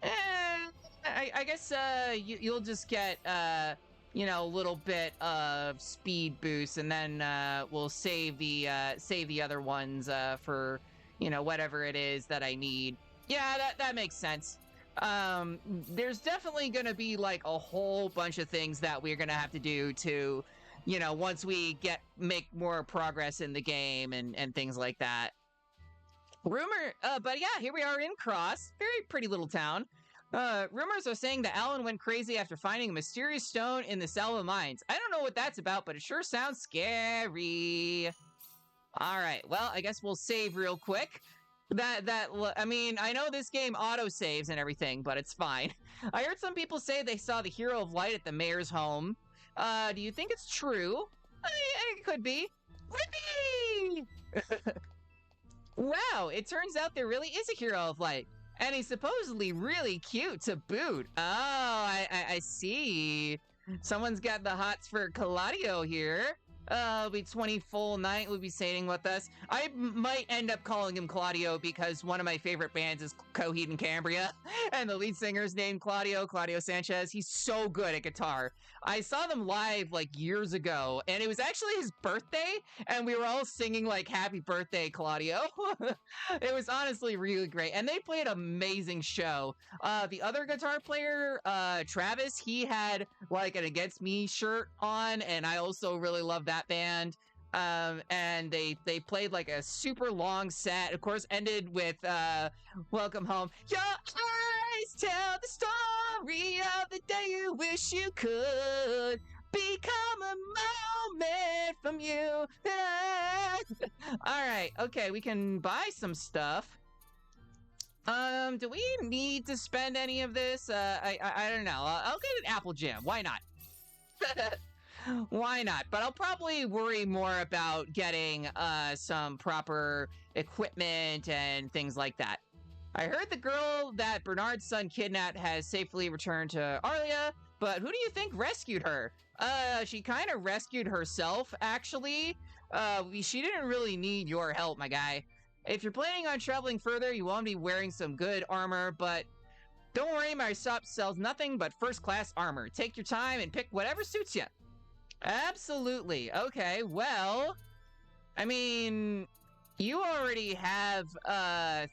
I guess you'll just get you know, a little bit of speed boost, and then we'll save the other ones for, you know, whatever it is that I need. Yeah, that makes sense. There's definitely gonna be like a whole bunch of things that we're gonna have to do to, you know, once we make more progress in the game and things like that. But yeah, here we are in Cross, very pretty little town. Rumors are saying that Alan went crazy after finding a mysterious stone in the Selva mines. I don't know what that's about, but it sure sounds scary. All right, well, I guess we'll save real quick. I mean, I know this game auto-saves and everything, but it's fine. I heard some people say they saw the Hero of Light at the mayor's home. Do you think it's true? It could be. Whippy! Wow, it turns out there really is a Hero of Light. And he's supposedly really cute to boot. Oh, I see. Someone's got the hots for Claudio here. It'll be 20 full night. Will be sailing with us. I might end up calling him Claudio because one of my favorite bands is Coheed and Cambria, and the lead singer is named Claudio Sanchez. He's so good at guitar. I saw them live like years ago, and it was actually his birthday, and we were all singing like "Happy Birthday, Claudio." It was honestly really great, and they played an amazing show. The other guitar player, Travis, he had like an Against Me shirt on, and I also really love that band. And they played like a super long set. Of course, ended with "Welcome Home." Your eyes tell the story of the day you wish you could become a moment from you. All right, okay, we can buy some stuff. Do we need to spend any of this? I don't know. I'll get an apple jam. Why not? Why not? But I'll probably worry more about getting some proper equipment and things like that. I heard the girl that Bernard's son kidnapped has safely returned to Arlia, but who do you think rescued her? She kind of rescued herself, actually. She didn't really need your help, my guy. If you're planning on traveling further, you want to be wearing some good armor, but don't worry, my shop sells nothing but first-class armor. Take your time and pick whatever suits you. Absolutely. Okay, well, I mean, you already have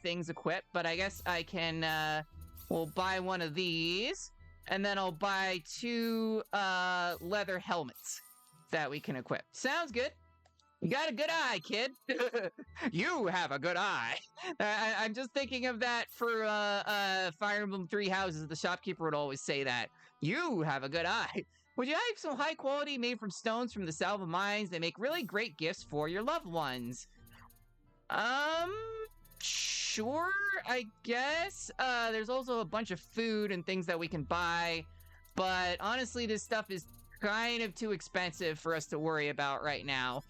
things equipped, but I guess I can, we'll buy one of these, and then I'll buy 2 leather helmets that we can equip. Sounds good. You got a good eye, kid. You have a good eye. I'm just thinking of that for Fire Emblem 3 Houses. The shopkeeper would always say that. You have a good eye. Would you like some high quality made from stones from the Salva mines? They make really great gifts for your loved ones. Sure, I guess. There's also a bunch of food and things that we can buy. But honestly, this stuff is kind of too expensive for us to worry about right now.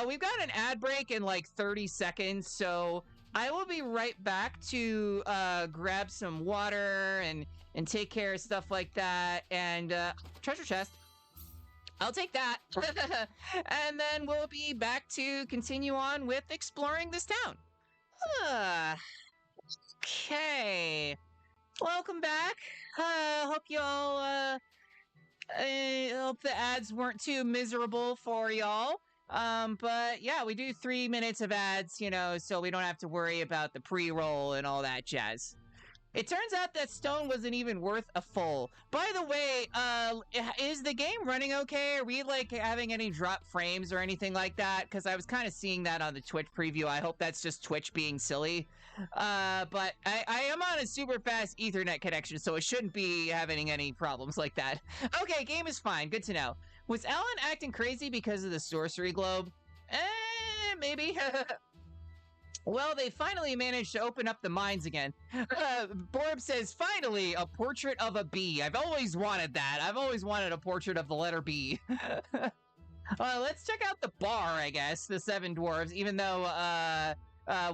We've got an ad break in like 30 seconds, so I will be right back to grab some water and take care of stuff like that. And treasure chest. I'll take that. And then we'll be back to continue on with exploring this town. Okay. Welcome back. Hope y'all hope the ads weren't too miserable for y'all. But yeah, we do 3 minutes of ads, you know, so we don't have to worry about the pre-roll and all that jazz. It turns out that stone wasn't even worth a full. By the way, is the game running okay? Are we, like, having any drop frames or anything like that? Because I was kind of seeing that on the Twitch preview. I hope that's just Twitch being silly. But I am on a super fast Ethernet connection, so it shouldn't be having any problems like that. Okay, game is fine. Good to know. Was Alan acting crazy because of the sorcery globe? Maybe. Well, they finally managed to open up the mines again. Borb says, finally, a portrait of a bee. I've always wanted that. I've always wanted a portrait of the letter B. Let's check out the bar, I guess, the 7 dwarves, even though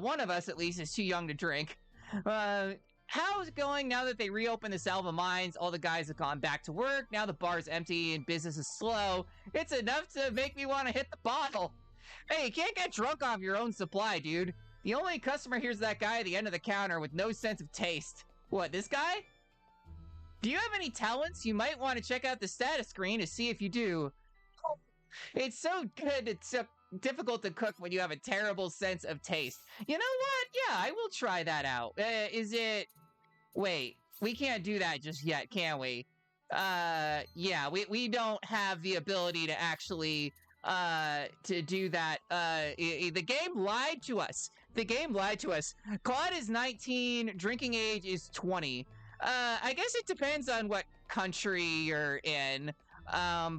one of us, at least, is too young to drink. How's it going now that they reopened the Salva mines? All the guys have gone back to work. Now the bar's empty and business is slow. It's enough to make me want to hit the bottle. Hey, you can't get drunk off your own supply, dude. The only customer here's that guy at the end of the counter with no sense of taste. What, this guy? Do you have any talents? You might want to check out the status screen to see if you do. It's so good, it's so difficult to cook when you have a terrible sense of taste. You know what? Yeah, I will try that out. Is it... Wait, we can't do that just yet, can we? Yeah, we don't have the ability to actually... to do that. The game lied to us. The game lied to us. Claude is 19, drinking age is 20. I guess it depends on what country you're in.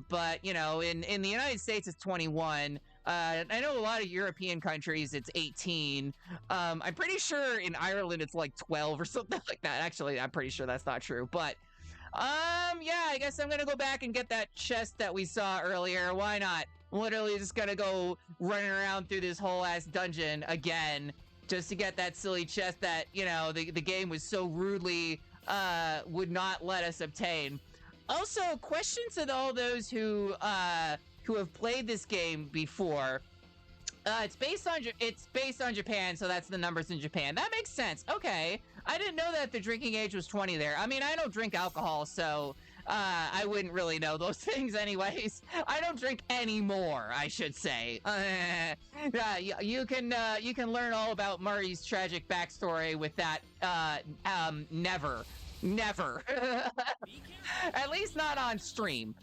But, you know, in the United States, it's 21. I know a lot of European countries, it's 18. I'm pretty sure in Ireland, it's like 12 or something like that. Actually, I'm pretty sure that's not true. But, yeah, I guess I'm gonna go back and get that chest that we saw earlier. Why not? Literally just gonna go running around through this whole ass dungeon again just to get that silly chest that, you know, the game was so rudely would not let us obtain. Also, question to all those who who have played this game before, it's based on Japan, so that's the numbers in Japan. That makes sense. Okay, I didn't know that the drinking age was 20 there. I mean, I don't drink alcohol, so I wouldn't really know those things anyways. I don't drink anymore, I should say. You can learn all about Mari's tragic backstory with that. Never. At least not on stream.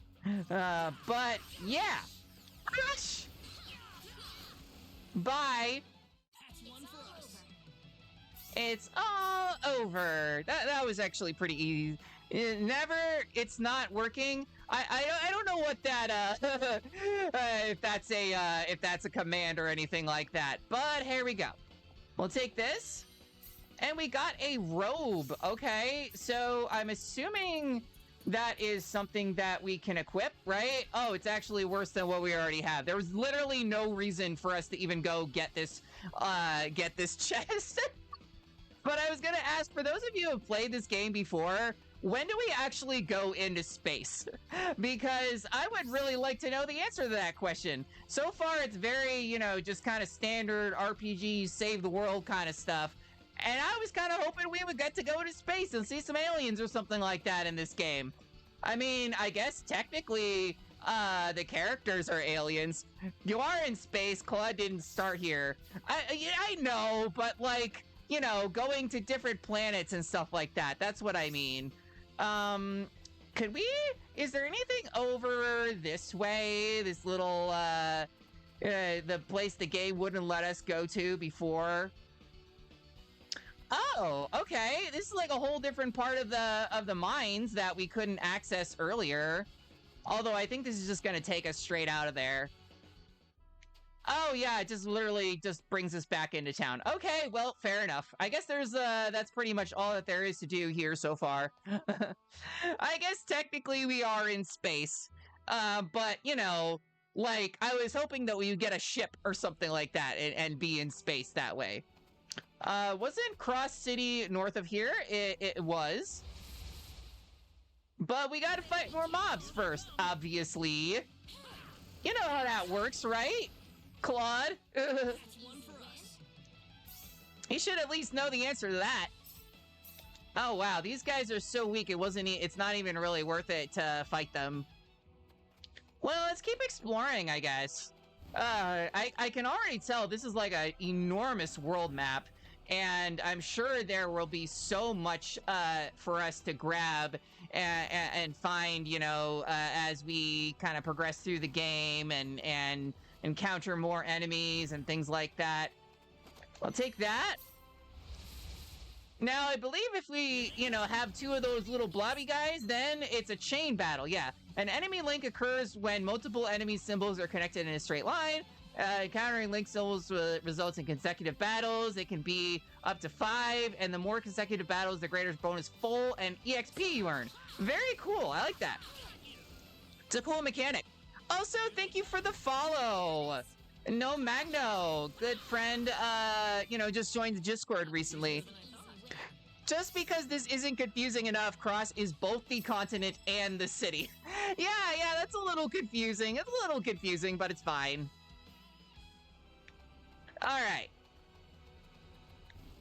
But yeah. Gosh. Bye. That's one for us. It's all over. That was actually pretty easy. It's not working. I don't know what that if that's a command or anything like that. But here we go. We'll take this, and we got a robe. Okay, so I'm assuming that is something that we can equip, right? Oh, it's actually worse than what we already have. There was literally no reason for us to even go get this chest. But I was gonna ask, for those of you who have played this game before, when do we actually go into space? Because I would really like to know the answer to that question. So far, it's very, just kind of standard RPG, save the world kind of stuff. And I was kind of hoping we would get to go to space and see some aliens or something like that in this game. I mean, I guess technically, the characters are aliens. You are in space. Claude didn't start here. I know, but going to different planets and stuff like that. That's what I mean. Is there anything over this way? This little, the place the game wouldn't let us go to before? Oh, okay. This is like a whole different part of the mines that we couldn't access earlier. Although I think this is just gonna take us straight out of there. Oh yeah, it just literally just brings us back into town. Okay, well, fair enough. I guess that's pretty much all that there is to do here so far. I guess technically we are in space. But I was hoping that we would get a ship or something like that and be in space that way. Wasn't Cross City north of here? It was. But we gotta fight more mobs first, obviously. You know how that works, right? Claude? That's one for us. You should at least know the answer to that. Oh wow, these guys are so weak it's not even really worth it to fight them. Well, let's keep exploring, I guess. I can already tell this is like an enormous world map. And I'm sure there will be so much for us to grab and find, as we kind of progress through the game and encounter more enemies and things like that. I'll take that. Now, I believe if we, have two of those little blobby guys, then it's a chain battle, yeah. An enemy link occurs when multiple enemy symbols are connected in a straight line. Encountering link symbols results in consecutive battles. It can be up to 5, and the more consecutive battles, the greater bonus full and EXP you earn. Very cool. I like that. It's a cool mechanic. Also, thank you for the follow. No Magno, good friend, just joined the Discord recently. Just because this isn't confusing enough, Cross is both the continent and the city. Yeah, that's a little confusing. It's a little confusing, but it's fine. All right.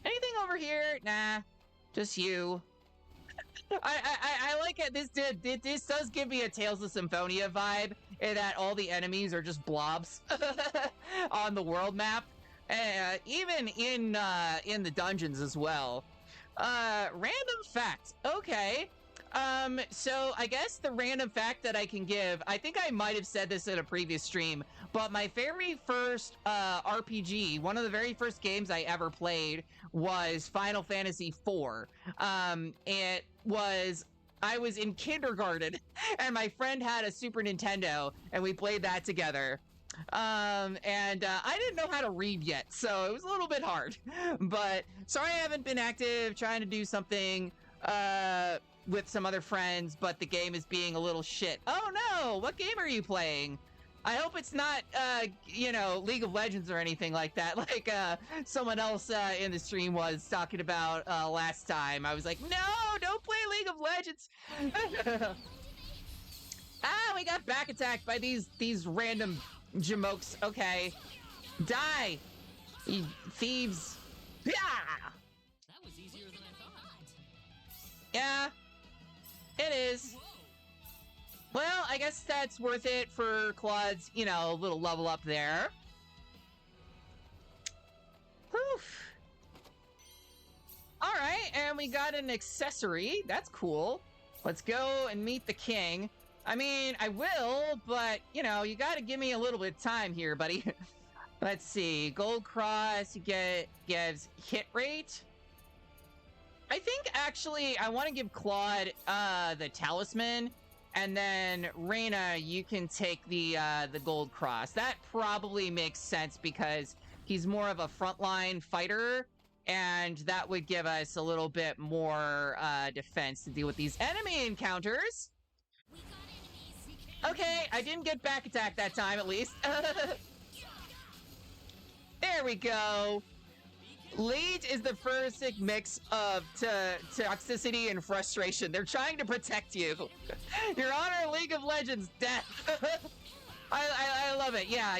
Anything over here? Nah, just you. I like it. This does give me a Tales of Symphonia vibe, in that all the enemies are just blobs on the world map, even in the dungeons as well. Random fact. Okay. So I guess the random fact that I can give, I think I might have said this in a previous stream, but my very first RPG, one of the very first games I ever played was Final Fantasy IV. I was in kindergarten and my friend had a Super Nintendo and we played that together. I didn't know how to read yet, so it was a little bit hard. But sorry I haven't been active trying to do something with some other friends, but the game is being a little shit. Oh no, what game are you playing? I hope it's not, League of Legends or anything like that, like someone else in the stream was talking about last time. I was like, no, don't play League of Legends. Ah, we got back attacked by these random jamokes. Okay. Die, you thieves. Yeah! That was easier than I thought. Yeah, it is. Whoa. Well, I guess that's worth it for Claude's, little level up there. Whew. All right, and we got an accessory. That's cool. Let's go and meet the king. I mean, I will, but, you got to give me a little bit of time here, buddy. Let's see. Gold Cross gives hit rate. I think, actually, I want to give Claude the talisman, and then Reina, you can take the Gold Cross. That probably makes sense because he's more of a frontline fighter, and that would give us a little bit more defense to deal with these enemy encounters. We got enemies. Okay, I didn't get back attack that time, at least. There we go. Lead is the perfect mix of toxicity and frustration. They're trying to protect you. Your Honor, League of Legends, death. I love it. Yeah.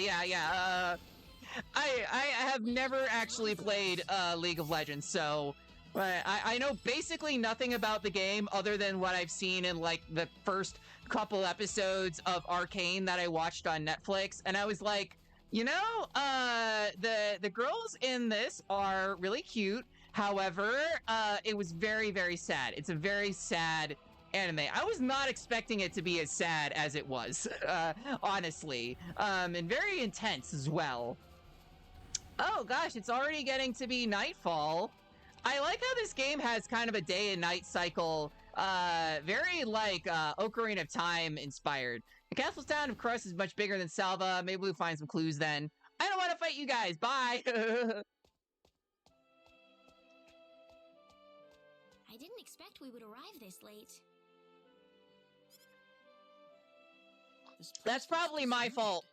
I have never actually played League of Legends, so I know basically nothing about the game other than what I've seen in like the first couple episodes of Arcane that I watched on Netflix, and I was like, the girls in this are really cute. However, it was very, very sad. It's a very sad anime. I was not expecting it to be as sad as it was, honestly, and very intense as well. Oh gosh, it's already getting to be nightfall. I like how this game has kind of a day and night cycle, very like Ocarina of Time inspired. The castle's town of Crust is much bigger than Salva. Maybe we'll find some clues then. I don't want to fight you guys. Bye. I didn't expect we would arrive this late. This place That's probably looks my deserted. fault.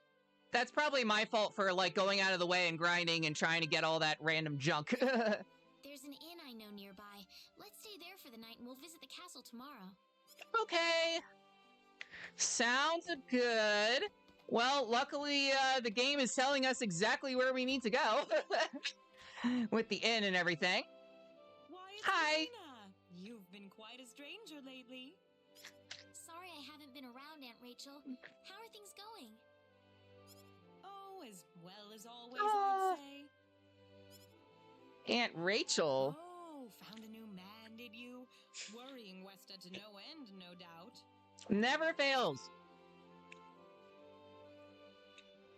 That's probably my fault for like going out of the way and grinding and trying to get all that random junk. There's an inn I know nearby. Let's stay there for the night and we'll visit the castle tomorrow. Okay. Sounds good. Well, luckily, the game is telling us exactly where we need to go. With the inn and everything. Why, it's Hi. Lena. You've been quite a stranger lately. Sorry I haven't been around, Aunt Rachel. How are things going? Oh, as well as always, I'd say. Aunt Rachel. Oh, found a new man, did you? Worrying Westa to no end, no doubt. Never fails.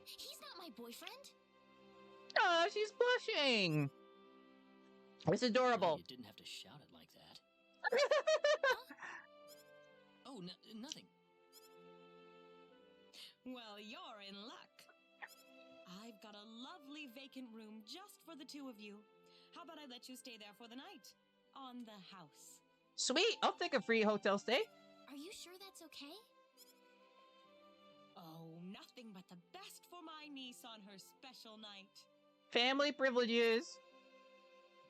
He's not my boyfriend. Oh, she's blushing. It's adorable. You didn't have to shout it like that. Oh, nothing. Well, you're in luck. I've got a lovely vacant room just for the two of you. How about I let you stay there for the night? On the house. Sweet. I'll take a free hotel stay. Are you sure that's okay? Oh, nothing but the best for my niece on her special night. Family privileges.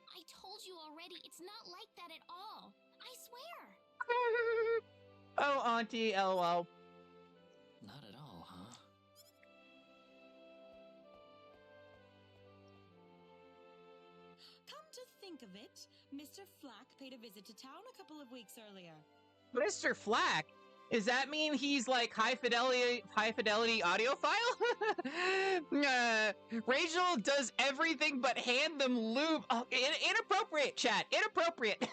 I told you already, it's not like that at all. I swear. Oh, Auntie, LOL. Not at all, huh? Come to think of it, Mr. Flack paid a visit to town a couple of weeks earlier. Mr. Flack? Does that mean he's like high fidelity audiophile? Rachel does everything but hand them lube. Oh, inappropriate, chat. Inappropriate.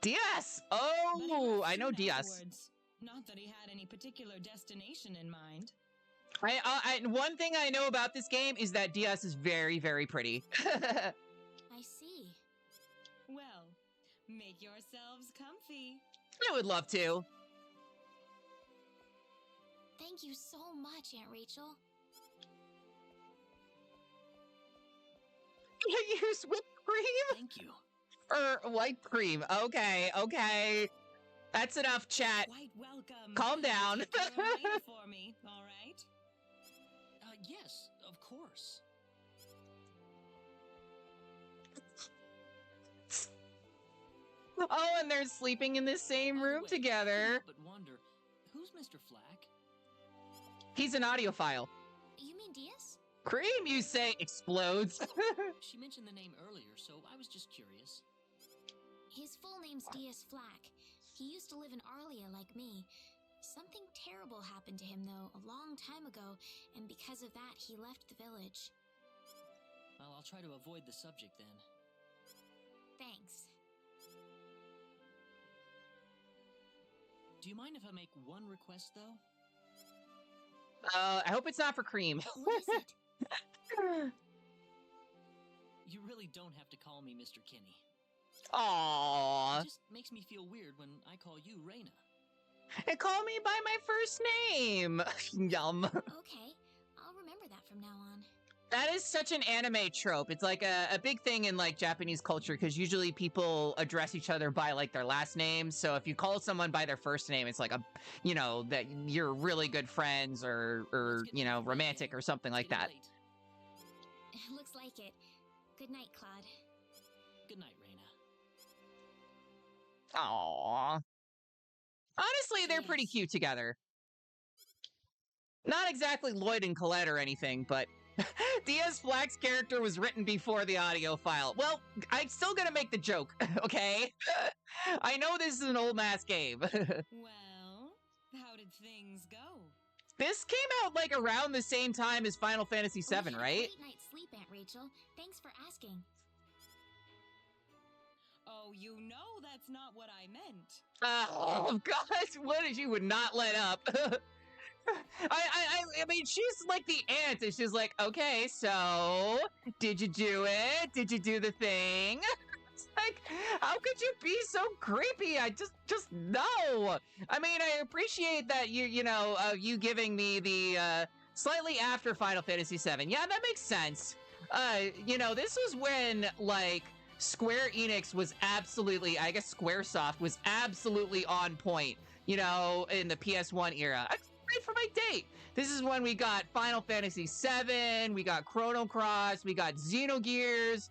Diaz. But he Oh, left I know soon Diaz. afterwards. Not that he had any particular destination in mind. One thing I know about this game is that Diaz is very, very pretty. I see. Well, make yourselves comfy. I would love to. Thank you so much, Aunt Rachel. Use whipped cream Thank you. or white cream. Okay. That's enough, chat. Quite welcome. Calm down. Take care of Elena for me, all right? Yes, of course. Oh, and they're sleeping in the same By the room way, together. I can't help but wonder, who's Mr. Flack? He's an audiophile. You mean Diaz? Cream, you say, explodes. She mentioned the name earlier, so I was just curious. His full name's Diaz Flack. He used to live in Arlia like me. Something terrible happened to him, though, a long time ago, and because of that, he left the village. Well, I'll try to avoid the subject then. Thanks. Do you mind if I make one request, though? I hope it's not for Cream. What is it? You really don't have to call me Mr. Kinney. Aww. It just makes me feel weird when I call you Reina. And call me by my first name. Yum. Okay, I'll remember that from now on. That is such an anime trope. It's like a big thing in like Japanese culture because usually people address each other by like their last name. So if you call someone by their first name, it's like that you're really good friends or you know, romantic or something like that. Looks like it. Good night, Claude. Good night, Reina. Aww. Honestly, they're pretty cute together. Not exactly Lloyd and Colette or anything, but Diaz Flack's character was written before the audio file. Well, I'm still gonna make the joke, okay? I know this is an old mass game. Well, how did things go? This came out like around the same time as Final Fantasy VII, We had a right? great night's sleep, Aunt Rachel. Thanks for asking. Oh, you know that's not what I meant. Oh gosh, what if you would not let up? I mean, she's like the aunt, and she's like, okay, so did you do it? Did you do the thing? It's like, how could you be so creepy? I just no. I mean, I appreciate that you giving me the slightly after Final Fantasy VII. Yeah, that makes sense. This was when like Square Enix was absolutely, I guess Squaresoft was absolutely on point, in the PS1 era. I'm great for my date. This is when we got Final Fantasy VII, we got Chrono Cross, we got Xenogears,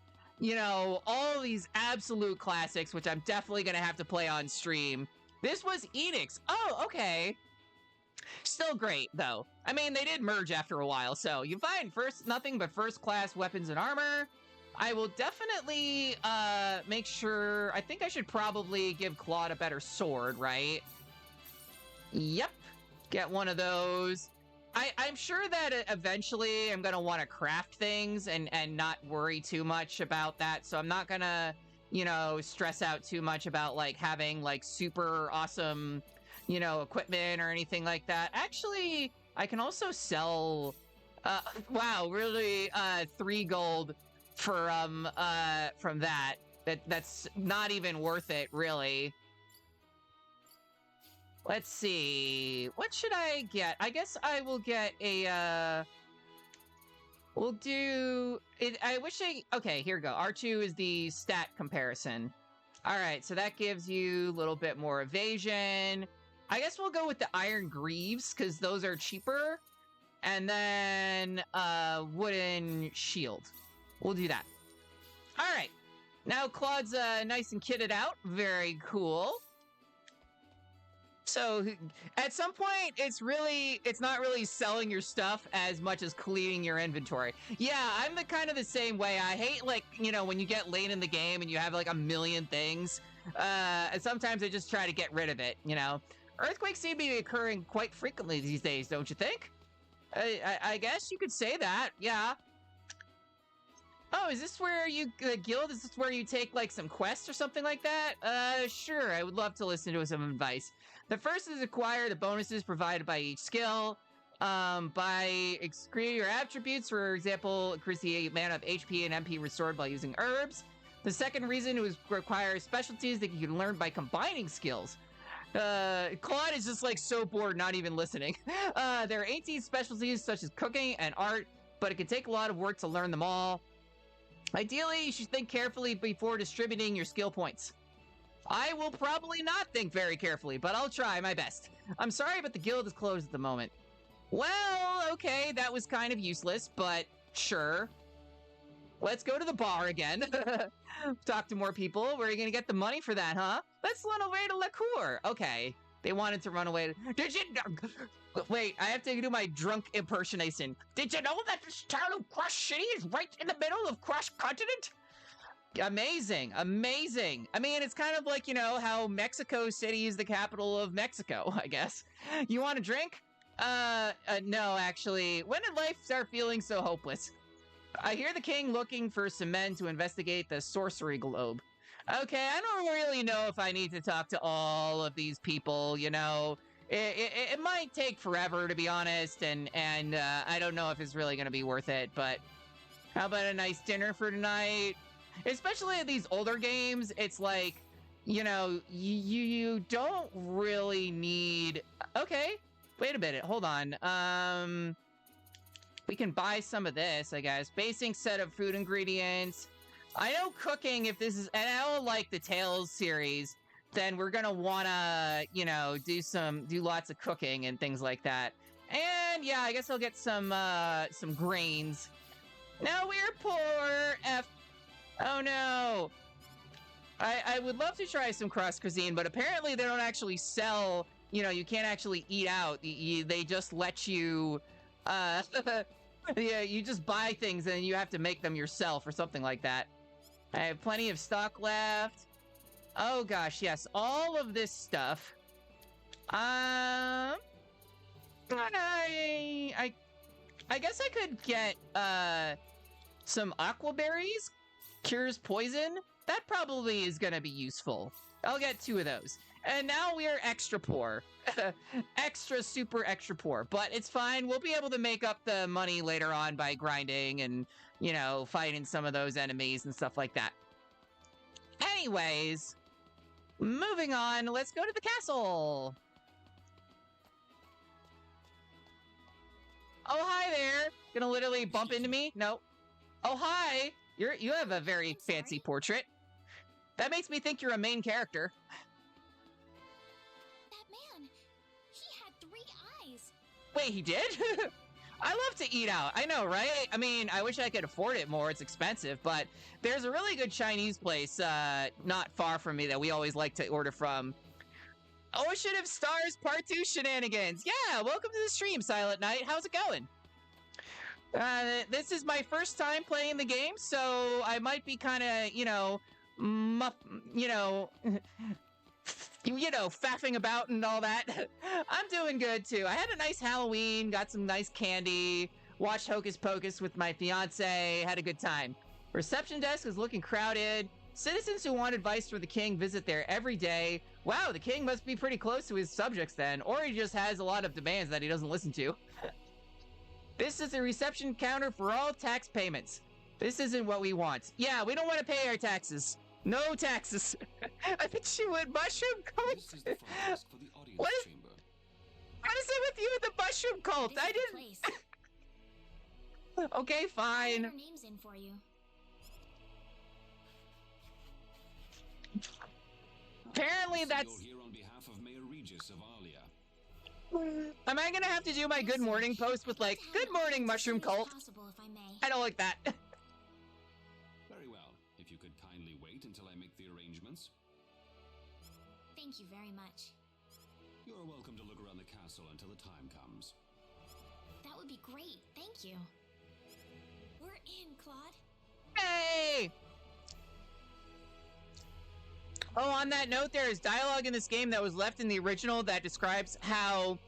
all these absolute classics, which I'm definitely going to have to play on stream. This was Enix. Oh, okay. Still great, though. I mean, they did merge after a while, so you find nothing but first-class weapons and armor. I will definitely make sure. I think I should probably give Claude a better sword, right? Yep. Get one of those. I'm sure that eventually I'm going to want to craft things and not worry too much about that. So I'm not going to, stress out too much about like having like super awesome, equipment or anything like that. Actually, I can also sell, wow, really 3 gold from that. That's not even worth it, really. Let's see. What should I get? I guess I will get a, we'll do it. Okay, here we go. R2 is the stat comparison. All right, so that gives you a little bit more evasion. I guess we'll go with the iron greaves because those are cheaper. And then wooden shield. We'll do that. All right. Now Claude's nice and kitted out. Very cool. So at some point, it's not really selling your stuff as much as cleaning your inventory. Yeah, I'm the same way. I hate when you get late in the game and you have like a million things. And sometimes I just try to get rid of it, Earthquakes seem to be occurring quite frequently these days, don't you think? I guess you could say that, yeah. Oh, is this where guild? Is this where you take like some quests or something like that? Sure, I would love to listen to some advice. The first is acquire the bonuses provided by each skill. By excreting your attributes, for example, increase the amount of HP and MP restored by using herbs. The second reason was require specialties that you can learn by combining skills. Claude is just like so bored, not even listening. There are 18 specialties such as cooking and art, but it can take a lot of work to learn them all. Ideally, you should think carefully before distributing your skill points. I will probably not think very carefully, but I'll try my best. I'm sorry, but the guild is closed at the moment. Well, okay, that was kind of useless, but sure. Let's go to the bar again. Talk to more people. Where are you going to get the money for that, huh? Let's run away to La Cour. Okay. They wanted to run away. Did you... Wait, I have to do my drunk impersonation. Did you know that this town of Crush City is right in the middle of Crush Continent? Amazing. Amazing. I mean, it's kind of like, you know, how Mexico City is the capital of Mexico, I guess. You want a drink? No, actually. When did life start feeling so hopeless? I hear the king looking for some men to investigate the sorcery globe. Okay, I don't really know if I need to talk to all of these people, you know. It might take forever, to be honest, and I don't know if it's really going to be worth it, but how about a nice dinner for tonight? Especially in these older games, it's like, you know, you don't really need... Okay, wait a minute, hold on. We can buy some of this, I guess. Basic set of food ingredients. I know cooking, if this is... And I don't like the Tales series, then we're gonna wanna, you know, do lots of cooking and things like that. And, yeah, I guess I'll get some grains. No, we're poor, F... Oh, no. I would love to try some cross-cuisine, but apparently they don't actually sell... You know, you can't actually eat out. They just let you... yeah, you just buy things and you have to make them yourself or something like that. I have plenty of stock left. Oh gosh, yes, all of this stuff. I guess I could get some aqua berries. Cures poison. That probably is gonna be useful. I'll get 2 of those. And now we are extra poor. Super extra poor. But it's fine. We'll be able to make up the money later on by grinding and, you know, fighting some of those enemies and stuff like that. Anyways, moving on. Let's go to the castle. Oh, hi there. Gonna literally bump into me? No. Oh, hi. You have a very fancy portrait. That makes me think you're a main character. Wait, he did? I love to eat out. I know, right? I mean, I wish I could afford it more. It's expensive, but there's a really good Chinese place not far from me that we always like to order from. Ocean of Stars Part 2 shenanigans. Yeah, welcome to the stream, Silent Night. How's it going? This is my first time playing the game, so I might be kind of, you know, faffing about and all that. I'm doing good, too. I had a nice Halloween, got some nice candy, watched Hocus Pocus with my fiance, had a good time. Reception desk is looking crowded. Citizens who want advice from the king visit there every day. Wow, the king must be pretty close to his subjects then, or he just has a lot of demands that he doesn't listen to. This is the reception counter for all tax payments. This isn't what we want. Yeah, we don't want to pay our taxes. No taxes. I think she would mushroom cult. This is the front desk for the audience What is- chamber. What is it with you and the mushroom cult? This I is the didn't... place. Okay, I'll fine. get our names in for you. Apparently that's... You're here on behalf of Mayor Regis of Alia. Am I gonna have to do my good morning post with like, good morning, mushroom cult? Possible, if I may. I don't like that. Very well. If you could kindly wait until I make the arrangements. Thank you very much. You're welcome to look around the castle until the time comes. That would be great. Thank you. We're in, Claude. Hey! Oh, on that note, there is dialogue in this game that was left in the original that describes how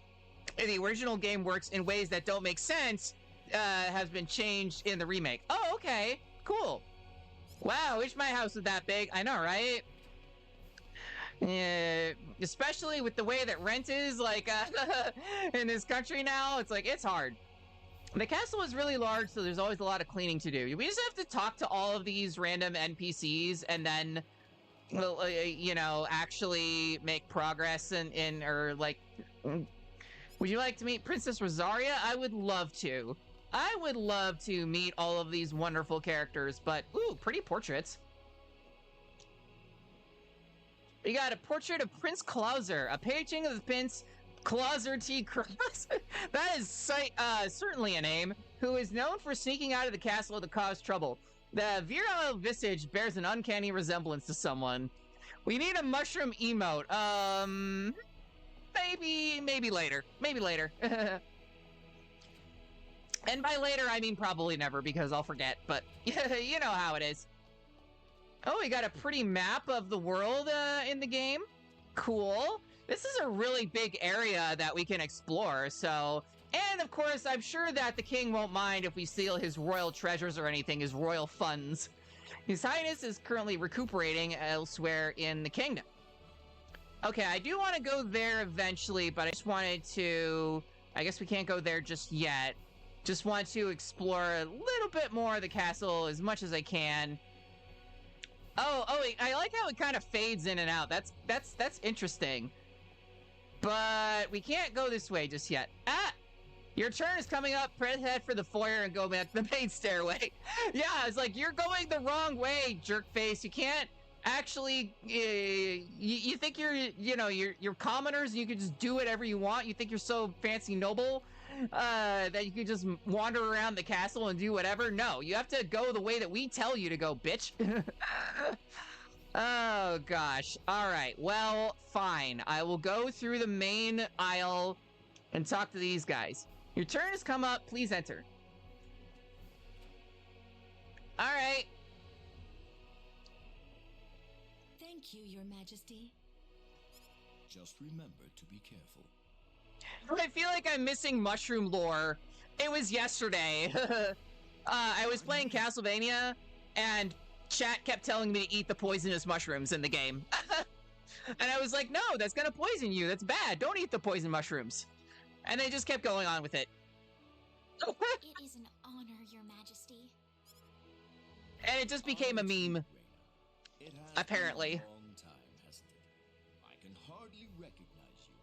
the original game works in ways that don't make sense, has been changed in the remake. Oh, okay. Cool. Wow, wish my house was that big. I know, right? Especially with the way that rent is, like, in this country now, it's like, it's hard. The castle is really large, so there's always a lot of cleaning to do. We just have to talk to all of these random NPCs and then, actually make progress or like, would you like to meet Princess Rosaria? I would love to. I would love to meet all of these wonderful characters, but, ooh, pretty portraits. We got a portrait of Prince Clauser, a painting of the Prince Clauser T. Cross. That is certainly a name, who is known for sneaking out of the castle to cause trouble. The virile visage bears an uncanny resemblance to someone. We need a mushroom emote. Maybe later. Maybe later. And by later, I mean probably never, because I'll forget, but you know how it is. Oh, we got a pretty map of the world in the game. Cool. This is a really big area that we can explore, so... And, of course, I'm sure that the king won't mind if we steal his royal treasures or anything, his royal funds. His Highness is currently recuperating elsewhere in the kingdom. Okay, I do want to go there eventually, but I just wanted to... I guess we can't go there just yet. Just want to explore a little bit more of the castle as much as I can. Oh, I like how it kind of fades in and out. That's interesting. But we can't go this way just yet. Ah! Your turn is coming up. Press ahead for the foyer and go back the main stairway. Yeah, it's like, you're going the wrong way, jerkface. You can't actually... you think you're commoners and you can just do whatever you want? You think you're so fancy noble that you can just wander around the castle and do whatever? No, you have to go the way that we tell you to go, bitch. Oh, gosh. All right, well, fine. I will go through the main aisle and talk to these guys. Your turn has come up. Please enter. All right. Thank you, Your Majesty. Just remember to be careful. I feel like I'm missing mushroom lore. It was yesterday. I was playing Castlevania, and chat kept telling me to eat the poisonous mushrooms in the game. And I was like, no, that's gonna poison you. That's bad. Don't eat the poison mushrooms. And they just kept going on with it. It is an honor, Your Majesty. And it just became a meme. It has Apparently. been a long time, hasn't it? I can hardly recognize you.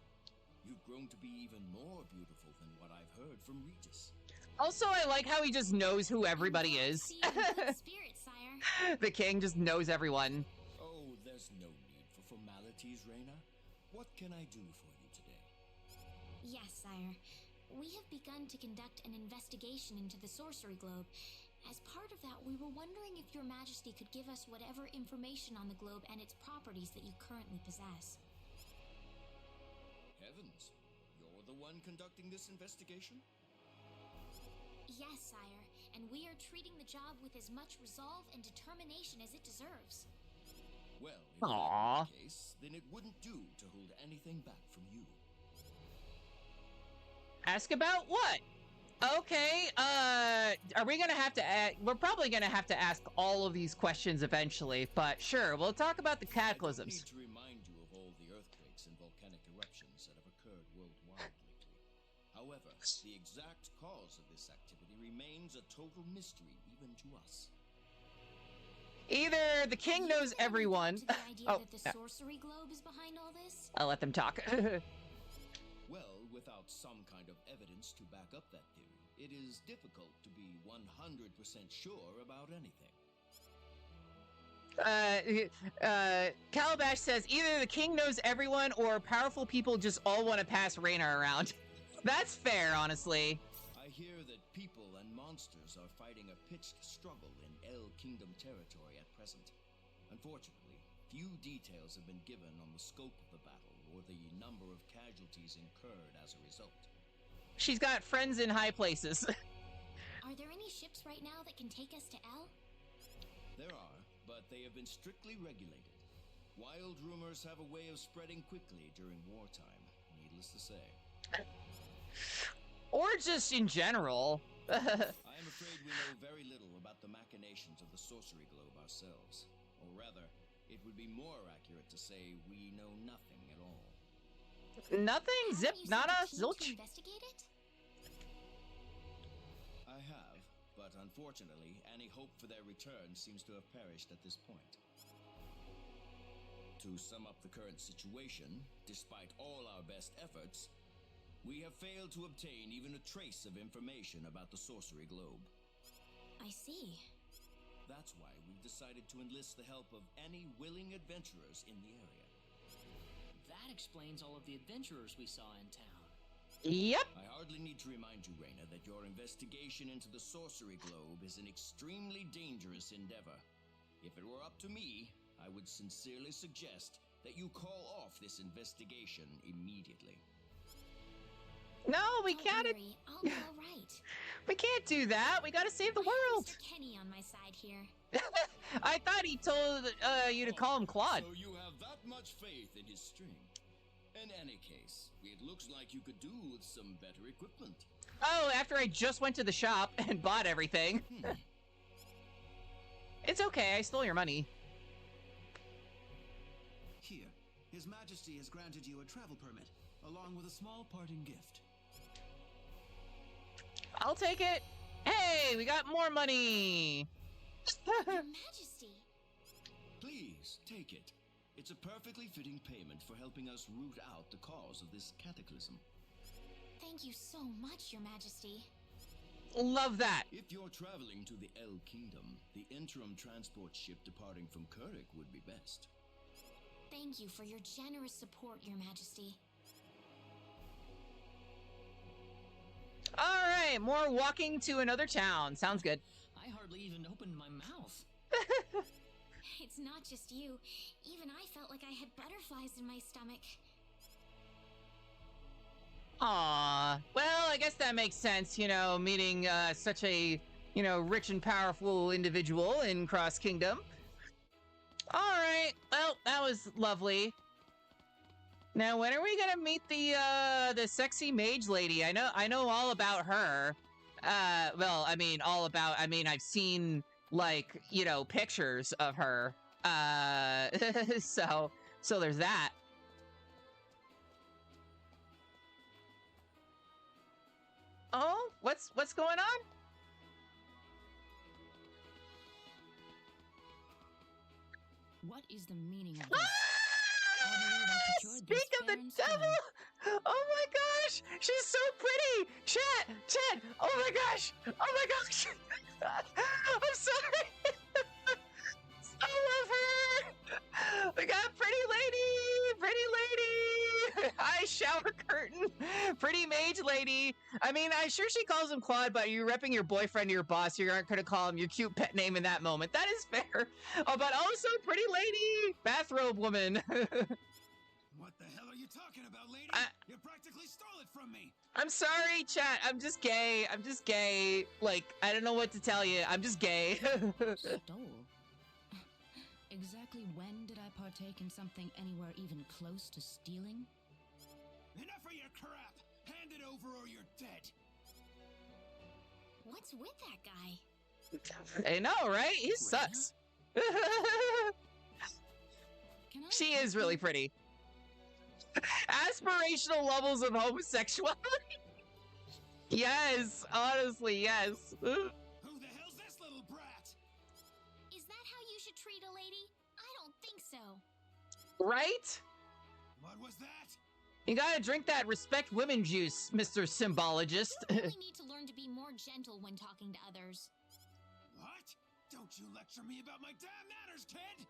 You've grown to be even more beautiful than what I've heard from Regis. Also, I like how he just knows who everybody is. See you in good spirit, sire. The king just knows everyone. Oh, there's no need for formalities, Reina. What can I do for you today? Yes, sire. We have begun to conduct an investigation into the sorcery globe. As part of that, we were wondering if Your Majesty could give us whatever information on the globe and its properties that you currently possess. Heavens, you're the one conducting this investigation? Yes, sire, and we are treating the job with as much resolve and determination as it deserves. Well, if Aww. that were the case, then it wouldn't do to hold anything back from you. Ask about what? Okay, are we gonna have to we're probably gonna have to ask all of these questions eventually, but sure, we'll talk about the I don't cataclysms. need to remind you of all the earthquakes and volcanic eruptions that have occurred worldwide lately. However, the exact cause of this activity remains a total mystery even to us. Either the king knows everyone. To the idea Oh, that the yeah. sorcery globe is behind all this? I'll let them talk. Well, without some kind of evidence to back up that theory, it is difficult to be 100% sure about anything. Calabash says either the king knows everyone or powerful people just all want to pass Reina around. That's fair, honestly. I hear that people and monsters are fighting a pitched struggle in El Kingdom territory at present. Unfortunately, few details have been given on the scope of the battle or the number of casualties incurred as a result. She's got friends in high places. Are there any ships right now that can take us to El? There are, but they have been strictly regulated. Wild rumors have a way of spreading quickly during wartime, needless to say. Or just in general. I am afraid we know very little about the machinations of the sorcery globe ourselves. Or rather, it would be more accurate to say we know nothing at all. Nothing? Zip, Haven't you nada, sent a team to zilch. investigate it? I have, but unfortunately, any hope for their return seems to have perished at this point. To sum up the current situation, despite all our best efforts, we have failed to obtain even a trace of information about the sorcery globe. I see. That's why we've decided to enlist the help of any willing adventurers in the area. That explains all of the adventurers we saw in town. Yep. I hardly need to remind you, Raina, that your investigation into the sorcery globe is an extremely dangerous endeavor. If it were up to me, I would sincerely suggest that you call off this investigation immediately. No, we Don't can't. worry, I'll be all right. We can't do that. We gotta save the I have world. Mr. Kenny on my side here. I thought he told you to call him Claude. So you have that much faith in his string. In any case, it looks like you could do with some better equipment. Oh, after I just went to the shop and bought everything. It's okay, I stole your money. Here, His Majesty has granted you a travel permit, along with a small parting gift. I'll take it. Hey, we got more money. Your Majesty. Please, take it. It's a perfectly fitting payment for helping us root out the cause of this cataclysm. Thank you so much, Your Majesty. Love that. If you're traveling to the El Kingdom, the interim transport ship departing from Kurik would be best. Thank you for your generous support, Your Majesty. All right, more walking to another town. Sounds good. I hardly even opened my mouth. It's not just you. Even I felt like I had butterflies in my stomach. Aw. Well, I guess that makes sense, you know, meeting such a, you know, rich and powerful individual in Cross Kingdom. All right. Well, that was lovely. Now, when are we gonna meet the sexy mage lady? I know all about her. Well, I mean, I've seen, like, you know, pictures of her. So there's that. Oh, what's going on? What is the meaning of this? I believe I procured this Speak of the fair and devil! square. Oh my gosh! She's so pretty! Chat! Oh my gosh! Oh my gosh! I'm sorry! I love her! We got pretty lady! Pretty lady! Hi, shower curtain! Pretty mage lady! I mean, I'm sure she calls him Claude, but you're repping your boyfriend or your boss. You aren't gonna call him your cute pet name in that moment. That is fair. Oh, but also pretty lady! Bathrobe woman! What the hell are you talking about, lady? You practically stole it from me! I'm sorry, chat. I'm just gay. Like, I don't know what to tell you. I'm just gay. Stole? Exactly when did I partake in something anywhere even close to stealing? Enough of your crap! Hand it over or you're dead! What's with that guy? I know, right? He sucks. Can I She is really pretty. Aspirational levels of homosexuality. Yes, honestly, yes. Who the hell's this little brat? Is that how you should treat a lady? I don't think so. Right? What was that? You gotta drink that respect women juice, Mr. Symbologist. You really need to learn to be more gentle when talking to others. What? Don't you lecture me about my damn manners, kid!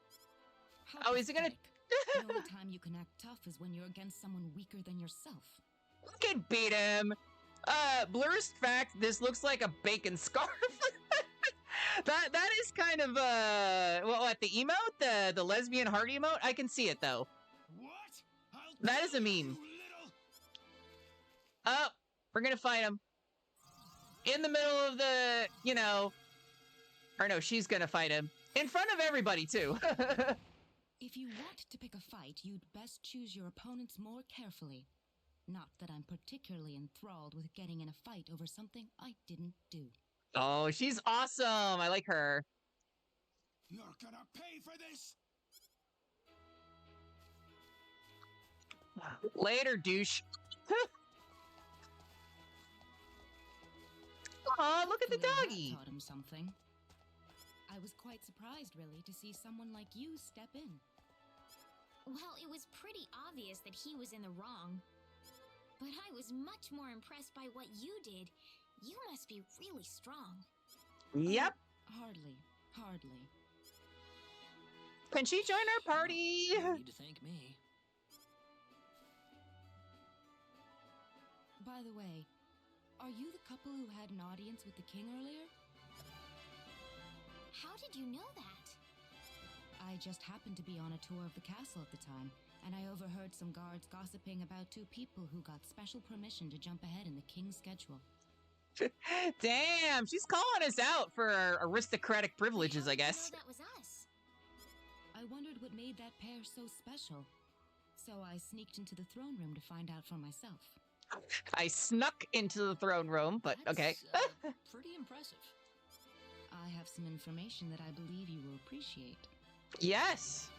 How Oh, is it gonna- pathetic. The only time you can act tough is when you're against someone weaker than yourself. We can beat him. Blurst fact, this looks like a bacon scarf. that is kind of what, the emote, the lesbian heart emote. I can see it though. What? That is a meme. You little... Oh, we're gonna fight him in the middle of the, you know, or no, she's gonna fight him in front of everybody too. If you want to pick a fight, you'd best choose your opponents more carefully. Not that I'm particularly enthralled with getting in a fight over something I didn't do. Oh, she's awesome. I like her. You're gonna pay for this! Later, douche. Aw, look at the Hopefully that doggy. taught him something. I was quite surprised, really, to see someone like you step in. Well, it was pretty obvious that he was in the wrong. But I was much more impressed by what you did. You must be really strong. Yep. Hardly. Can she join our party? You need to thank me. By the way, Are you the couple who had an audience with the king earlier? How did you know that? I just happened to be on a tour of the castle at the time, and I overheard some guards gossiping about two people who got special permission to jump ahead in the king's schedule. Damn, she's calling us out for our aristocratic privileges, I guess. That was us. I wondered what made that pair so special. So I sneaked into the throne room to find out for myself. I snuck into the throne room, but okay. Pretty impressive. I have some information that I believe you will appreciate. Yes.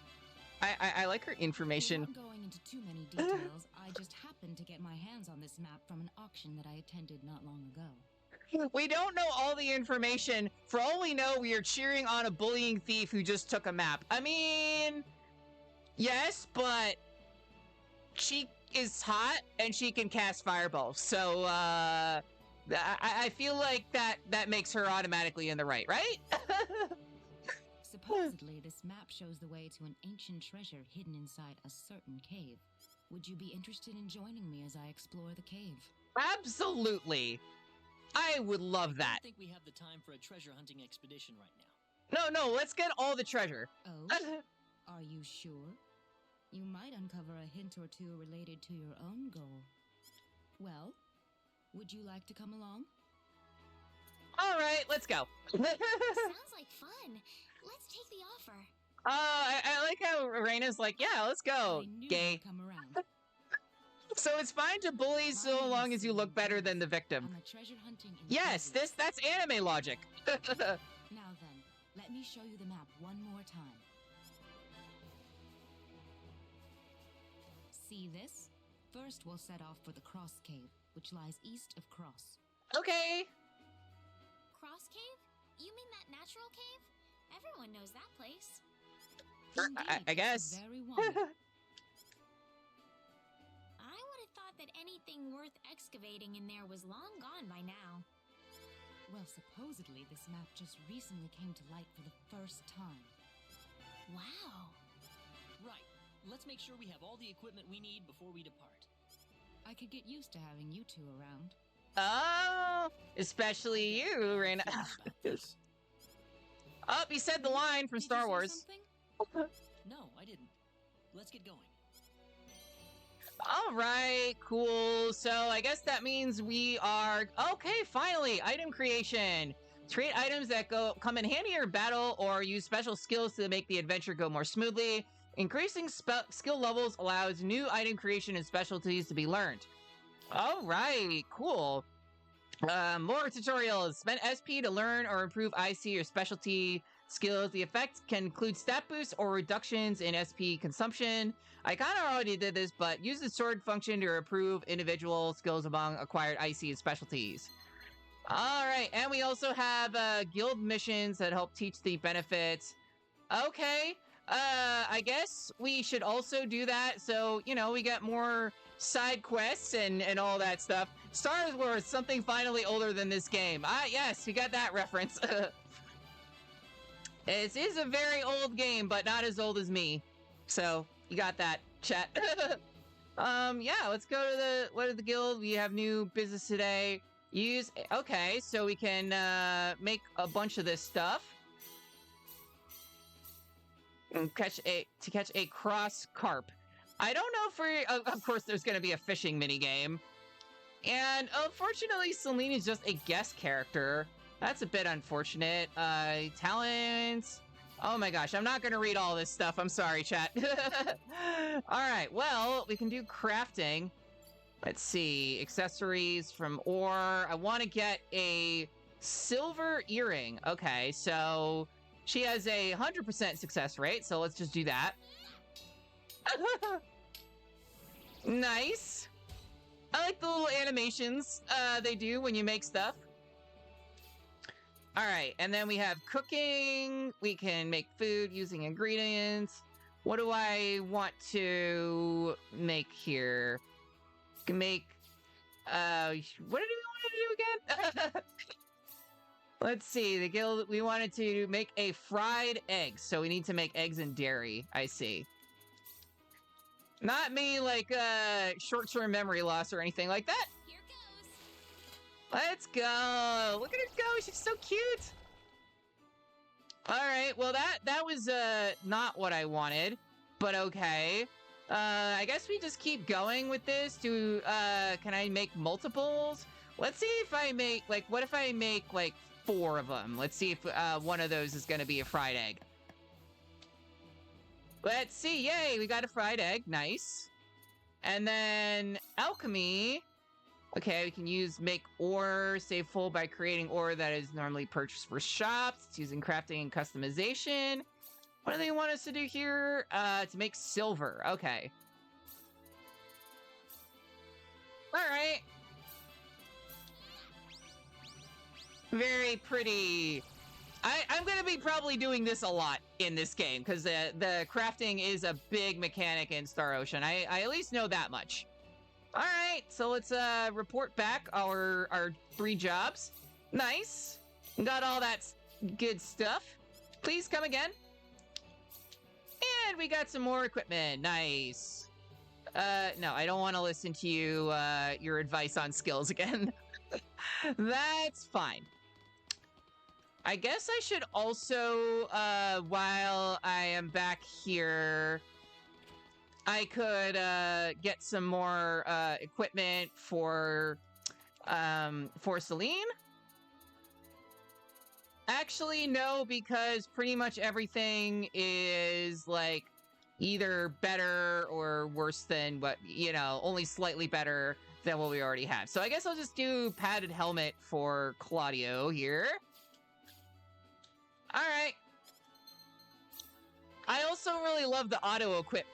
I like her information. Without going into too many details, I just happened to get my hands on this map from an auction that I attended not long ago. We don't know all the information. For all we know, we are cheering on a bullying thief who just took a map. I mean, yes, but she is hot and she can cast fireballs. So I feel like that makes her automatically in the right? Supposedly, this map shows the way to an ancient treasure hidden inside a certain cave. Would you be interested in joining me as I explore the cave? Absolutely. I would love that. I don't think we have the time for a treasure hunting expedition right now. No, let's get all the treasure. Oh? Are you sure? You might uncover a hint or two related to your own goal. Well, would you like to come along? All right, let's go. Sounds like fun. Let's take the offer. I like how Reina's like, yeah, let's go, gay. Come around. So it's fine to bully so long as you look better than the victim. I'm a treasure hunting Yes, that's anime logic. Now then, let me show you the map one more time. See this? First, we'll set off for the Cross Cave, which lies east of Cross. Okay. Cross Cave? You mean that natural cave? Everyone knows that place. I guess. Very one. I would have thought that anything worth excavating in there was long gone by now. Well, supposedly this map just recently came to light for the first time. Wow. Right. Let's make sure we have all the equipment we need before we depart. I could get used to having you two around. Oh, especially you, Reina. Oh, you said the line from Star Wars. No, I didn't. Let's get going. All right, cool. So I guess that means we are... Okay, finally, item creation. Create items that come in handy in battle or use special skills to make the adventure go more smoothly. Increasing skill levels allows new item creation and specialties to be learned. All right, cool. More tutorials. Spend SP to learn or improve IC or specialty skills. The effect can include stat boosts or reductions in SP consumption. I kind of already did this, but use the sword function to improve individual skills among acquired IC and specialties. All right, and we also have guild missions that help teach the benefits. Okay, I guess we should also do that so, you know, we get more side quests and all that stuff. Star Wars, something finally older than this game. Yes, we got that reference. It is a very old game, but not as old as me. So, you got that, chat. Yeah, let's go to what are the guild? We have new business today. Okay, so we can make a bunch of this stuff. And catch a cross carp. I don't know if of course there's going to be a fishing minigame. And unfortunately, Celine is just a guest character. That's a bit unfortunate. Talents. Oh my gosh, I'm not going to read all this stuff. I'm sorry, chat. All right, well, we can do crafting. Let's see. Accessories from ore. I want to get a silver earring. Okay, so she has a 100% success rate, so let's just do that. Nice. I like the little animations they do when you make stuff. All right, and then we have cooking. We can make food using ingredients. What do I want to make here? Can make, what did we want to do again? Let's see, the guild, we wanted to make a fried egg, so we need to make eggs and dairy, I see. Not me, like, short-term memory loss or anything like that. Here Let's go. Look at her go. She's so cute. All right. Well, that was not what I wanted, but okay. I guess we just keep going with this. Can I make multiples? Let's see if I make what if I make 4 of them? Let's see if one of those is going to be a fried egg. Let's see. Yay, we got a fried egg. Nice. And then alchemy. Okay, we can make ore, save full by creating ore that is normally purchased for shops. It's using crafting and customization. What do they want us to do here? To make silver. Okay. All right. Very pretty. I'm going to be probably doing this a lot in this game because the crafting is a big mechanic in Star Ocean. I at least know that much. All right, so let's report back our 3 jobs. Nice. Got all that good stuff. Please come again. And we got some more equipment. Nice. No, I don't want to listen to your advice on skills again. That's fine. I guess I should also, while I am back here, I could get some more equipment for Celine. Actually, no, because pretty much everything is either better or worse than what, only slightly better than what we already have. So I guess I'll just do padded helmet for Claudio here. All right. I also really love the auto equip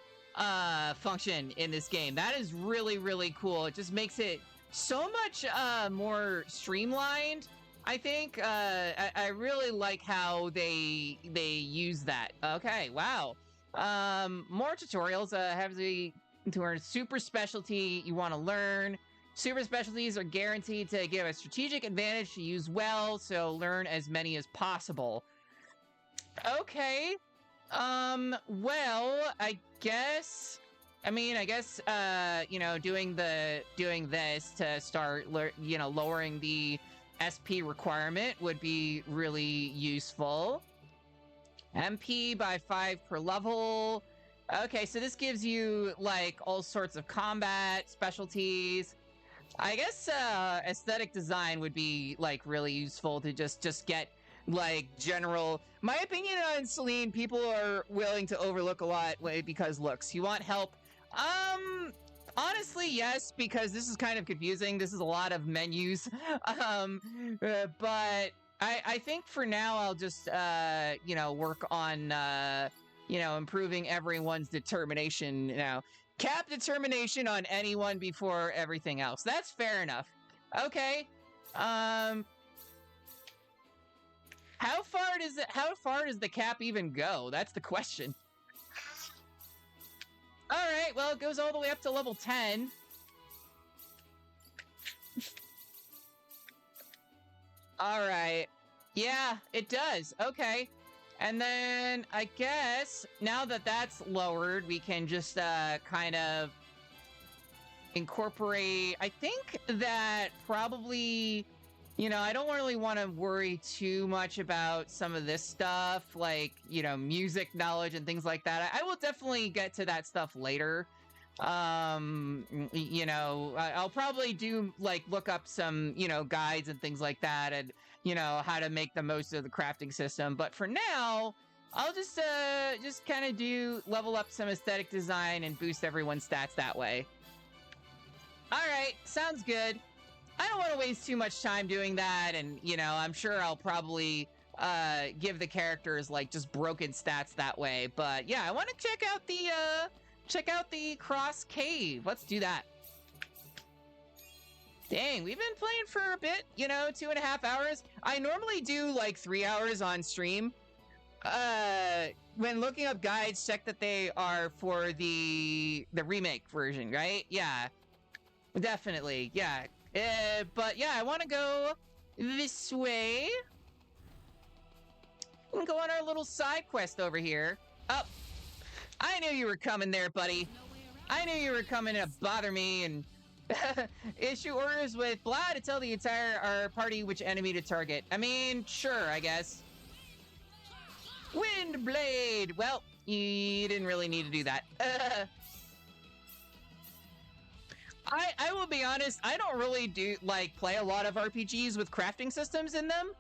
function in this game. That is really, really cool. It just makes it so much more streamlined. I think I really like how they use that. Okay, wow. More tutorials. Have the to earn super specialty you want to learn. Super specialties are guaranteed to give a strategic advantage to use well, so learn as many as possible. Okay. Well, I guess doing this to start lowering the SP requirement would be really useful. MP by 5 per level. Okay, so this gives you all sorts of combat specialties. I guess aesthetic design would be really useful to just get general. My opinion on Celine, people are willing to overlook a lot because looks. You want help? Honestly, yes, because this is kind of confusing. This is a lot of menus. But I think for now I'll just work on improving everyone's determination. Cap determination on anyone before everything else. That's fair enough. Okay. How far does the cap even go? That's the question. All right, well, it goes all the way up to level 10. All right. Yeah, it does. Okay. And then I guess now that that's lowered, we can just kind of incorporate. I think that probably, I don't really want to worry too much about some of this stuff, music knowledge and things like that. I will definitely get to that stuff later. I'll probably do look up some, guides and things like that, and how to make the most of the crafting system. But for now, I'll just kind of level up some aesthetic design and boost everyone's stats that way. All right, sounds good. I don't want to waste too much time doing that, and I'm sure I'll probably give the characters just broken stats that way. But yeah, I want to check out the Cross Cave. Let's do that. Dang, we've been playing for a bit, 2.5 hours. I normally do 3 hours on stream. When looking up guides, check that they are for the remake version, right? Yeah, definitely, yeah. But yeah, I want to go this way. We can go on our little side quest over here. Oh, I knew you were coming there, buddy. I knew you were coming to bother me and Issue orders with blah to tell the entire our party which enemy to target. I mean, sure, I guess. Wind Blade! Well, you didn't really need to do that. I will be honest, I don't really play a lot of RPGs with crafting systems in them.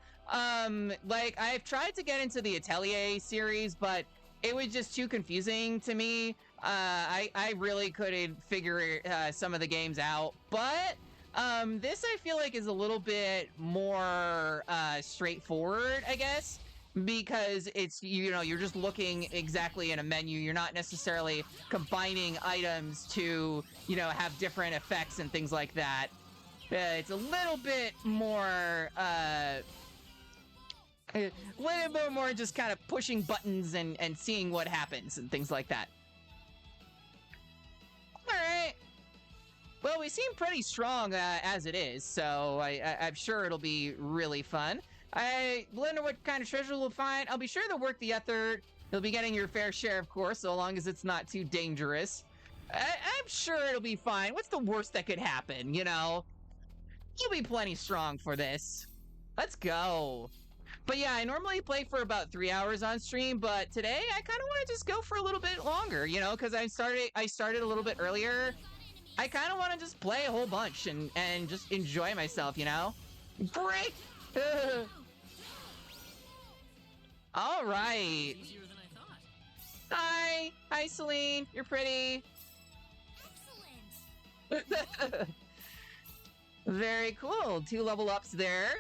Like, I've tried to get into the Atelier series, but it was just too confusing to me. I really couldn't figure some of the games out. But this I feel like is a little bit more straightforward, I guess. Because it's, you're just looking exactly in a menu. You're not necessarily combining items to, have different effects and things like that. It's a little bit more, just kind of pushing buttons and seeing what happens and things like that. All right. Well, we seem pretty strong as it is, so I'm sure it'll be really fun. I wonder what kind of treasure we'll find. I'll be sure to work the effort. You'll be getting your fair share, of course, so long as it's not too dangerous. I'm sure it'll be fine. What's the worst that could happen, You'll be plenty strong for this. Let's go. But yeah, I normally play for about 3 hours on stream, but today I kind of want to just go for a little bit longer, because I started a little bit earlier. I kind of want to just play a whole bunch and just enjoy myself, Break! All right. Easier than I thought. Hi, Celine. You're pretty. Excellent. Very cool. 2 level ups there.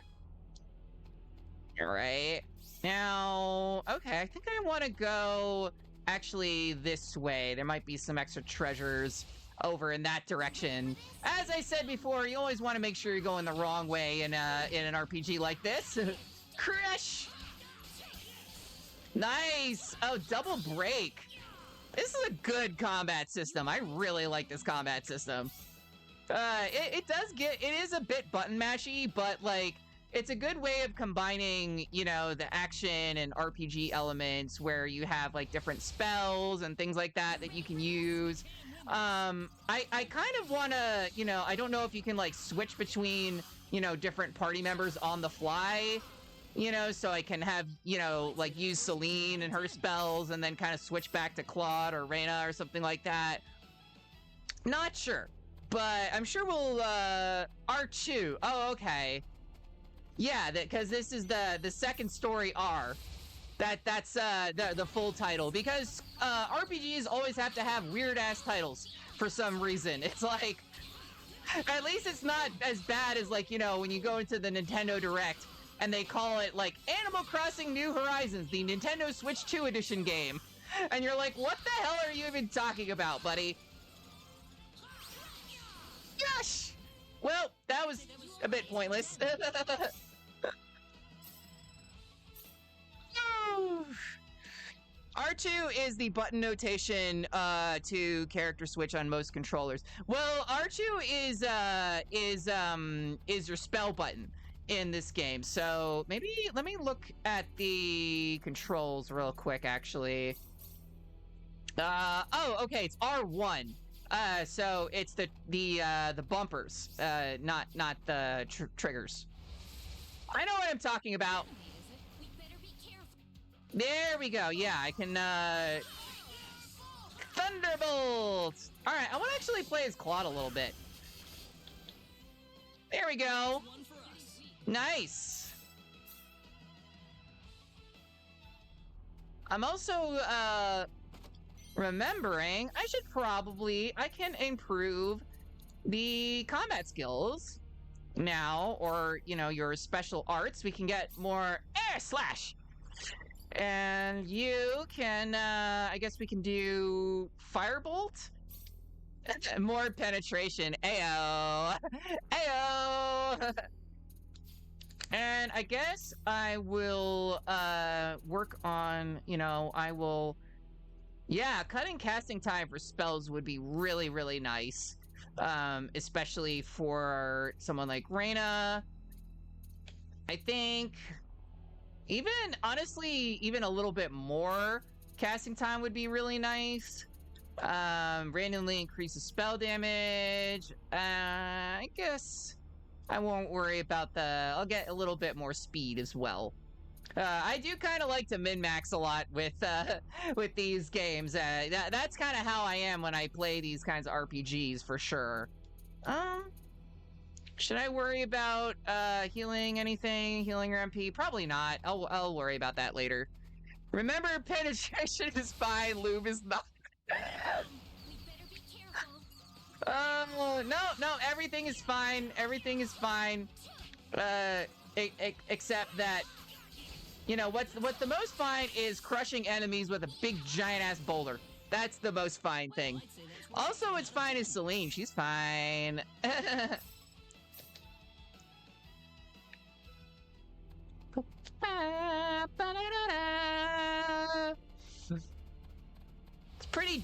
All right. Now, okay, I think I want to go actually this way. There might be some extra treasures over in that direction. As I said before, you always want to make sure you're going the wrong way in an RPG like this. Crush! Nice! Oh, double break. This is a good combat system. I really like this combat system. It is a bit button mashy, but like, it's a good way of combining, the action and RPG elements where you have like different spells and things like that you can use. I kind of want to, I don't know if you can like switch between, different party members on the fly, so I can have, like use Celine and her spells and then kind of switch back to Claude or Reyna or something like that. Not sure, but I'm sure we'll, R2. Oh, okay. Yeah, because this is the second story R. That's the full title, because RPGs always have to have weird ass titles for some reason. It's like, at least it's not as bad as like, when you go into the Nintendo Direct and they call it like Animal Crossing New Horizons, the Nintendo Switch 2 edition game. And you're like, what the hell are you even talking about, buddy? Gosh! Well, that was a bit pointless. R2 is the button notation to character switch on most controllers. Well, R2 is your spell button in this game. So maybe let me look at the controls real quick, actually. Oh, okay, it's R1. So it's the bumpers, not the triggers. I know what I'm talking about. There we go. Yeah, I can, Thunderbolts! Alright, I want to actually play as Claude a little bit. There we go. Nice. I'm also, remembering I can improve the combat skills now, or, your special arts. We can get more air slash. And you can, I guess we can do Firebolt? More penetration. Ayo! Ayo! And I guess I will, work on, yeah, cutting casting time for spells would be really, really nice. Especially for someone like Reyna. I think... honestly, even a little bit more casting time would be really nice. Randomly increases spell damage. I guess I won't worry about the... I'll get a little bit more speed as well. I do kind of like to min-max a lot with these games. That's kind of how I am when I play these kinds of RPGs, for sure. Should I worry about healing anything? Healing your MP? Probably not. I'll worry about that later. Remember, penetration is fine, lube is not. No, everything is fine. Everything is fine. Except that, you know, what's the most fine is crushing enemies with a big giant ass boulder. That's the most fine thing. Also, what's fine is Celine. She's fine. It's pretty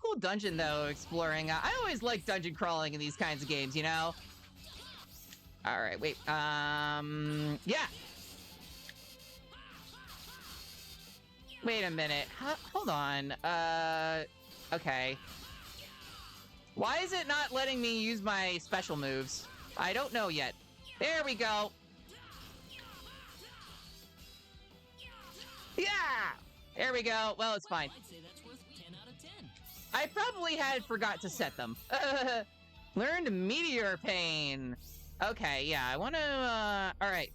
cool dungeon though, exploring. I always like dungeon crawling in these kinds of games, you know? Alright, wait, yeah! Wait a minute, hold on, okay. Why is it not letting me use my special moves? I don't know yet. There we go! Yeah! There we go. Well, it's fine. I'd say that's worth 10 out of 10. I probably had forgot to set them. Learned Meteor Pain. Okay, yeah, I want to, alright,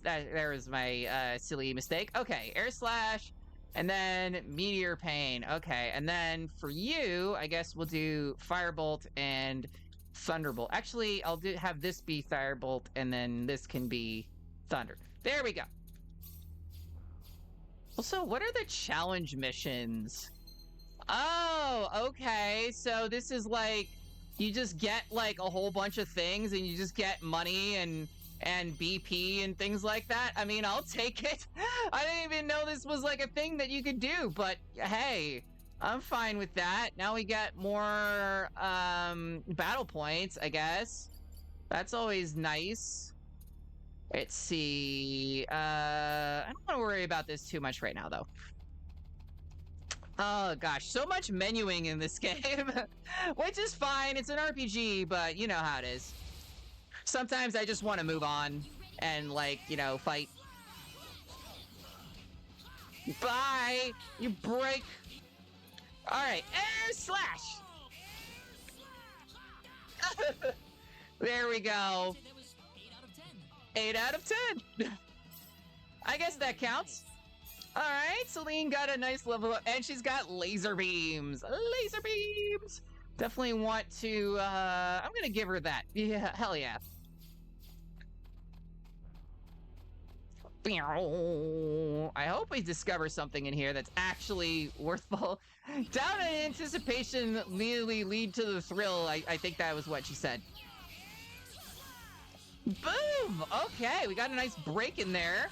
there was my, silly mistake. Okay, Air Slash, and then Meteor Pain. Okay, and then for you, I guess we'll do Firebolt and Thunderbolt. Actually, I'll have this be Firebolt, and then this can be Thunder. There we go. Also, what are the challenge missions? Oh, okay. So this is like, you just get like a whole bunch of things and you just get money and BP and things like that. I mean, I'll take it. I didn't even know this was like a thing that you could do, but hey, I'm fine with that. Now we get more battle points, I guess. That's always nice. Let's see. I don't want to worry about this too much right now, though. Oh, gosh. So much menuing in this game. Which is fine. It's an RPG, but you know how it is. Sometimes I just want to move on and, like, you know, fight. Bye! You break! Alright, Air Slash! There we go. 8 out of 10. I guess that counts. All right, Celine got a nice level up, and she's got laser beams. Laser beams. Definitely want to, I'm gonna give her that. Yeah, hell yeah. I hope we discover something in here that's actually worthful. Doubt and anticipation really lead to the thrill. I think that was what she said. Boom! Okay, we got a nice break in there.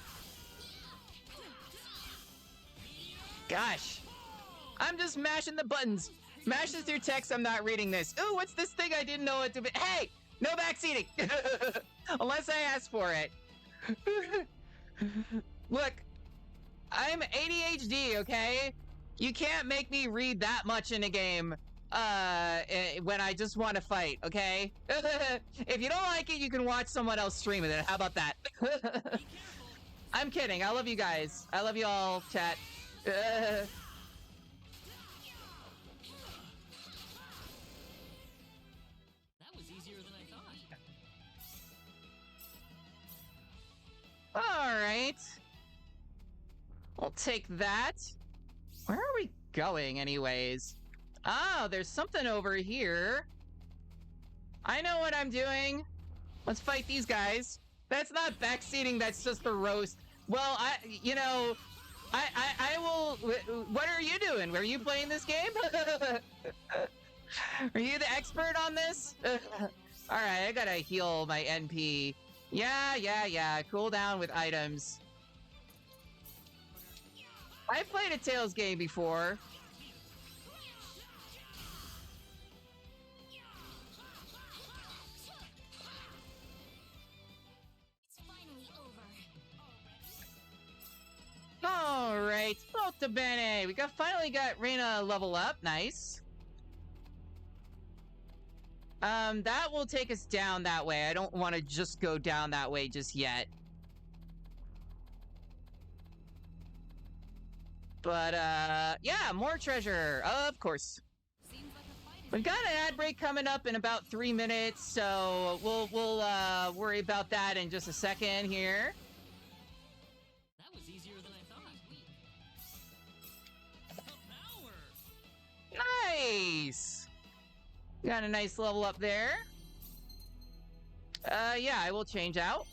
Gosh. I'm just mashing the buttons. Mashes through text, I'm not reading this. Ooh, what's this thing I didn't know what to be? Hey! No backseating! Unless I ask for it. Look, I'm ADHD, okay? You can't make me read that much in a game. When I just want to fight, okay? If you don't like it, you can watch someone else stream it. How about that? I'm kidding. I love you guys. I love you all, chat. That was easier than I thought. All right. I'll take that. Where are we going, anyways? Oh, there's something over here. I know what I'm doing. Let's fight these guys. That's not backseating, that's just the roast. Well, I will... What are you doing? Were you playing this game? Are you the expert on this? Alright, I gotta heal my NP. Yeah. Cool down with items. I've played a Tales game before. Alright, well molto bene. We finally got Reina level up. Nice. That will take us down that way. I don't want to just go down that way just yet. But, yeah, more treasure, of course. We've got an ad break coming up in about 3 minutes, so we'll worry about that in just a second here. That was easier than I thought. The power! Nice! Got a nice level up there. Yeah, I will change out.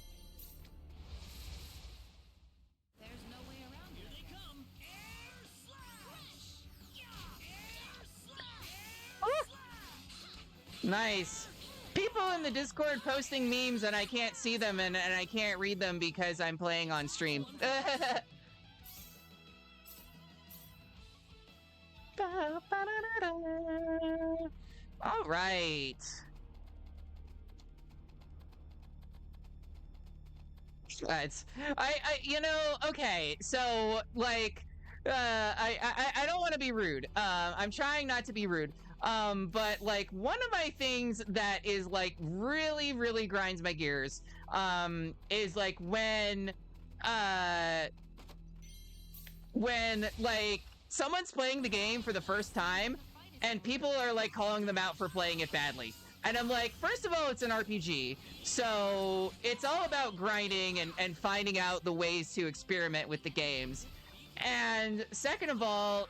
There's no way around Here it. they come! Air slash! Woo! Nice. People in the Discord posting memes and I can't see them and I can't read them because I'm playing on stream. All right. You know, okay, so like I don't want to be rude. I'm trying not to be rude. But like one of my things that is like really grinds my gears is like when like someone's playing the game for the first time and people are like calling them out for playing it badly. And I'm like, first of all, it's an RPG. So it's all about grinding and finding out the ways to experiment with the games. And second of all,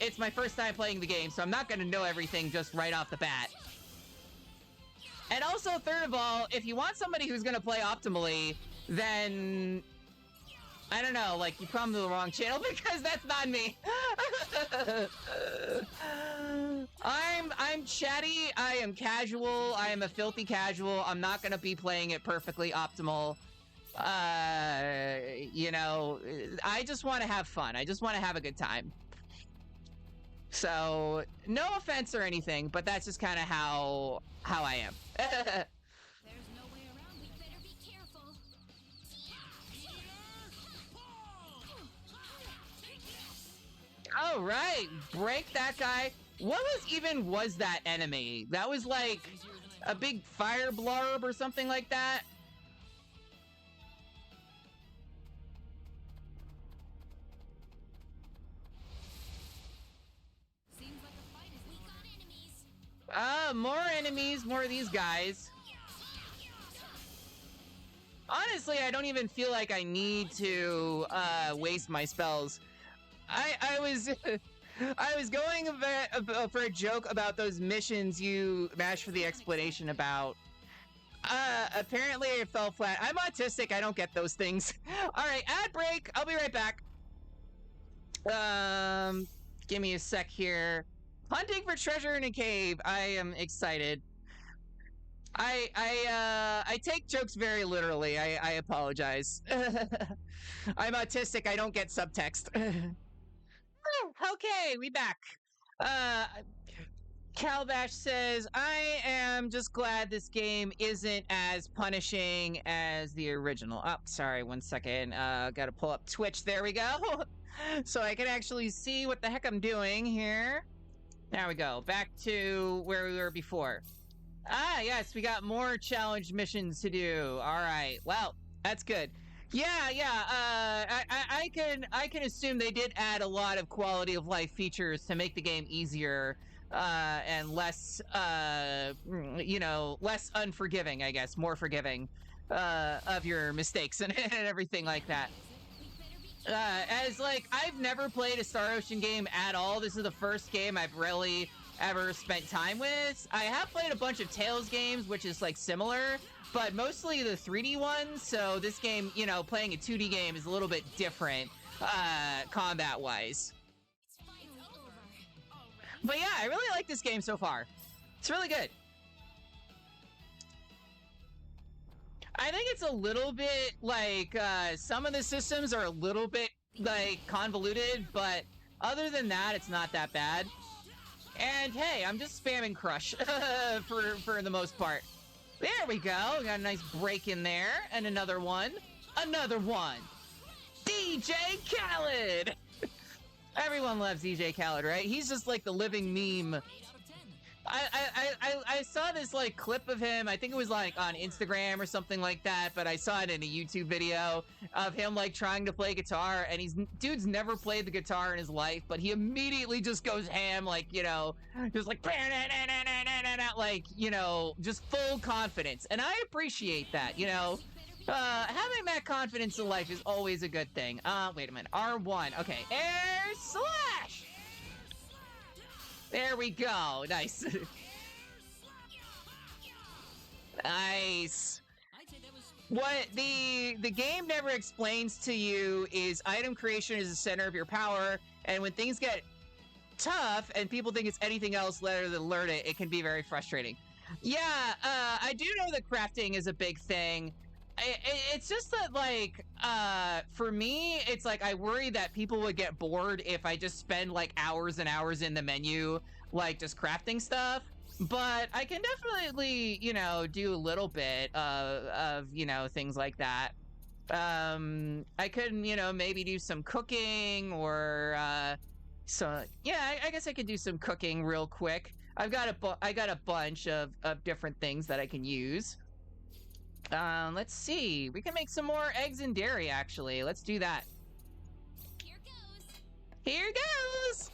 it's my first time playing the game, so I'm not going to know everything just right off the bat. And also, third of all, if you want somebody who's going to play optimally, then I don't know, like you come to the wrong channel because that's not me. I'm chatty, I am casual, I am a filthy casual. I'm not going to be playing it perfectly optimal. You know, I just want to have fun. I just want to have a good time. So, no offense or anything, but that's just kind of how I am. There's no way around it. Better be careful. All right, break that guy. What was that enemy? That was like a big fire blurb or something like that. Seems like a fight is We got enemies. More enemies, more of these guys. Honestly, I don't even feel like I need to waste my spells. I was I was going for a joke about those missions you mashed for the explanation about. Apparently it fell flat. I'm autistic, I don't get those things. Alright, ad break. I'll be right back. Give me a sec here. Hunting for treasure in a cave. I am excited. I take jokes very literally. I apologize. I'm autistic, I don't get subtext. Okay, we back. Calbash says, I am just glad this game isn't as punishing as the original. Oh, sorry, 1 second. Gotta pull up Twitch. There we go. So I can actually see what the heck I'm doing here. There we go. Back to where we were before. Ah, yes, we got more challenge missions to do. All right. Well, that's good. Yeah. I can assume they did add a lot of quality of life features to make the game easier and less, less unforgiving, I guess, more forgiving of your mistakes and everything like that. As like, I've never played a Star Ocean game at all. This is the first game I've really ever spent time with. I have played a bunch of Tales games, which is like similar, but mostly the 3D ones. So this game, you know, playing a 2D game is a little bit different, combat-wise. But yeah, I really like this game so far. It's really good. I think it's a little bit like, some of the systems are a little bit like convoluted, but other than that, it's not that bad. And hey, I'm just spamming Crush for the most part. There we go. Got a nice break in there. And another one. Another one. DJ Khaled! Everyone loves EJ Khaled, right? He's just like the living meme. I saw this like clip of him. I think it was like on Instagram or something like that, but I saw it in a YouTube video of him like trying to play guitar, and dude's never played the guitar in his life, but he immediately just goes ham, like, you know, just like like, you know, just full confidence. And I appreciate that, you know. Having that confidence in life is always a good thing. Wait a minute. R1. Okay. Air slash! There we go. Nice. Nice. What the game never explains to you is item creation is the center of your power, and when things get tough and people think it's anything else rather than learn it, it can be very frustrating. Yeah, I do know that crafting is a big thing. It's just that, like, for me, it's like I worry that people would get bored if I just spend like hours and hours in the menu, like just crafting stuff. But I can definitely, you know, do a little bit of you know, things like that. I could, you know, maybe do some cooking or, so yeah, I guess I could do some cooking real quick. I got a bunch of different things that I can use. Let's see. We can make some more eggs and dairy, actually. Let's do that. Here goes!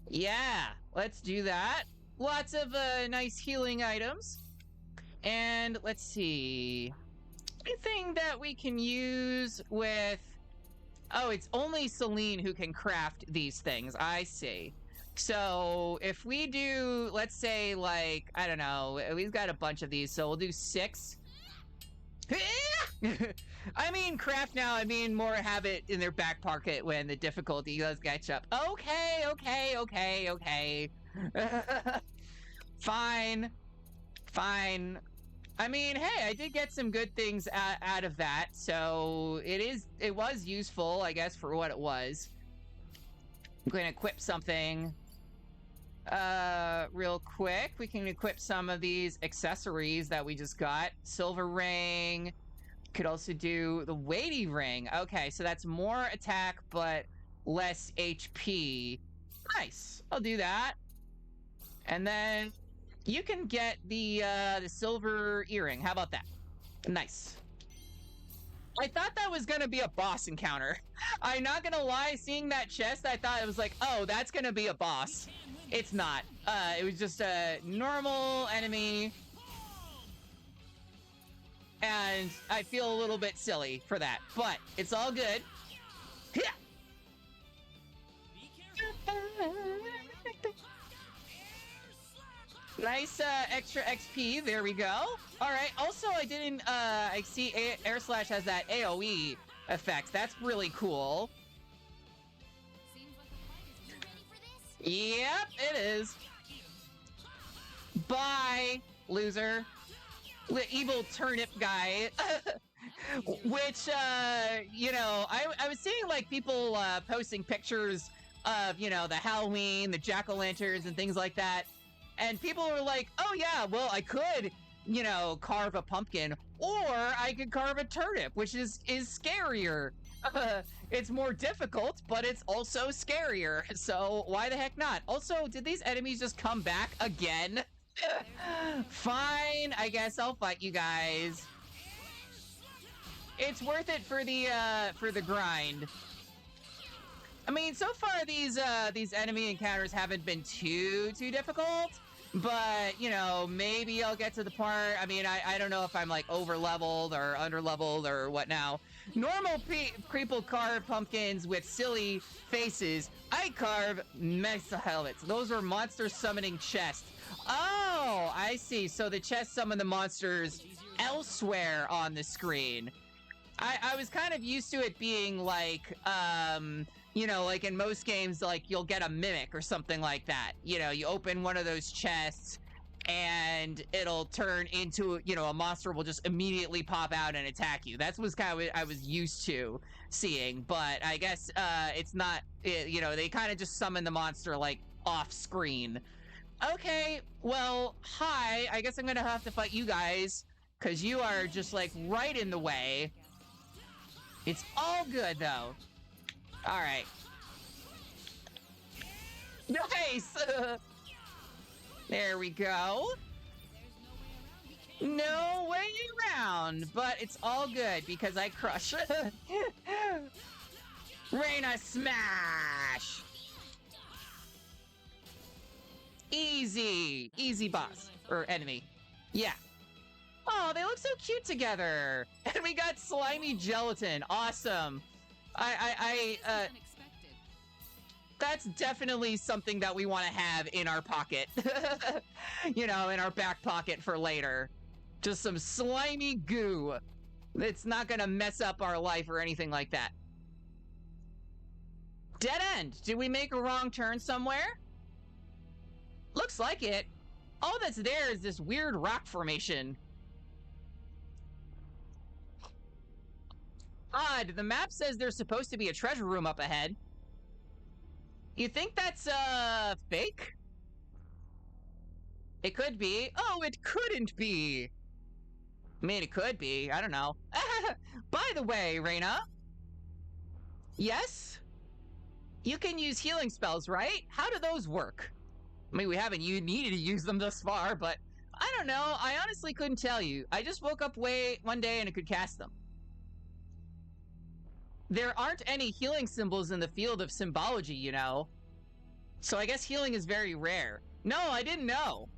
Yeah, let's do that. Lots of nice healing items. And let's see. Anything that we can use with... Oh, it's only Celine who can craft these things. I see. So if we do, let's say, like, I don't know, we've got a bunch of these, so we'll do 6. I mean, craft now, I mean, more have it in their back pocket when the difficulty does catch up. Okay. Fine. I mean, hey, I did get some good things out of that, so it was useful, I guess, for what it was. I'm going to equip something. Real quick, we can equip some of these accessories that we just got. Silver ring. Could also do the weighty ring. Okay, so that's more attack, but less HP. Nice. I'll do that. And then you can get the silver earring. How about that? Nice. I thought that was gonna be a boss encounter. I'm not gonna lie, seeing that chest, I thought it was like, oh, that's gonna be a boss. It's not. It was just a normal enemy. And I feel a little bit silly for that, but it's all good. Nice extra XP. There we go. All right. Also, I didn't. I see Air Slash has that AOE effect. That's really cool. Yep, it is. Bye, loser. Evil turnip guy. Which, you know, I was seeing like people posting pictures of, you know, the Halloween, the jack-o'-lanterns and things like that. And people were like, oh yeah, well, I could, you know, carve a pumpkin, or I could carve a turnip, which is scarier. It's more difficult, but it's also scarier. So why the heck not? Also, did these enemies just come back again? Fine, I guess I'll fight you guys. It's worth it for the grind. I mean, so far these enemy encounters haven't been too difficult, but you know, maybe I'll get to the part. I mean, I don't know if I'm like over leveled or under leveled or what now. Normal people carve pumpkins with silly faces. I carve mesa helmets. Those are monster summoning chests. Oh, I see. So the chests summon the monsters elsewhere on the screen. I was kind of used to it being like, you know, like in most games, like you'll get a mimic or something like that. You know, you open one of those chests and it'll turn into, you know, a monster will just immediately pop out and attack you. That's what's kind of what I was used to seeing. But I guess it's not, you know, they kind of just summon the monster like off screen. Okay, well, hi. I guess I'm gonna have to fight you guys because you are just like right in the way. It's all good, though. All right. Nice! There we go. No way around, but it's all good because I crush. Reina smash! Easy. Easy boss. Or enemy. Yeah. Oh, they look so cute together. And we got slimy gelatin. Awesome. That's definitely something that we want to have in our pocket. You know, in our back pocket for later. Just some slimy goo. It's not going to mess up our life or anything like that. Dead end. Did we make a wrong turn somewhere? Looks like it. All that's there is this weird rock formation. Odd. The map says there's supposed to be a treasure room up ahead. You think that's, fake? It could be. Oh, it couldn't be. I mean, it could be. I don't know. By the way, Reina. Yes? You can use healing spells, right? How do those work? I mean, we haven't needed to use them thus far, but I don't know. I honestly couldn't tell you. I just woke up one day and I could cast them. There aren't any healing symbols in the field of symbology, you know. So I guess healing is very rare. No, I didn't know.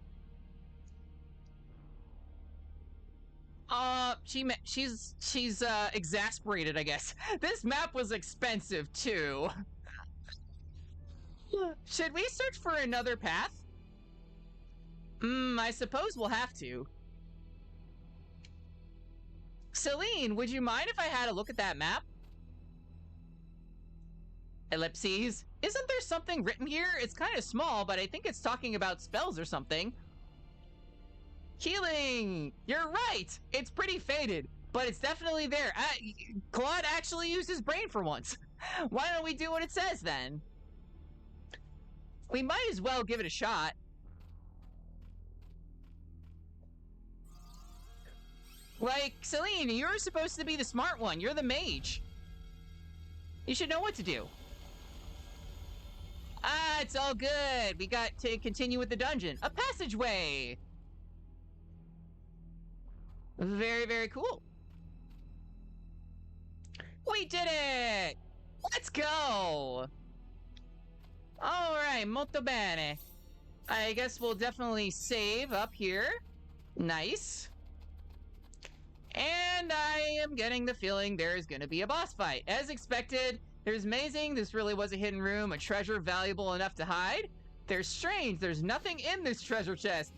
She's exasperated, I guess. This map was expensive, too. Should we search for another path? I suppose we'll have to. Celine, would you mind if I had a look at that map? Ellipses. Isn't there something written here? It's kind of small, but I think it's talking about spells or something. Healing! You're right! It's pretty faded, but it's definitely there. Claude actually used his brain for once. Why don't we do what it says, then? We might as well give it a shot. Like, Celine, you're supposed to be the smart one. You're the mage. You should know what to do. Ah, it's all good. We got to continue with the dungeon. A passageway! Very, very cool. We did it! Let's go! Alright, molto bene. I guess we'll definitely save up here. Nice. And I am getting the feeling there's gonna be a boss fight. As expected, there's amazing. This really was a hidden room, a treasure valuable enough to hide. There's strange. There's nothing in this treasure chest.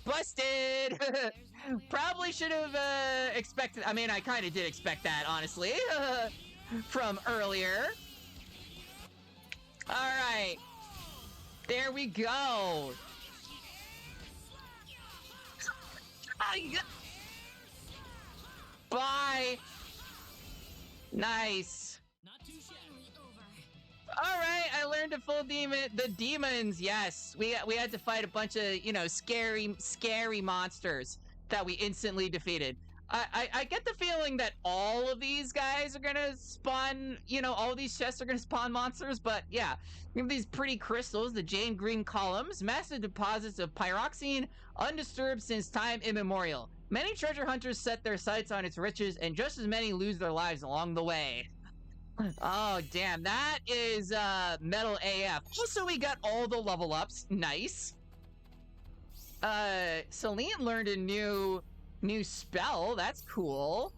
Busted! Probably should have expected. I mean, I kind of did expect that, honestly, from earlier. All right, there we go. Bye. Nice. All right, I learned to full the demons. Yes, we had to fight a bunch of, you know, scary monsters that we instantly defeated. I get the feeling that all of these guys are gonna spawn, you know, all these chests are gonna spawn monsters, but yeah. We have these pretty crystals, the jade green columns, massive deposits of pyroxene, undisturbed since time immemorial. Many treasure hunters set their sights on its riches, and just as many lose their lives along the way. Oh, damn. That is metal AF. Also, we got all the level ups. Nice. Celine learned a new spell. That's cool.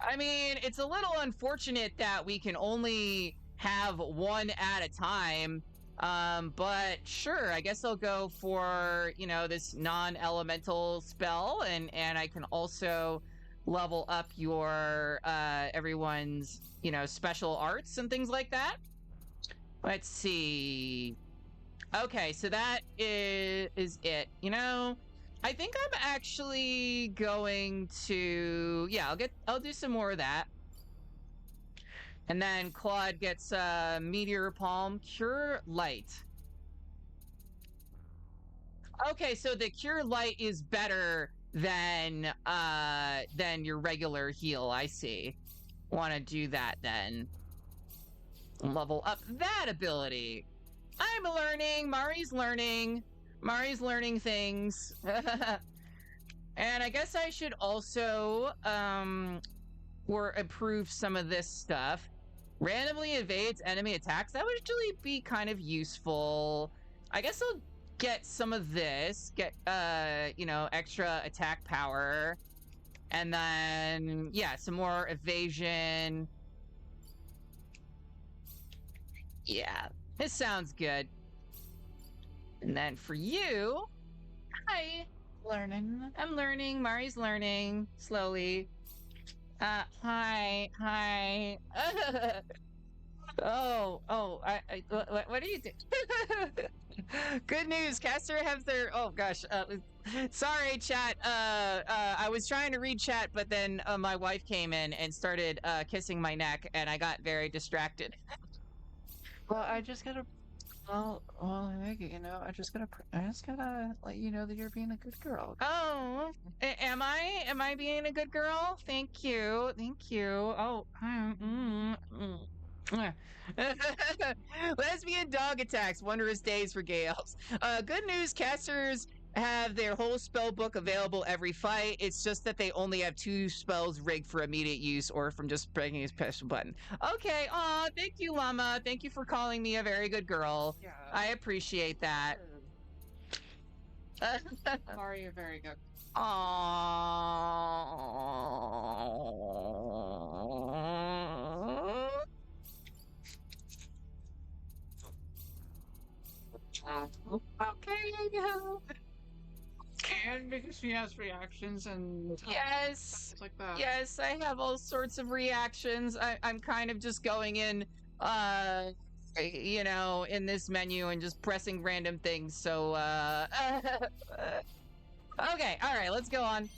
I mean, it's a little unfortunate that we can only have one at a time. But sure, I guess I'll go for, you know, this non-elemental spell, and I can also level up your everyone's, you know, special arts and things like that. Let's see. Okay, so that is it. You know, I think I'm actually going to, yeah, I'll do some more of that. And then Claude gets Meteor Palm, Cure Light. Okay, so the Cure Light is better than your regular heal. I see. Want to do that then. Level up that ability. I'm learning. Mari's learning. Mari's learning things. And I guess I should also or improve some of this stuff. Randomly evades enemy attacks. That would actually be kind of useful. I guess I'll get some of this. Get extra attack power. And then yeah, some more evasion. Yeah, this sounds good. And then for you, hi. Learning. I'm learning. Mari's learning slowly. Hi. What are you doing? Good news, Caster have their. Oh gosh. Sorry, chat. I was trying to read chat, but then my wife came in and started kissing my neck, and I got very distracted. Well, I just gotta. Well, Maggie, I just gotta let you know that you're being a good girl. Oh, am I? Am I being a good girl? Thank you. Oh, lesbian dog attacks. Wondrous days for gay elves. Good news, casters have their whole spell book available every fight. It's just that they only have 2 spells rigged for immediate use or from just pressing a special button. Okay. Aw, thank you, Llama. Thank you for calling me a very good girl. Yeah. I appreciate that. Mari, you're very good. Aww. Okay. And because she has reactions and Yes. like that. Yes, I have all sorts of reactions. I'm kind of just going in, in this menu and just pressing random things. So, okay, all right, let's go on.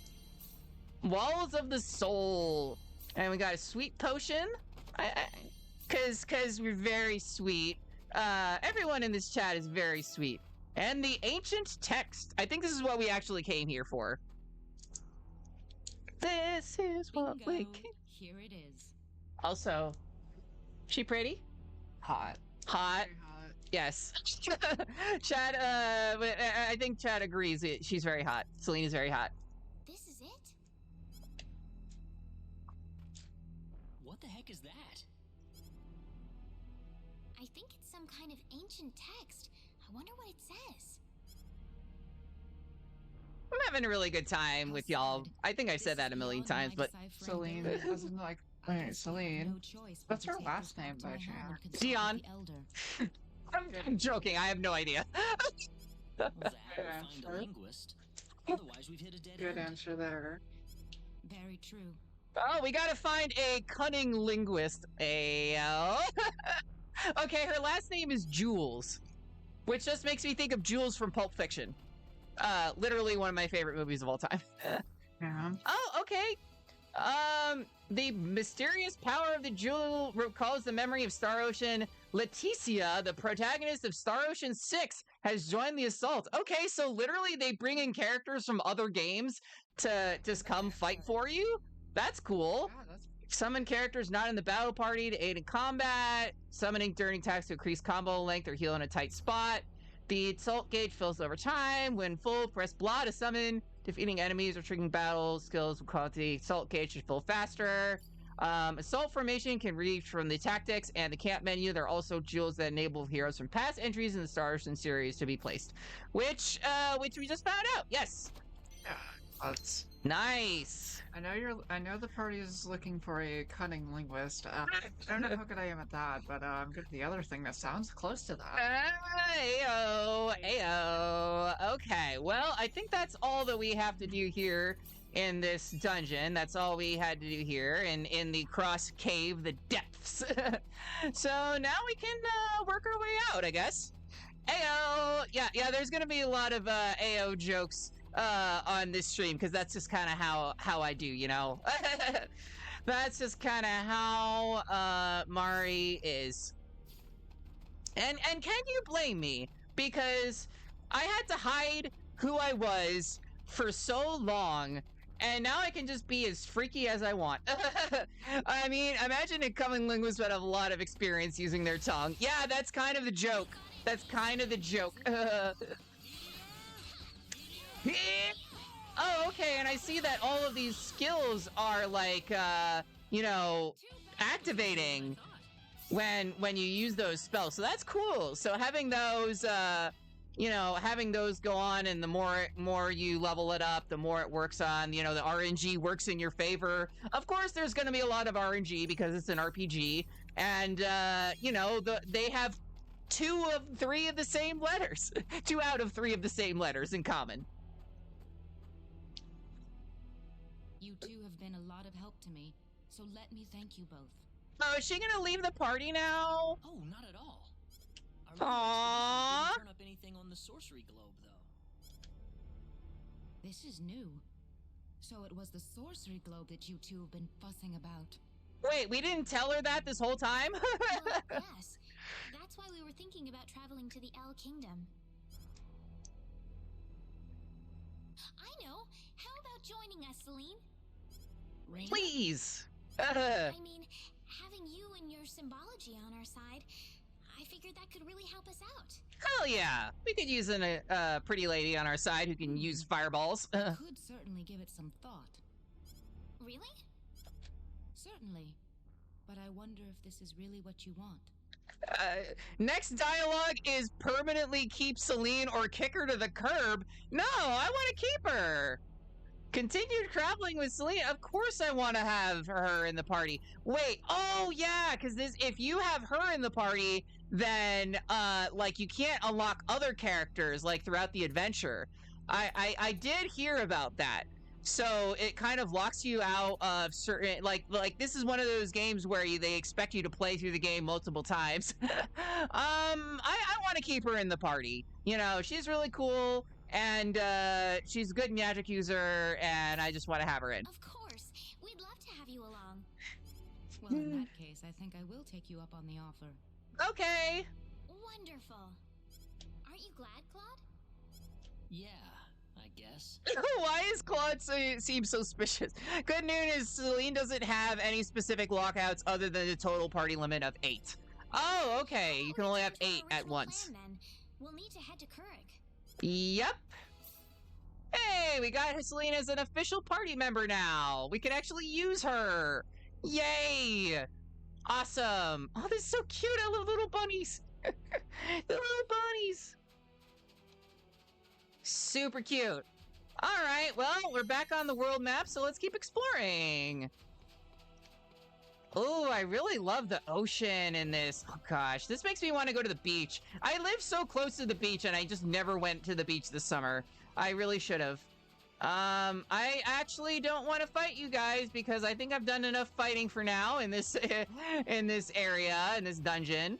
Walls of the Soul, and we got a sweet potion. Cause we're very sweet. Everyone in this chat is very sweet. And the ancient text. I think this is what we actually came here for. This is what we came. Here it is. Also, she pretty? Hot. Hot. Very hot. Yes. Chad, I think Chad agrees. She's very hot. Selena's very hot. This is it? What the heck is that? I think it's some kind of ancient text. I wonder what it says. I'm having a really good time with y'all. I think I've said that a million times, but Celine doesn't like. Wait, Celine. What's her last name by chance? Dion. I'm joking. I have no idea. Well, that or find a linguist. Otherwise, we've hit a dead Good end. answer there. Very true. Oh, we gotta find a cunning linguist. Ayo. Okay, her last name is Jules, which just makes me think of Jules from Pulp Fiction. Literally one of my favorite movies of all time. Yeah. Oh, okay. The mysterious power of the jewel recalls the memory of Star Ocean. Leticia, the protagonist of Star Ocean 6, has joined the assault. Okay, so literally they bring in characters from other games to just come fight for you? That's cool. Yeah, that's Summon characters not in the battle party to aid in combat. Summoning during attacks to increase combo length or heal in a tight spot. The assault gauge fills over time. When full, press blah to summon. Defeating enemies or triggering battle skills will cause the assault gauge to fill faster. Assault formation can reach from the tactics and the camp menu. There are also jewels that enable heroes from past entries in the Star Ocean series to be placed, which we just found out. Yes, that's nice. I know the party is looking for a cunning linguist. I don't know how good I am at that, but I'm good at the other thing that sounds close to that. Ayo. Okay, well, I think that's all that we have to do here in this dungeon. That's all we had to do here in the cross cave, the depths. So now we can work our way out, I guess. Ayo. Yeah, there's gonna be a lot of Ayo jokes on this stream, because that's just kind of how I do, you know. That's just kind of how Mari is. And can you blame me? Because I had to hide who I was for so long, and now I can just be as freaky as I want. I mean, imagine incoming linguists would have a lot of experience using their tongue. Yeah, that's kind of the joke. That's kind of the joke. Oh, okay, and I see that all of these skills are like, you know, activating when you use those spells. So that's cool. So having those, you know, having those go on, and the more you level it up, the more it works on, you know, the RNG works in your favor. Of course, there's going to be a lot of RNG because it's an RPG, and, you know, they have 2 of 3 of the same letters. 2 out of 3 of the same letters in common. You two have been a lot of help to me, so let me thank you both. Oh, is she gonna leave the party now? Oh, not at all. Aww. Didn't turn up anything on the sorcery globe, though. This is new. So it was the sorcery globe that you two have been fussing about. Wait, we didn't tell her that this whole time? Well, yes. That's why we were thinking about traveling to the El Kingdom. I know. How about joining us, Celine? Raina? Please. I mean, having you and your symbology on our side, I figured that could really help us out. Hell yeah. We could use a pretty lady on our side who can use fireballs. Could certainly give it some thought. Really? Certainly. But I wonder if this is really what you want. Next dialogue is permanently keep Celine or kick her to the curb. No, I want to keep her. Continued traveling with Celine. Of course I want to have her in the party. Wait, oh yeah, because if you have her in the party, then like you can't unlock other characters like throughout the adventure. I did hear about that. So it kind of locks you out of certain, like this is one of those games where they expect you to play through the game multiple times. I want to keep her in the party. You know, she's really cool, and she's a good magic user, and I just want to have her in. Of course. We'd love to have you along. Well, in that case, I think I will take you up on the offer. Okay. Wonderful. Aren't you glad, Claude? Yeah, I guess. Why is Claude seem so suspicious? Good news is Celine doesn't have any specific lockouts other than the total party limit of 8. Oh, okay. You can only have 8 at once. Plan, then. We'll need to head to Keurig. Yep. Hey, we got Celine as an official party member now. We can actually use her. Yay! Awesome. Oh, this is so cute. I love little bunnies. The little bunnies. Super cute. All right, well, we're back on the world map, so let's keep exploring. Oh, I really love the ocean in this. Oh gosh, this makes me want to go to the beach. I live so close to the beach, and I just never went to the beach this summer. I really should have. I actually don't want to fight you guys because I think I've done enough fighting for now in this in this area, in this dungeon.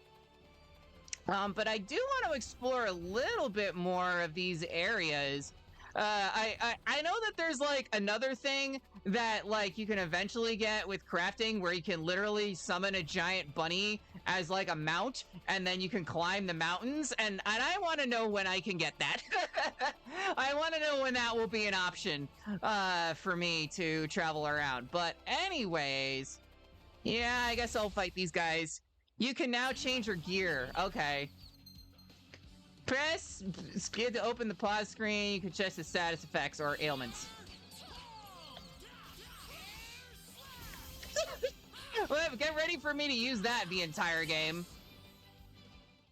But I do want to explore a little bit more of these areas. I know that there's like another thing that like you can eventually get with crafting where you can literally summon a giant bunny as like a mount, and then you can climb the mountains, and I want to know when I can get that. I want to know when that will be an option for me to travel around. But anyways, yeah, I guess I'll fight these guys. You can now change your gear. Okay. Press skid to open the pause screen. You can check the status effects or ailments. Well, get ready for me to use that the entire game.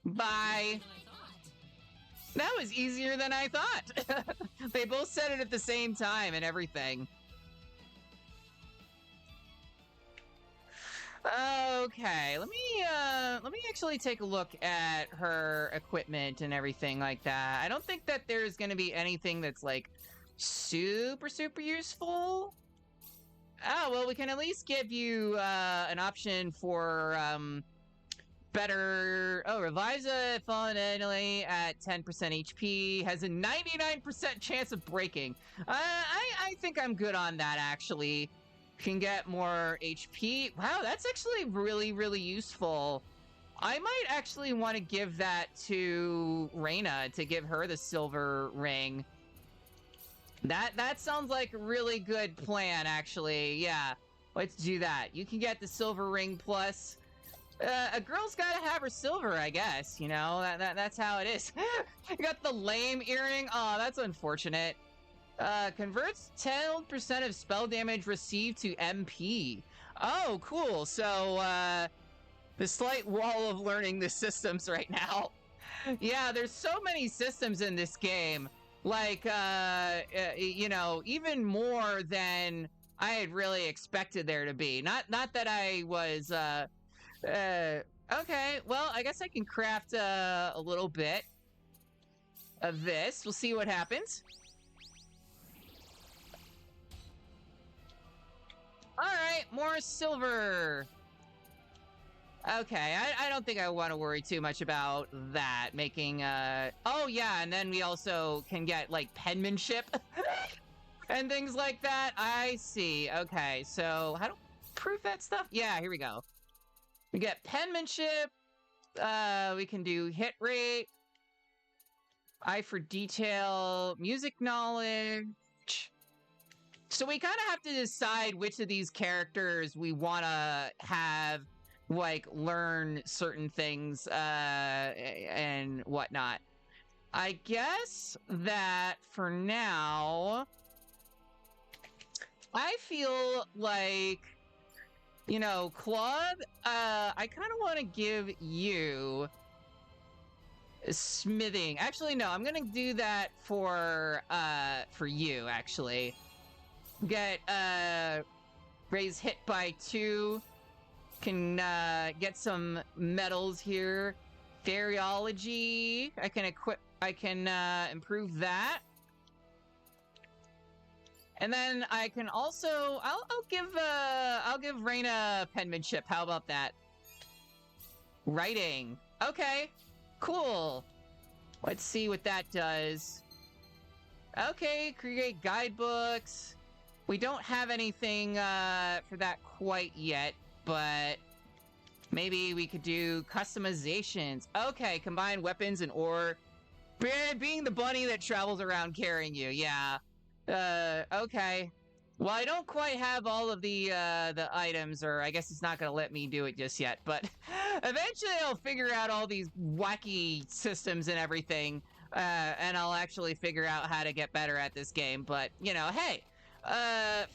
Bye. That was easier than I thought. They both said it at the same time and everything. Okay, let me actually take a look at her equipment and everything like that. I don't think that there's going to be anything that's like super useful. Oh, well, we can at least give you an option for better. Oh, Revisa fallen annually at 10% HP has a 99% chance of breaking. I think I'm good on that actually. Can get more HP. Wow, that's actually really useful. I might actually want to give that to Raina to give her the silver ring. That sounds like a really good plan, actually. Yeah, let's do that. You can get the silver ring plus. A girl's gotta have her silver, I guess. You know, that's how it is. You got the lame earring. Oh, that's unfortunate. Converts 10% of spell damage received to MP. Oh, cool. So, the slight wall of learning the systems right now. Yeah, there's so many systems in this game. Like, you know, even more than I had really expected there to be. Not that I was, okay, well, I guess I can craft, a little bit of this. We'll see what happens. All right, more silver. Okay, I don't think I want to worry too much about that. Making, oh yeah, and then we also can get, like, penmanship and things like that. I see. Okay, so how do prove that stuff? Yeah, here we go. We get penmanship. We can do hit rate, eye for detail, music knowledge. So we kind of have to decide which of these characters we want to have, like, learn certain things and whatnot. I guess that for now, I feel like, you know, Claude, I kind of want to give you smithing. Actually, no, I'm gonna do that for you, actually. Get, raise hit by 2. Can, get some medals here. Fairyology, I can improve that. And then I can also, I'll give Raina penmanship. How about that? Writing. Okay, cool. Let's see what that does. Okay, create guidebooks. We don't have anything for that quite yet, but maybe we could do customizations. Okay, combine weapons and ore. Being the bunny that travels around carrying you, yeah. Okay. Well, I don't quite have all of the items, or I guess it's not gonna let me do it just yet, but eventually I'll figure out all these wacky systems and everything, and I'll actually figure out how to get better at this game. But, you know, hey,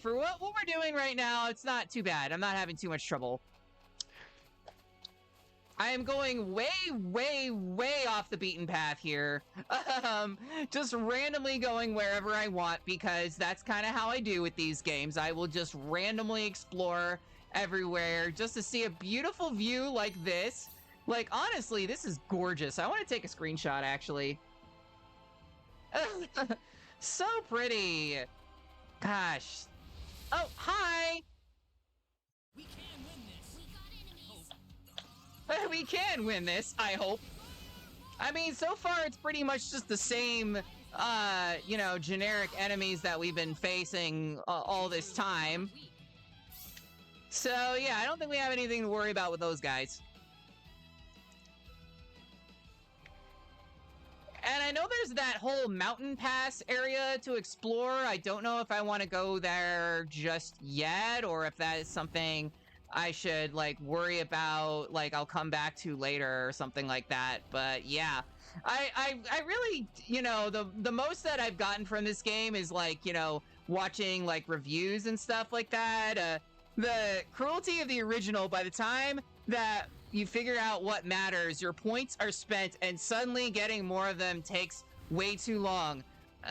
for what we're doing right now, it's not too bad. I'm not having too much trouble. I am going way, way, way off the beaten path here. Just randomly going wherever I want, because that's kind of how I do with these games. I will just randomly explore everywhere just to see a beautiful view like this. Like, honestly, this is gorgeous. I want to take a screenshot, actually. So pretty. Gosh. Oh, hi! We can win this. We can win this, I hope. I mean, so far it's pretty much just the same, you know, generic enemies that we've been facing all this time. So, yeah, I don't think we have anything to worry about with those guys. And I know there's that whole mountain pass area to explore. I don't know if I want to go there just yet, or if that is something I should, like, worry about, like, I'll come back to later or something like that. But yeah, I really, you know, the most that I've gotten from this game is, like, you know, watching, like, reviews and stuff like that. The cruelty of the original, by the time that you figure out what matters, your points are spent, and suddenly getting more of them takes way too long.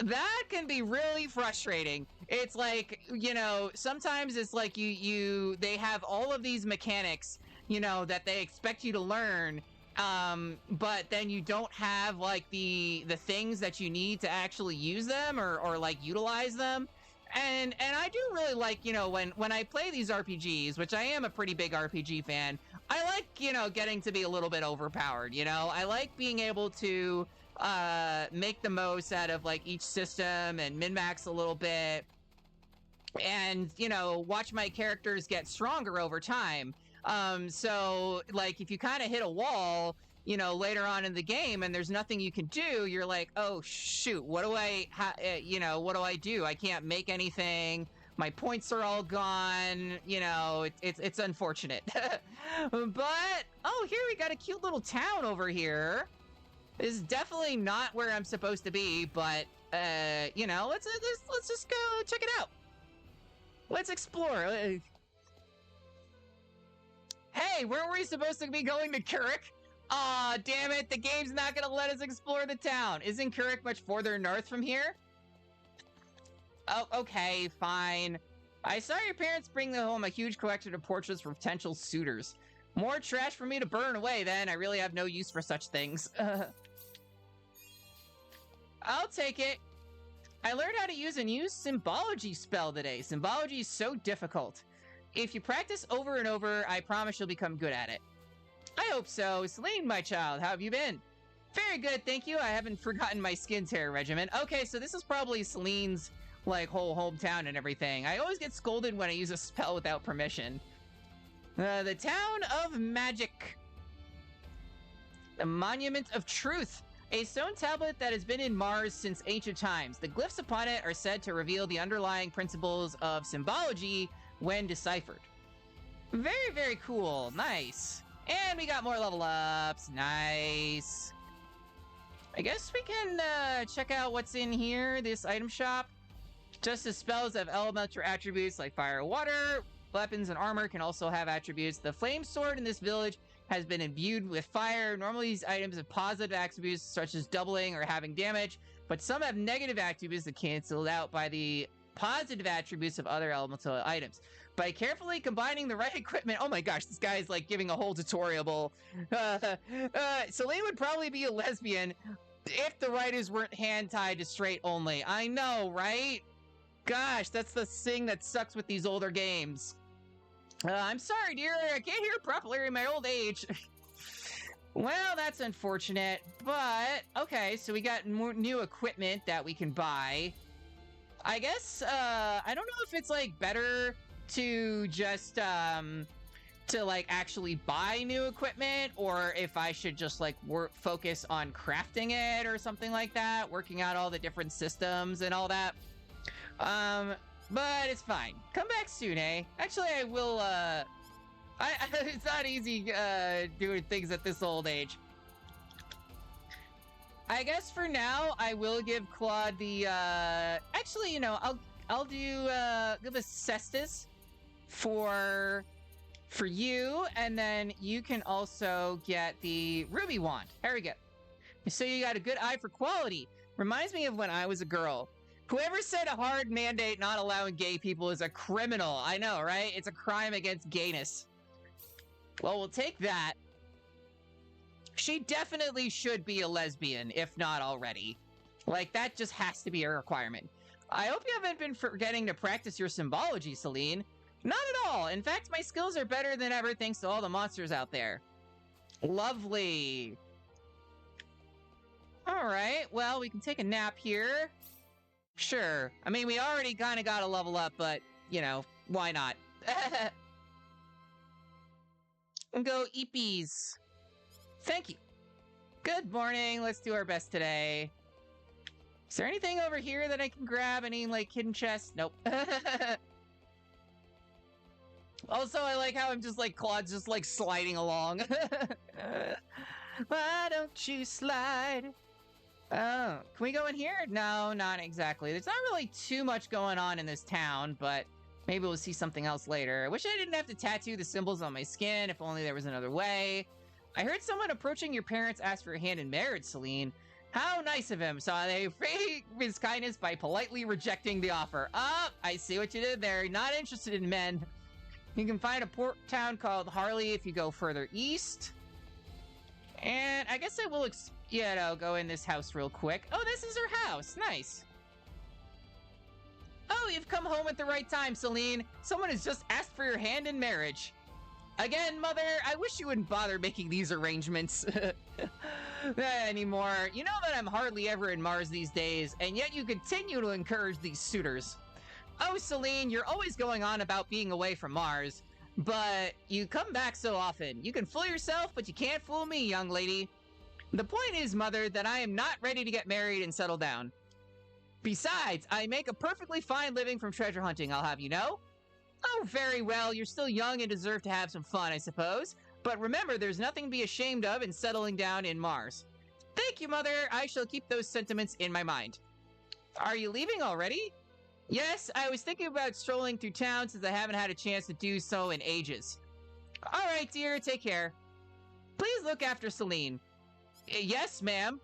That can be really frustrating. It's like, you know, sometimes it's like they have all of these mechanics, you know, that they expect you to learn, but then you don't have, like, the things that you need to actually use them or like utilize them. And I do really like, you know, when I play these RPGs, which I am a pretty big RPG fan, I like, you know, getting to be a little bit overpowered, you know? I like being able to make the most out of, like, each system and min-max a little bit, and, you know, watch my characters get stronger over time. So, like, if you kind of hit a wall, you know, later on in the game and there's nothing you can do, you're like, oh shoot, what do I, you know, what do I do? I can't make anything. My points are all gone. You know, it's unfortunate. But, oh, here we got a cute little town over here. This is definitely not where I'm supposed to be, but, you know, let's just go check it out. Let's explore. Hey, weren't we supposed to be going to Kuruk? Aw, damn it, the game's not gonna let us explore the town. Isn't Kuruk much further north from here? Oh, okay, fine. I saw your parents bring home a huge collection of portraits for potential suitors. More trash for me to burn away, then. I really have no use for such things. I'll take it. I learned how to use a new symbology spell today. Symbology is so difficult. If you practice over and over, I promise you'll become good at it. I hope so. Celine, my child, how have you been? Very good, thank you. I haven't forgotten my skin tear regimen. Okay, so this is probably Celine's like whole hometown and everything. I always get scolded when I use a spell without permission. The Town of Magic. The Monument of Truth. A stone tablet that has been in Mars since ancient times. The glyphs upon it are said to reveal the underlying principles of symbology when deciphered. Very, very cool. Nice. And we got more level ups. Nice. I guess we can check out what's in here, this item shop. Just as spells have elemental attributes like fire and water, weapons and armor can also have attributes. The flame sword in this village has been imbued with fire. Normally these items have positive attributes such as doubling or having damage, but some have negative attributes that canceled out by the positive attributes of other elemental items. By carefully combining the right equipment, oh my gosh, this guy is like giving a whole tutorial. Celine would probably be a lesbian if the writers weren't hand-tied to straight only. I know, right? Gosh, that's the thing that sucks with these older games. I'm sorry, dear. I can't hear properly in my old age. Well, that's unfortunate. But, okay, so we got more new equipment that we can buy. I guess, I don't know if it's, like, better to just, to, like, actually buy new equipment, or if I should just, like, focus on crafting it or something like that, working out all the different systems and all that. But it's fine. Come back soon, eh? Actually, I will, it's not easy, doing things at this old age. I guess for now, I will give Claude the, actually, you know, I'll do, give a cestus for you, and then you can also get the ruby wand. There we go. So you got a good eye for quality. Reminds me of when I was a girl. Whoever said a hard mandate not allowing gay people is a criminal. I know, right? It's a crime against gayness. Well, we'll take that. She definitely should be a lesbian, if not already. Like, that just has to be a requirement. I hope you haven't been forgetting to practice your symbology, Celine. Not at all. In fact, my skills are better than ever thanks to all the monsters out there. Lovely. All right, well, we can take a nap here. Sure. I mean, we already kind of got a level up, but, you know, why not? And go eepies. Thank you. Good morning. Let's do our best today. Is there anything over here that I can grab? Any, like, hidden chests? Nope. Also, I like how I'm just, like, Claude's just, like, sliding along. Why don't you slide? Oh, can we go in here? No, not exactly. There's not really too much going on in this town, but maybe we'll see something else later. I wish I didn't have to tattoo the symbols on my skin, if only there was another way. I heard someone approaching your parents ask for a hand in marriage, Celine. How nice of him. So they repay his kindness by politely rejecting the offer. Ah, I see what you did there. Not interested in men. You can find a port town called Harley if you go further east. And I guess I will, go in this house real quick. Oh, this is her house. Nice. Oh, you've come home at the right time, Celine. Someone has just asked for your hand in marriage. Again, Mother, I wish you wouldn't bother making these arrangements anymore. You know that I'm hardly ever in Mars these days, and yet you continue to encourage these suitors. Oh, Celine, you're always going on about being away from Mars. but you come back so often. You can fool yourself, but you can't fool me, young lady. The point is, Mother, that I am not ready to get married and settle down. Besides, I make a perfectly fine living from treasure hunting, I'll have you know. Oh, very well, you're still young and deserve to have some fun, I suppose. But remember, there's nothing to be ashamed of in settling down in Mars. Thank you, Mother. I shall keep those sentiments in my mind. Are you leaving already? Yes, I was thinking about strolling through town since I haven't had a chance to do so in ages. All right, dear, take care. Please look after Celine. Yes, ma'am.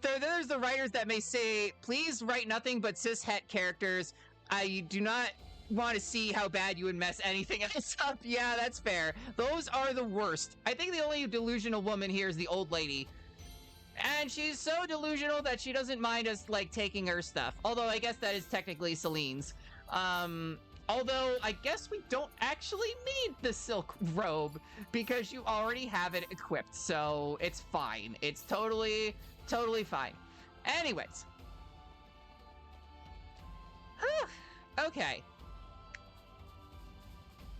There's the writers that may say, please write nothing but cis-het characters. I do not want to see how bad you would mess anything else up. Yeah, that's fair. Those are the worst. I think the only delusional woman here is the old lady. And she's so delusional that she doesn't mind us, like, taking her stuff. Although I guess that is technically Celine's. Although I guess we don't actually need the silk robe because you already have it equipped. So it's fine. It's totally fine. Anyways. Okay.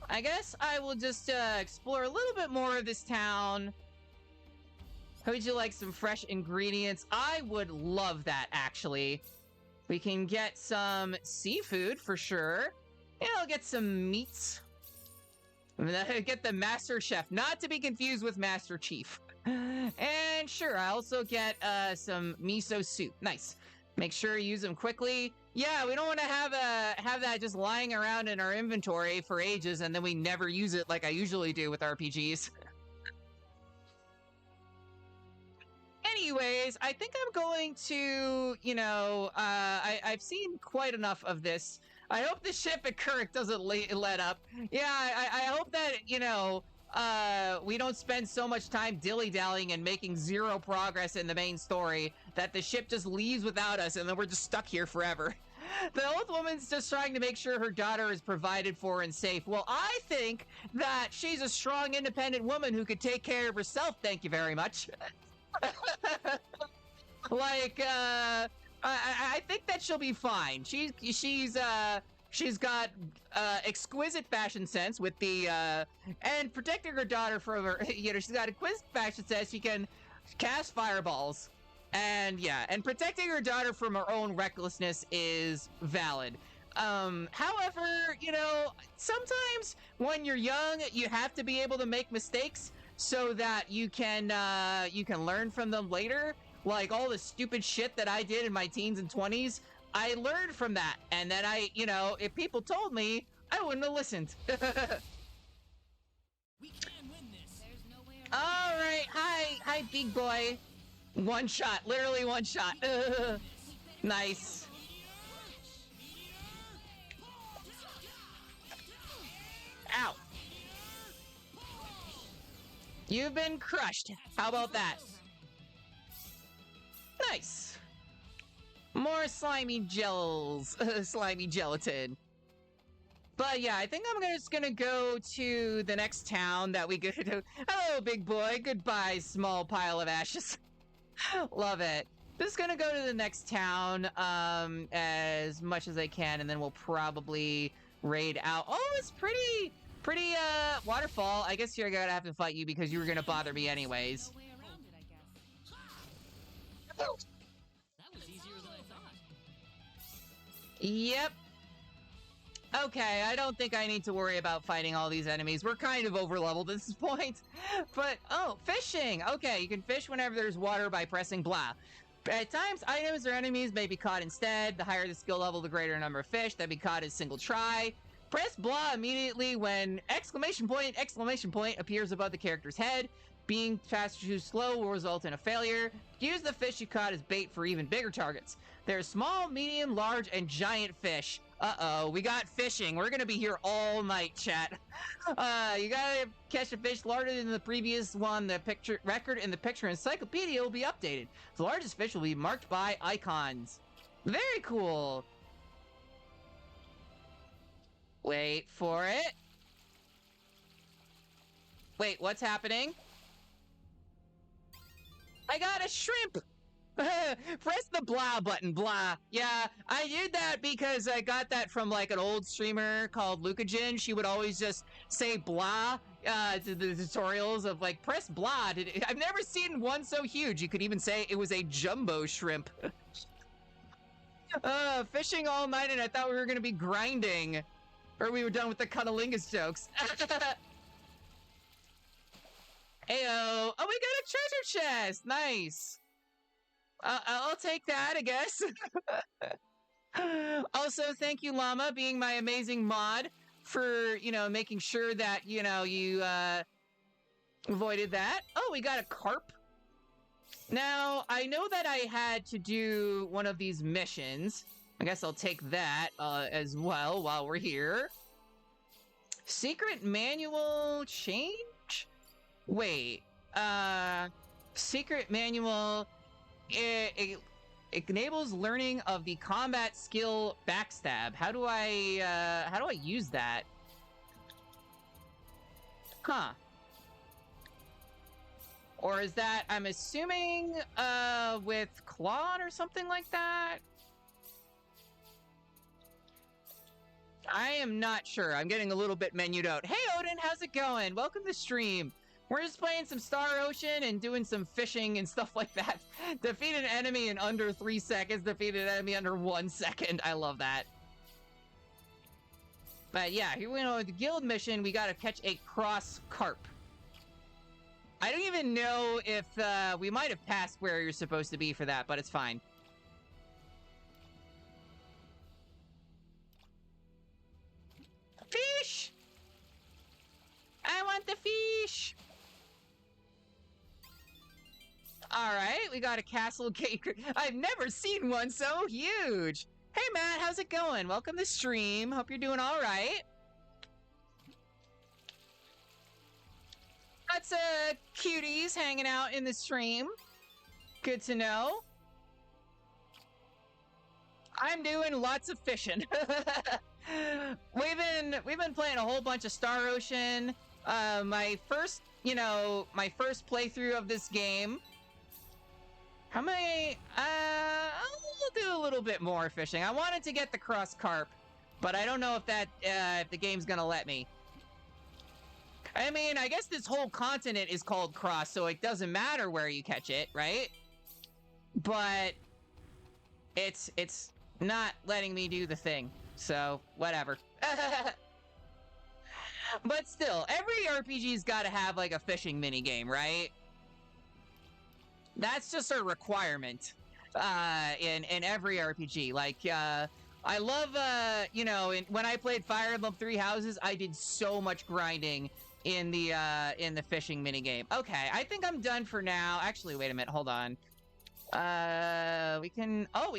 I guess I will just explore a little bit more of this town. How would you like some fresh ingredients? I would love that, actually. We can get some seafood for sure. Yeah, I'll get some meats. Get the Master Chef, not to be confused with Master Chief. And sure, I also get some miso soup. Nice. Make sure you use them quickly. Yeah, we don't want to have that just lying around in our inventory for ages and then we never use it like I usually do with RPGs. Anyways, I think I'm going to, I've seen quite enough of this. I hope the ship at Kirk doesn't let up. Yeah, I hope that, we don't spend so much time dilly-dallying and making zero progress in the main story that the ship just leaves without us and then we're just stuck here forever. The old woman's just trying to make sure her daughter is provided for and safe. Well, I think that she's a strong, independent woman who could take care of herself, thank you very much. I think that she'll be fine. She's got exquisite fashion sense with the and protecting her daughter from her. She's got exquisite fashion sense. She can cast fireballs, and protecting her daughter from her own recklessness is valid. However, sometimes when you're young, you have to be able to make mistakes so that you can learn from them later. Like all the stupid shit that I did in my teens and 20s, I learned from that. And then if people told me, I wouldn't have listened. We can win this. All right. Hi, big boy. One shot, literally one shot. Nice. Ow. You've been crushed. How about that? Nice. More slimy gels. Slimy gelatin. But yeah, I think I'm just gonna go to the next town that we go to. Hello, big boy. Goodbye, small pile of ashes. Love it. Just gonna go to the next town as much as I can, and then we'll probably raid out. Oh, it's pretty waterfall. I guess you're gonna have to fight you because you were gonna bother me anyways. That was easier than I thought. Yep. Okay, I don't think I need to worry about fighting all these enemies. We're kind of over-leveled at this point. But, oh, fishing! Okay, you can fish whenever there's water by pressing blah. At times, items or enemies may be caught instead. The higher the skill level, the greater number of fish that be caught in single try. Press blah immediately when exclamation point appears above the character's head. Being fast or too slow will result in a failure. Use the fish you caught as bait for even bigger targets. There's small, medium, large, and giant fish. Uh-oh, we got fishing. We're gonna be here all night, chat. You gotta catch a fish larger than the previous one. The picture record in the picture encyclopedia will be updated. The largest fish will be marked by icons. Very cool. Wait for it. Wait, what's happening? I got a shrimp! Press the blah button, blah. Yeah, I did that because I got that from like an old streamer called Lucajin. She would always just say blah to the tutorials of like, press blah. I've never seen one so huge. You could even say it was a jumbo shrimp. Fishing all night and I thought we were going to be grinding. Or we were done with the cunnilingus jokes. Ayo. Oh, we got a treasure chest. Nice. I'll take that, I guess. Also, thank you, Llama, being my amazing mod for, making sure that, you avoided that. Oh, we got a carp. Now, I know that I had to do one of these missions. I guess I'll take that as well while we're here. Secret manual change? Wait. Secret manual... It enables learning of the combat skill backstab. How do I use that? Huh. Or is that, I'm assuming, with Claude or something like that? I am not sure. I'm getting a little bit menued out. Hey, Odin, how's it going? Welcome to stream. We're just playing some Star Ocean and doing some fishing and stuff like that. Defeat an enemy in under 3 seconds. Defeat an enemy under 1 second. I love that. But yeah, here we go with the guild mission. We gotta catch a cross carp. I don't even know if we might have passed where you're supposed to be for that, but it's fine. Fish! I want the fish! Alright, we got a castle gate. I've never seen one so huge! Hey Matt, how's it going? Welcome to stream. Hope you're doing alright. Lots of cuties hanging out in the stream. Good to know. I'm doing lots of fishing. We've been playing a whole bunch of Star Ocean. My first playthrough of this game. How many? I'll do a little bit more fishing. I wanted to get the cross carp, but I don't know if that if the game's gonna let me. I mean, I guess this whole continent is called Cross, so it doesn't matter where you catch it, right? But it's not letting me do the thing, so whatever. But still, every RPG's got to have like a fishing minigame, right? That's just a requirement in every RPG. Like, I love, when I played Fire Emblem Three Houses, I did so much grinding in the fishing minigame. Okay, I think I'm done for now. Actually, wait a minute, hold on. We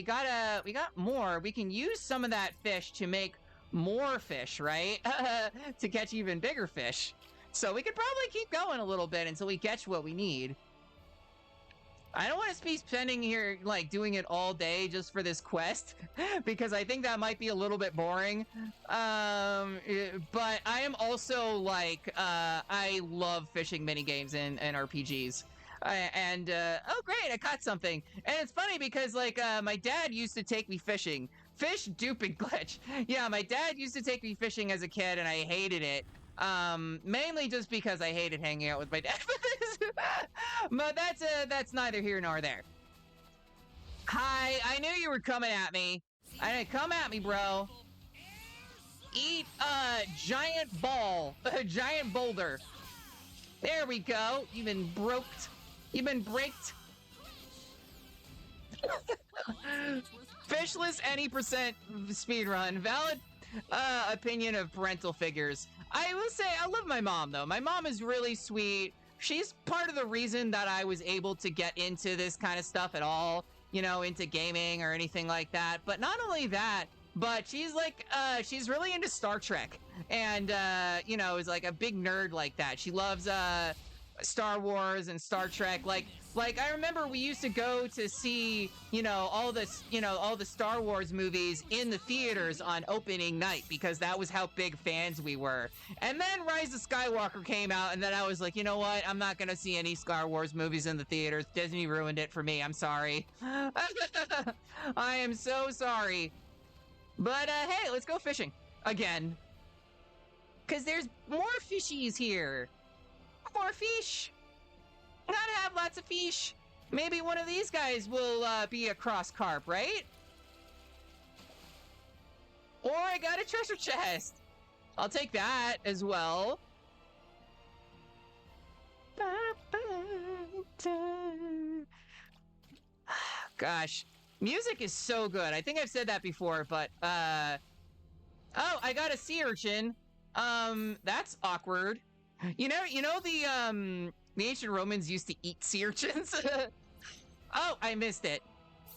got more. We can use some of that fish to make more fish, right? To catch even bigger fish. So we could probably keep going a little bit until we catch what we need. I don't want to be spending here, like, doing it all day just for this quest, because I think that might be a little bit boring. But I am also, like, I love fishing minigames and RPGs. Oh great, I caught something. And it's funny because, like, my dad used to take me fishing. Fish duping glitch. Yeah, my dad used to take me fishing as a kid, and I hated it. Mainly just because I hated hanging out with my dad. But that's neither here nor there. Hi, I knew you were coming at me. Come at me, bro. Eat a giant ball, a giant boulder. There we go. You've been broked. You've been braked. Fishless any percent speedrun. Valid opinion of parental figures. I will say, I love my mom, though. My mom is really sweet. She's part of the reason that I was able to get into this kind of stuff at all, into gaming or anything like that. But not only that, but she's like, she's really into Star Trek. And, is like a big nerd like that. She loves, Star Wars and Star Trek. Like, Like, I remember we used to go to see, all the Star Wars movies in the theaters on opening night because that was how big fans we were. And then Rise of Skywalker came out, and then I was like, you know what? I'm not going to see any Star Wars movies in the theaters. Disney ruined it for me. I'm sorry. I am so sorry. But, hey, let's go fishing again. Because there's more fishies here. More fish. Gotta have lots of fish. Maybe one of these guys will be a cross carp, right? Or I got a treasure chest. I'll take that as well. Gosh, music is so good. I think I've said that before, but oh, I got a sea urchin. That's awkward. You know the ancient Romans used to eat sea urchins. Oh, I missed it.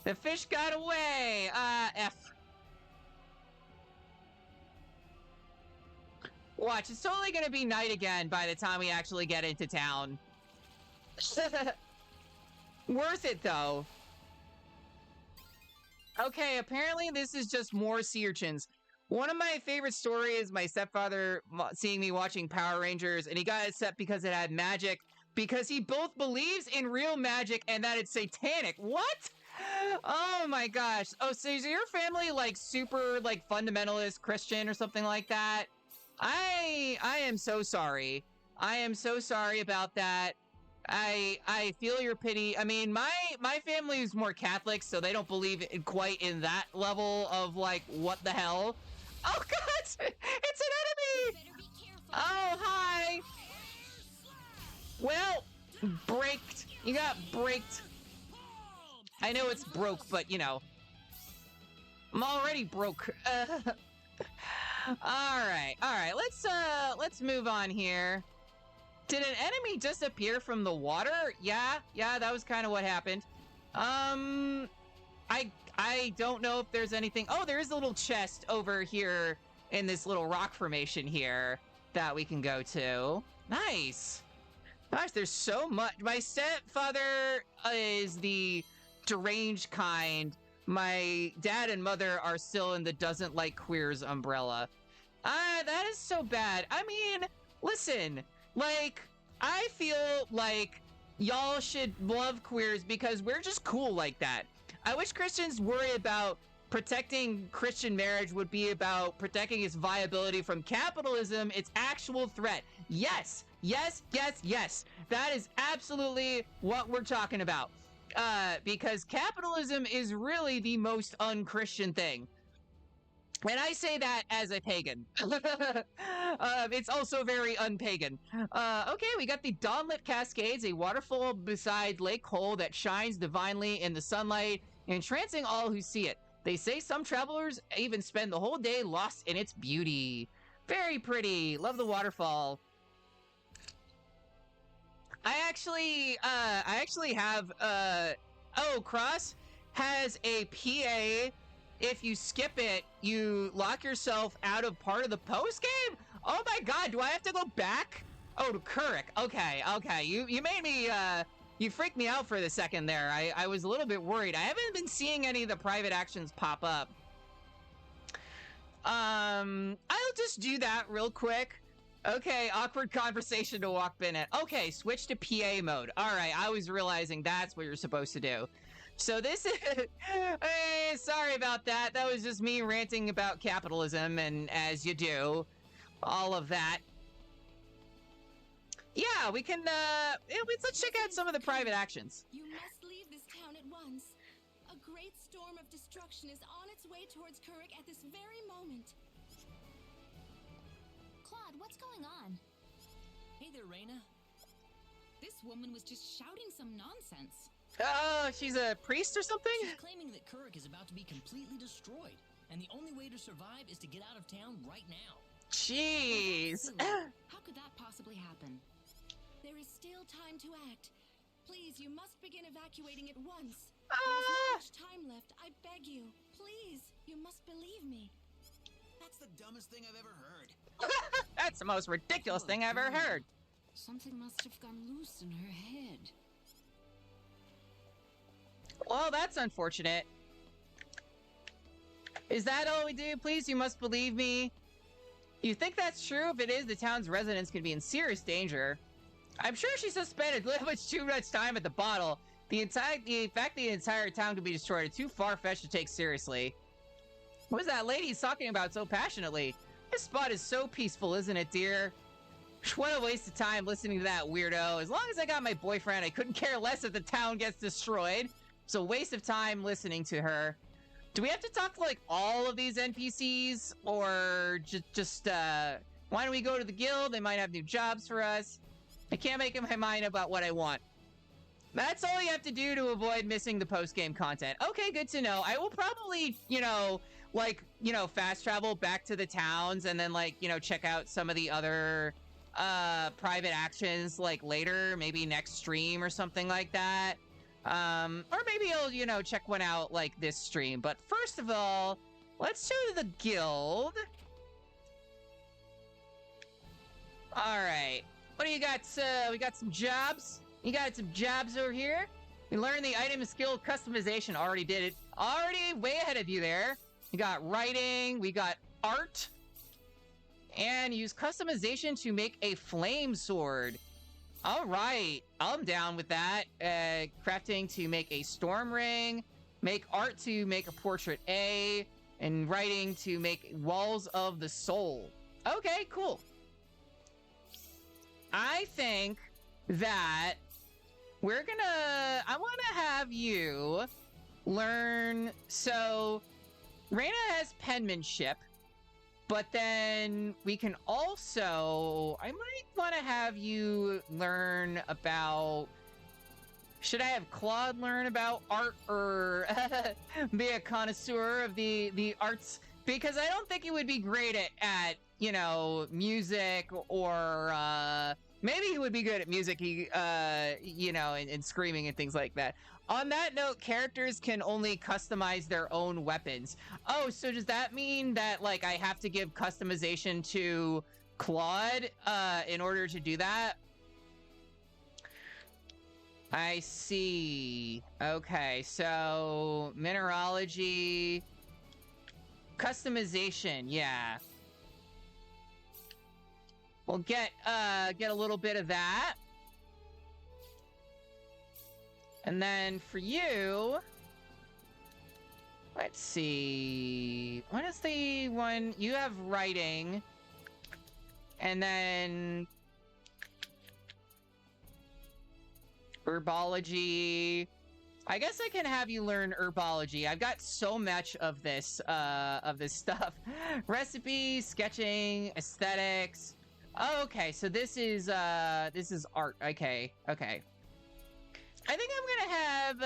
The fish got away. F. Watch, it's totally gonna be night again by the time we actually get into town. Worth it though. Okay, apparently this is just more sea urchins. One of my favorite stories is my stepfather seeing me watching Power Rangers, and he got upset because it had magic, because he both believes in real magic and that it's satanic. What? Oh my gosh. Oh, so is your family like super like fundamentalist Christian or something like that? I am so sorry. I am so sorry about that. I feel your pity. I mean, my family is more Catholic, so they don't believe quite in that level of like, what the hell? Oh God, it's an enemy. Oh, hi. Well, braked. You got braked. I know it's broke, but I'm already broke. All right. Let's move on here. Did an enemy disappear from the water? Yeah, that was kind of what happened. I don't know if there's anything. Oh, there is a little chest over here in this little rock formation here that we can go to. Nice. Gosh, there's so much. My stepfather is the deranged kind. My dad and mother are still in the doesn't like queers umbrella. That is so bad. I mean, listen, like, I feel like y'all should love queers because we're just cool like that. I wish Christians worry about protecting Christian marriage would be about protecting its viability from capitalism, its actual threat. Yes. That is absolutely what we're talking about. Because capitalism is really the most un-Christian thing. And I say that as a pagan. It's also very un-pagan. Okay, we got the Dawnlit Cascades, a waterfall beside Lake Hole that shines divinely in the sunlight, entrancing all who see it. They say some travelers even spend the whole day lost in its beauty. Very pretty. Love the waterfall. I actually have, Cross has a PA. If you skip it, you lock yourself out of part of the post game? Oh my God, do I have to go back? Oh, to Kuruk. Okay. You made me, you freaked me out for the second there. I was a little bit worried. I haven't been seeing any of the private actions pop up. I'll just do that real quick. Okay, awkward conversation to walk Bennett. Okay, switch to PA mode. All right, I was realizing that's what you're supposed to do. So this is... Hey, sorry about that. That was just me ranting about capitalism, and as you do, all of that. Yeah, we can, let's check out some of the private actions. You must leave this town at once. A great storm of destruction is on its way towards Kuruk at this very moment. Claude, what's going on? Hey there, Raina. This woman was just shouting some nonsense. Oh, she's a priest or something? She's claiming that Kuruk is about to be completely destroyed, and the only way to survive is to get out of town right now. Jeez. How could that possibly happen? There is still time to act. Please, you must begin evacuating at once. There's not much time left. I beg you. Please, you must believe me. That's the dumbest thing I've ever heard. That's the most ridiculous thing I've ever heard. Something must have gone loose in her head. Well, that's unfortunate. Is that all we do? Please, you must believe me. You think that's true? If it is, the town's residents could be in serious danger. I'm sure she suspended a little bit too much time at the bottle. The fact the entire town could be destroyed is too far-fetched to take seriously. What is that lady talking about so passionately? This spot is so peaceful, isn't it, dear? What a waste of time listening to that weirdo. As long as I got my boyfriend, I couldn't care less if the town gets destroyed. It's a waste of time listening to her. Do we have to talk to, like, all of these NPCs? Or just why don't we go to the guild? They might have new jobs for us. I can't make up my mind about what I want. That's all you have to do to avoid missing the post-game content. Okay, good to know. I will probably, fast travel back to the towns and then, check out some of the other private actions, later, maybe next stream or something like that. Or maybe I'll, check one out, this stream. But first of all, let's show the guild. All right. What do you got? We got some jobs. You got some jobs over here. We learned the item skill customization. Already did it. Already way ahead of you there. We got writing. We got art. And use customization to make a flame sword. All right. I'm down with that. Crafting to make a storm ring. Make art to make a portrait A. And writing to make walls of the soul. Okay, cool. I think that I want to have you learn, so Reina has penmanship, but then we can also, I might want to have you learn about, should I have Claude learn about art or be a connoisseur of the arts? Because I don't think he would be great at music or, maybe he would be good at music, and screaming and things like that. On that note, characters can only customize their own weapons. Oh, so does that mean that, I have to give customization to Claude, in order to do that? I see. Okay, so mineralogy, customization, yeah. We'll get a little bit of that. And then for you, let's see. What is the one? You have writing. And then herbology. I guess I can have you learn herbology. I've got so much of this stuff. Recipe, sketching, aesthetics. Oh, okay, so this is art. Okay. I think I'm gonna have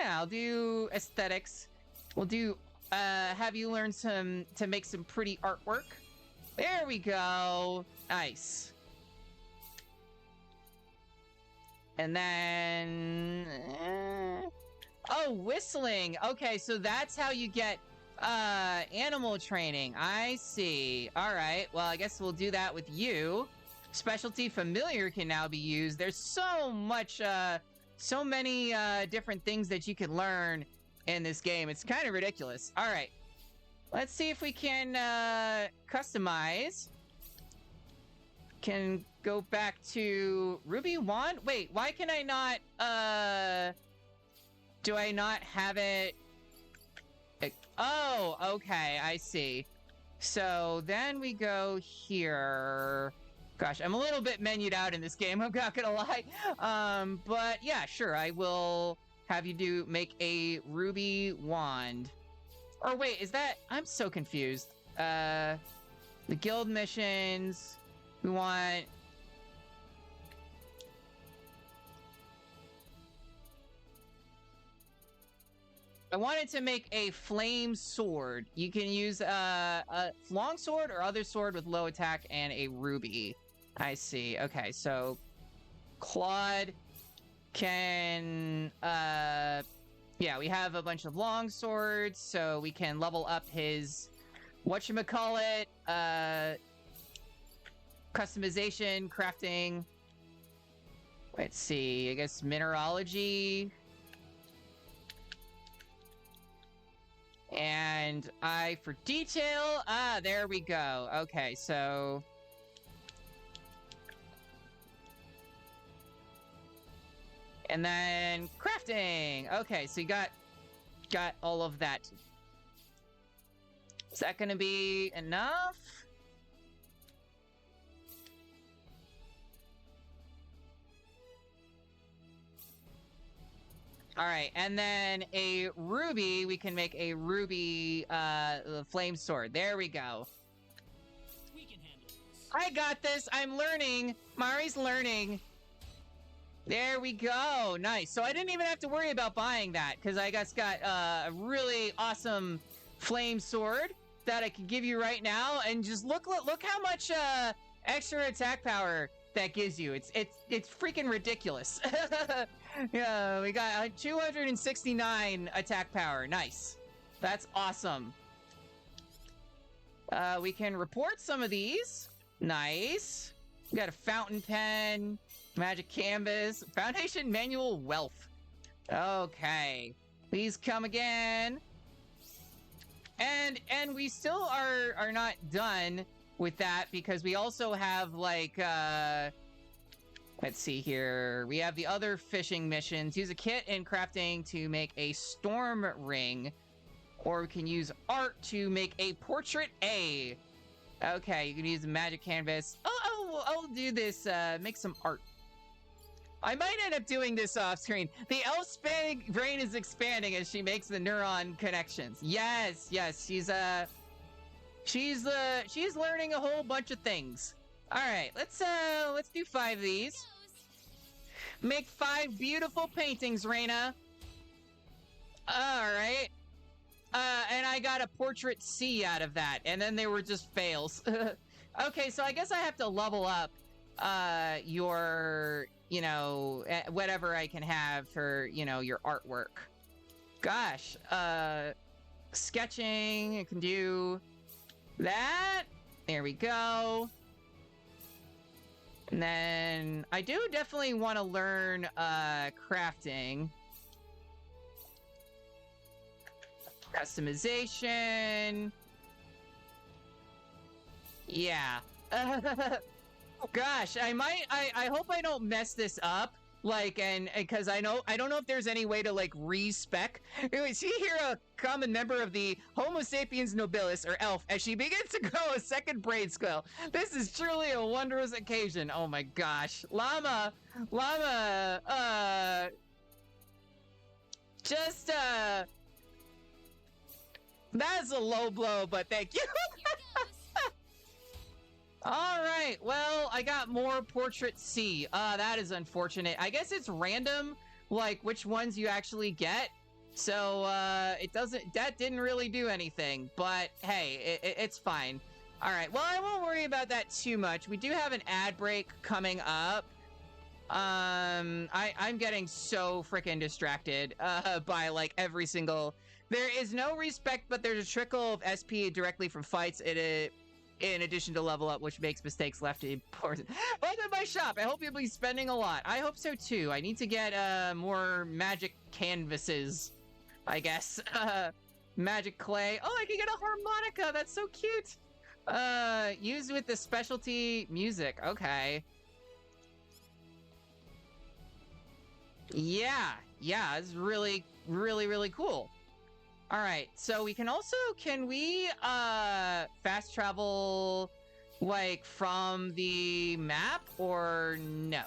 I'll do aesthetics. We'll do have you learn to make some pretty artwork. There we go. Nice. And then oh, whistling. Okay, so that's how you get animal training. I see. All right. Well, I guess we'll do that with you. Specialty familiar can now be used. There's so much, so many different things that you can learn in this game. It's kind of ridiculous. All right. Let's see if we can customize. Can go back to Ruby Wand. Wait, why can I not, do I not have it? Oh, okay, I see. So then we go here. Gosh, I'm a little bit menued out in this game, I'm not gonna lie. But yeah, sure, I will have you make a ruby wand. Or wait, is that, I'm so confused. The guild missions, we want... I wanted to make a flame sword. You can use a long sword or other sword with low attack and a ruby. I see. Okay, so Claude can yeah, we have a bunch of long swords, so we can level up his whatchamacallit, customization, crafting. Let's see, I guess mineralogy. And I for detail. Ah, there we go. Okay, so... And then crafting. Okay, so you got all of that. Is that going to be enough? All right, and then a ruby, we can make a ruby flame sword. There we go. We can handle this. I got this. I'm learning. Mari's learning. There we go. Nice. So I didn't even have to worry about buying that because I just got a really awesome flame sword that I can give you right now, and just look how much extra attack power that gives you. It's freaking ridiculous. Yeah, we got 269 attack power. Nice. That's awesome. We can report some of these. Nice. We got a fountain pen, magic canvas, foundation manual wealth. Okay. Please come again. And we still are not done with that because we also have like let's see here. We have the other fishing missions. Use a kit in crafting to make a storm ring, or we can use art to make a portrait A. Okay, you can use a magic canvas. I'll do this. Make some art. I might end up doing this off screen. The elf's brain is expanding as she makes the neuron connections. Yes, she's learning a whole bunch of things. All right, let's do 5 of these. Make 5 beautiful paintings, Reina. All right. And I got a portrait C out of that, and then they were just fails. Okay, so I guess I have to level up your, whatever I can have for, your artwork. Gosh, sketching, I can do that. There we go. And then I do definitely want to learn crafting. Customization. Yeah. Gosh, I hope I don't mess this up. Like, and because I don't know if there's any way to like respec. Anyway, see here a common member of the Homo sapiens nobilis, or elf, as she begins to grow a second brain scale. This is truly a wondrous occasion. Oh my gosh. Llama, just, that's a low blow, but thank you. All right, well, I got more portrait C. That is unfortunate. I guess it's random, like, which ones you actually get. So, that didn't really do anything. But, hey, it's fine. All right, well, I won't worry about that too much. We do have an ad break coming up. I'm getting so freaking distracted, by, like, every single... There is no respect, but there's a trickle of SP directly from fights. In addition to level up, which makes mistakes left important. Welcome to my shop. I hope you'll be spending a lot. I hope so too. I need to get more magic canvases, I guess. Magic clay. Oh, I can get a harmonica. That's so cute. Used with the specialty music. Okay. Yeah, it's really, really, really cool. All right, so we can also, can we fast travel like from the map or no?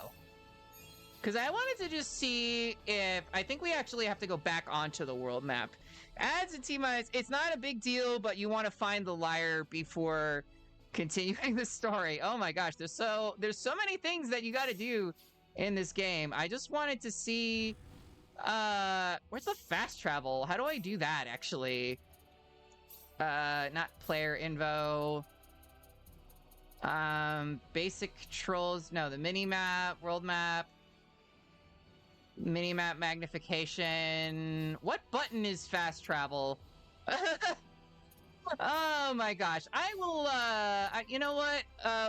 Because I wanted to just see if, I think we actually have to go back onto the world map. Adds a T-minus, it's not a big deal, but you want to find the lyre before continuing the story. Oh my gosh, there's so many things that you got to do in this game. I just wanted to see... where's the fast travel? How do I do that, actually? Not player info. Basic controls. No, the mini-map, world map. Mini-map magnification. What button is fast travel? Oh my gosh. I will, you know what?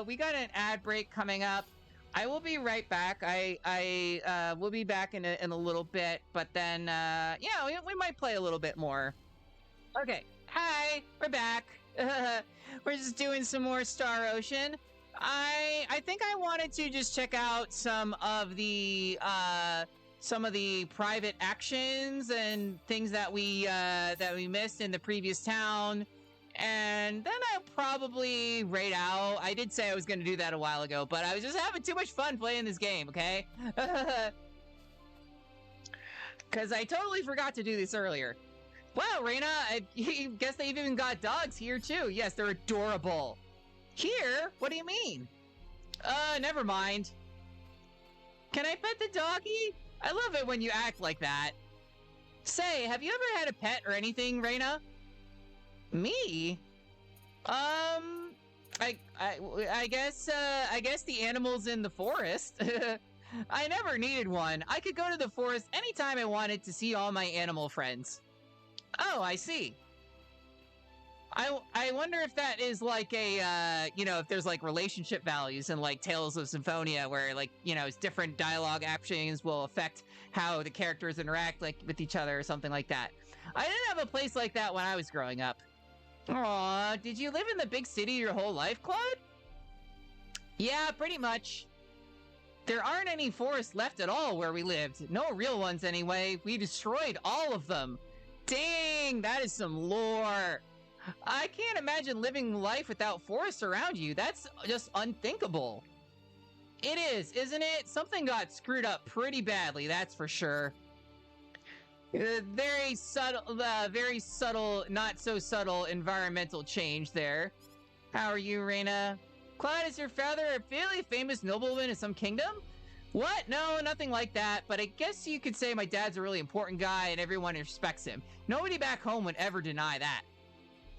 We got an ad break coming up. I will be right back. I will be back in a little bit, but then, yeah, we might play a little bit more. Okay. Hi. Hey, we're back. We're just doing some more Star Ocean. I think I wanted to just check out some of the private actions and things that we missed in the previous town, and then I'll probably raid out. I did say I was going to do that a while ago, but I was just having too much fun playing this game. Okay, because I totally forgot to do this earlier. Wow, Reina, I guess they've even got dogs here too. Yes, they're adorable. Here? What do you mean? Never mind. Can I pet the doggy? I love it when you act like that. Say, have you ever had a pet or anything, Reina? Me? I guess the animals in the forest. I never needed one. I could go to the forest anytime I wanted to see all my animal friends. Oh, I see. I wonder if that is like a, if there's like relationship values in like Tales of Symphonia where like, it's different dialogue actions will affect how the characters interact like with each other or something like that. I didn't have a place like that when I was growing up. Aw, did you live in the big city your whole life, Claude? Yeah, pretty much. There aren't any forests left at all where we lived. No real ones anyway. We destroyed all of them. Dang, that is some lore. I can't imagine living life without forests around you. That's just unthinkable. It is, isn't it? Something got screwed up pretty badly, that's for sure. Very subtle, not so subtle environmental change there. How are you, Reina? Claude, is your father a fairly famous nobleman in some kingdom? What? No, nothing like that, but I guess you could say my dad's a really important guy and everyone respects him. Nobody back home would ever deny that.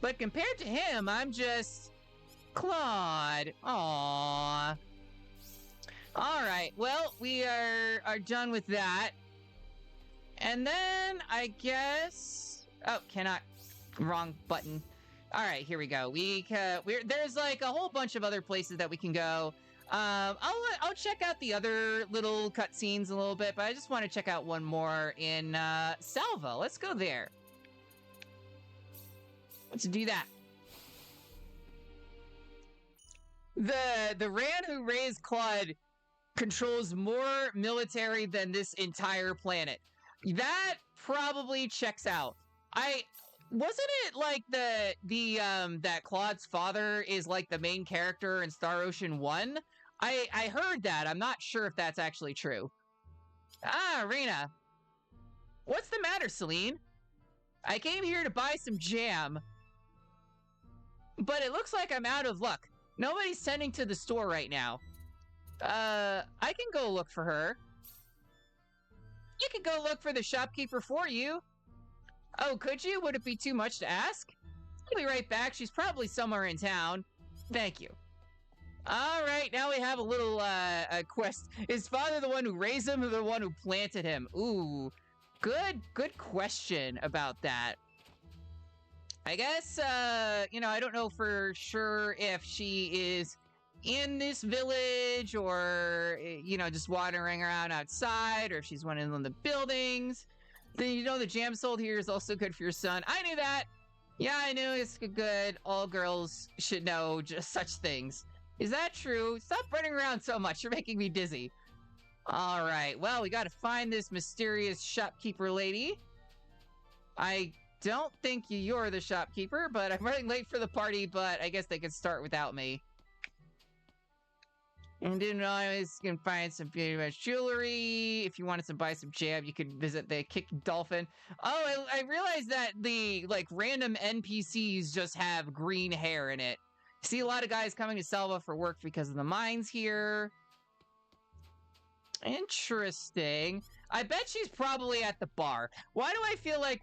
But compared to him, I'm just... Claude. Aww. Alright, well, we are done with that. And then, I guess... Oh, cannot... Wrong button. Alright, here we go. There's like a whole bunch of other places that we can go. I'll check out the other little cutscenes a little bit, but I just want to check out one more in Salva. Let's go there. Let's do that. The Ran who raised Claude controls more military than this entire planet. That probably checks out. Wasn't it like that Claude's father is like the main character in Star Ocean 1? I heard that. I'm not sure if that's actually true. Ah, Rena. What's the matter, Celine? I came here to buy some jam, but it looks like I'm out of luck. Nobody's tending to the store right now. I can go look for her. You could go look for the shopkeeper for you. Oh, could you? Would it be too much to ask? I'll be right back. She's probably somewhere in town. Thank you. All right, now we have a little a quest. Is father the one who raised him or the one who planted him? Ooh, good question about that. I guess, I don't know for sure if she is in this village or, just wandering around outside or if she's one of the buildings. The jam sold here is also good for your son. I knew that. Yeah, I knew it's good. All girls should know just such things. Is that true? Stop running around so much. You're making me dizzy. All right. Well, we got to find this mysterious shopkeeper lady. I don't think you're the shopkeeper, but I'm running late for the party, but I guess they could start without me. And then you can find some beautiful jewelry. If you wanted to buy some jam, you could visit the Kick Dolphin. Oh, I realized that the, random NPCs just have green hair in it. See a lot of guys coming to Selva for work because of the mines here. Interesting. I bet she's probably at the bar. Why do I feel like,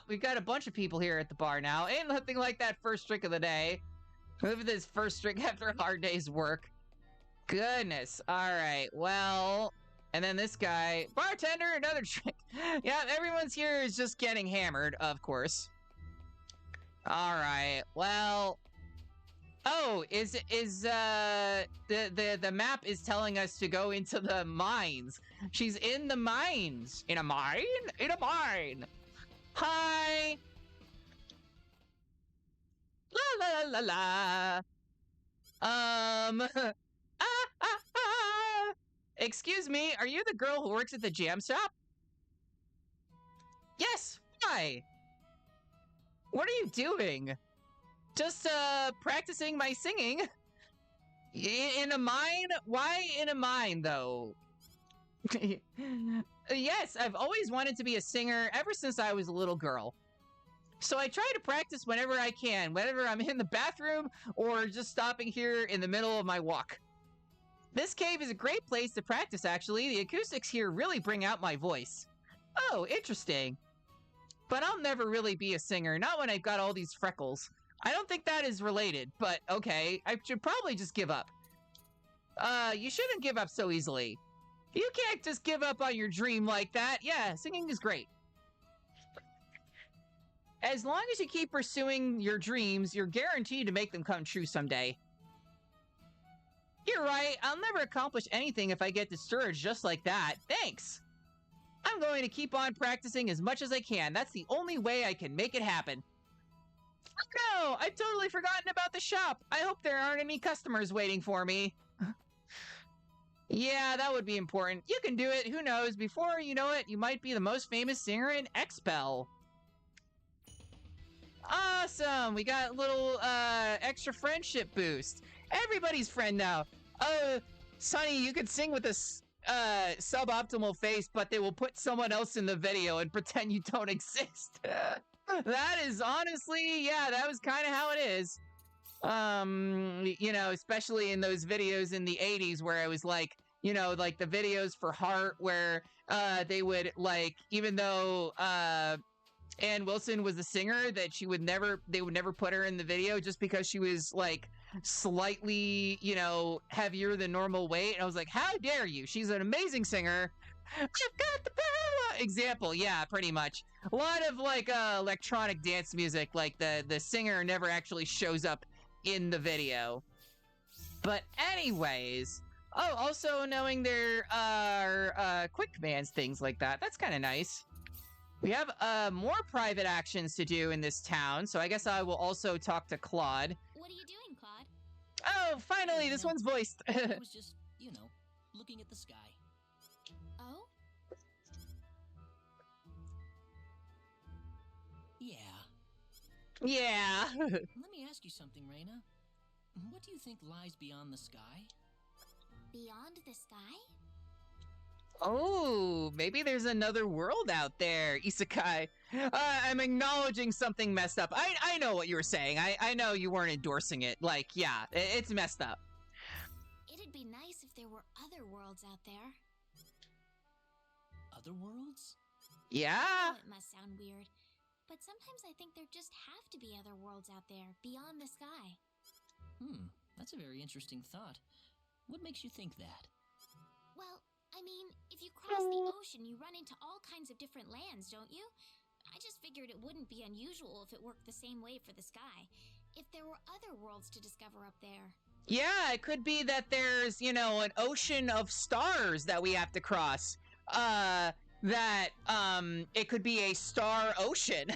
we've got a bunch of people here at the bar now. Ain't nothing like that first drink of the day. Look at this first drink after a hard day's work. Goodness. All right. Well, and then this guy, bartender, another drink. Yeah, everyone's here is just getting hammered, of course. All right. Well, oh, the map is telling us to go into the mines. She's in the mines. In a mine? In a mine. Hi. la la. Excuse me, are you the girl who works at the jam shop? Yes, why? What are you doing? Just, practicing my singing. In a mine? Why in a mine, though? Yes, I've always wanted to be a singer ever since I was a little girl. So I try to practice whenever I can, whether I'm in the bathroom or just stopping here in the middle of my walk. This cave is a great place to practice, actually. The acoustics here really bring out my voice. Oh, interesting. But I'll never really be a singer, not when I've got all these freckles. I don't think that is related, but okay, I should probably just give up. You shouldn't give up so easily. You can't just give up on your dream like that. Yeah, singing is great. As long as you keep pursuing your dreams, you're guaranteed to make them come true someday. You're right, I'll never accomplish anything if I get discouraged just like that. Thanks! I'm going to keep on practicing as much as I can. That's the only way I can make it happen. No, I've totally forgotten about the shop. I hope there aren't any customers waiting for me. Yeah, that would be important. You can do it, who knows? Before you know it, you might be the most famous singer in Expel. Awesome! We got a little, extra friendship boost. Everybody's friend now. Sonny, you could sing with a, suboptimal face, but they will put someone else in the video and pretend you don't exist. That is honestly, yeah, that was kind of how it is. You know, especially in those videos in the 80s where it was like, you know, like the videos for Heart where, they would, like, even though, Ann Wilson was a singer, that they would never put her in the video just because she was, like, slightly, you know, heavier than normal weight. And I was like, how dare you? She's an amazing singer. I've got the power! Example, yeah, pretty much. A lot of, like, electronic dance music, like, the singer never actually shows up in the video. But anyways, oh, also knowing there are, quick commands, things like that. That's kind of nice. We have, more private actions to do in this town, so I guess I will also talk to Claude. What are you doing, Claude? Oh, finally, this one's voiced. I was just, you know, looking at the sky. Oh? Yeah. Yeah. Let me ask you something, Reina. What do you think lies beyond the sky? Beyond the sky? Oh, maybe there's another world out there, Isekai. I'm acknowledging something messed up. I know what you were saying. I know you weren't endorsing it. Like, yeah, it's messed up. It'd be nice if there were other worlds out there. Other worlds? Yeah. I know it must sound weird, but sometimes I think there just have to be other worlds out there, beyond the sky. That's a very interesting thought. What makes you think that? Well, I mean, if you cross the ocean, you run into all kinds of different lands, don't you? I just figured it wouldn't be unusual if it worked the same way for the sky. If there were other worlds to discover up there. Yeah, it could be that there's, you know, an ocean of stars that we have to cross. It could be a star ocean.